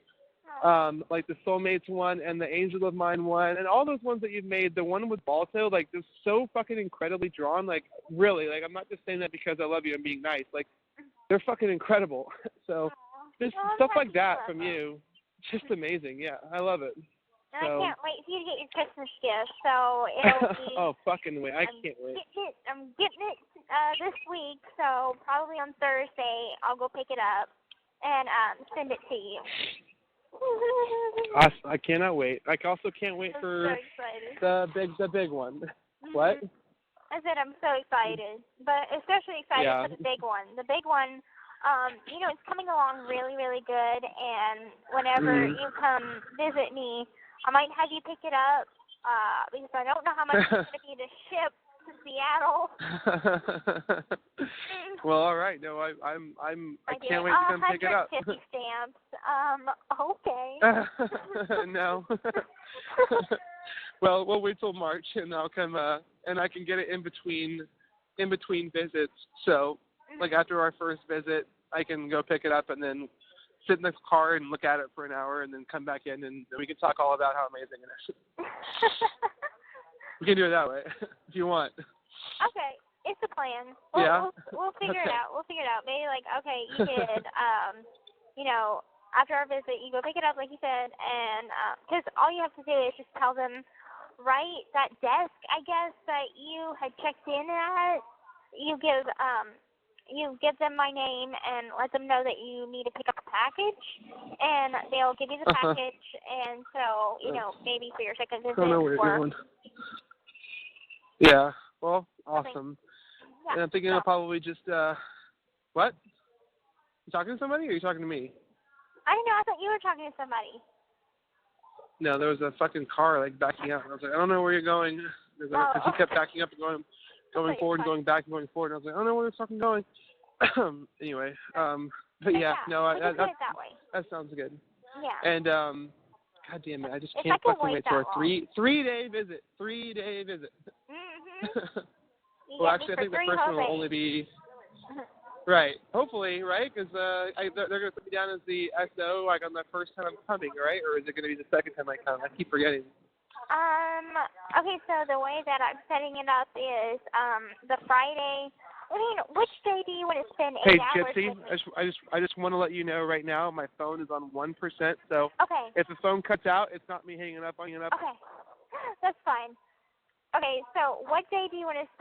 Like the Soulmates one and the Angel of Mine one and all those ones that you've made. The one with Balto, like, they're so fucking incredibly drawn. Like, really, like, I'm not just saying that because I love you and being nice. Like, they're fucking incredible. So just stuff like that from you, just amazing. Yeah, I love it. I can't wait for you to get your Christmas gift. So it'll be. Oh, fucking wait! I can't wait. I'm getting it this week, so probably on Thursday I'll go pick it up and send it to you. I cannot wait. I also can't wait for the big one. What? I said I'm so excited, but especially excited for the big one. The big one, you know, it's coming along really, really good, and whenever you come visit me, I might have you pick it up, because I don't know how much it's going to be to ship to Seattle. Well, all right. No, I can't wait to come pick it up. 150 stamps. Okay. No. Well, we'll wait till March, and I'll come, and I can get it in between visits. So like after our first visit, I can go pick it up and then sit in the car and look at it for an hour and then come back in and we can talk all about how amazing it is. We can do it that way if you want. Okay, it's a plan. We'll figure it out. We'll figure it out. Maybe like, okay, you did, you know, after our visit, you go pick it up like you said, and because all you have to do is just tell them, right, that desk, I guess, that you had checked in at, you give them my name and let them know that you need to pick up a package, and they'll give you the package, and so, you know, maybe for your second visit. I don't know where you're going. Yeah, well, awesome. Yeah, and I'm thinking I'll probably just, what? You talking to somebody or are you talking to me? I don't know, I thought you were talking to somebody. No, there was a fucking car, like, backing out. And I was like, I don't know where you're going. Because he kept backing up and going forward and going back and going forward. And I was like, I don't know where you're fucking going. Anyway, but yeah, no, that sounds good. Yeah. And, God damn it, I just can't fucking wait for a three-day visit. 3-day visit. Mm-hmm. Well, actually, I think the first one will only be... Right. Hopefully, right? Because they're going to put me down as the SO like on the first time I'm coming, right? Or is it going to be the second time I come? I keep forgetting. Okay, so the way that I'm setting it up is the Friday. I mean, which day do you want to spend 8 hours Gypsy, with me? I just want to let you know right now my phone is on 1%. So okay. If the phone cuts out, it's not me hanging up. Okay, that's fine. Okay, so what day do you want to spend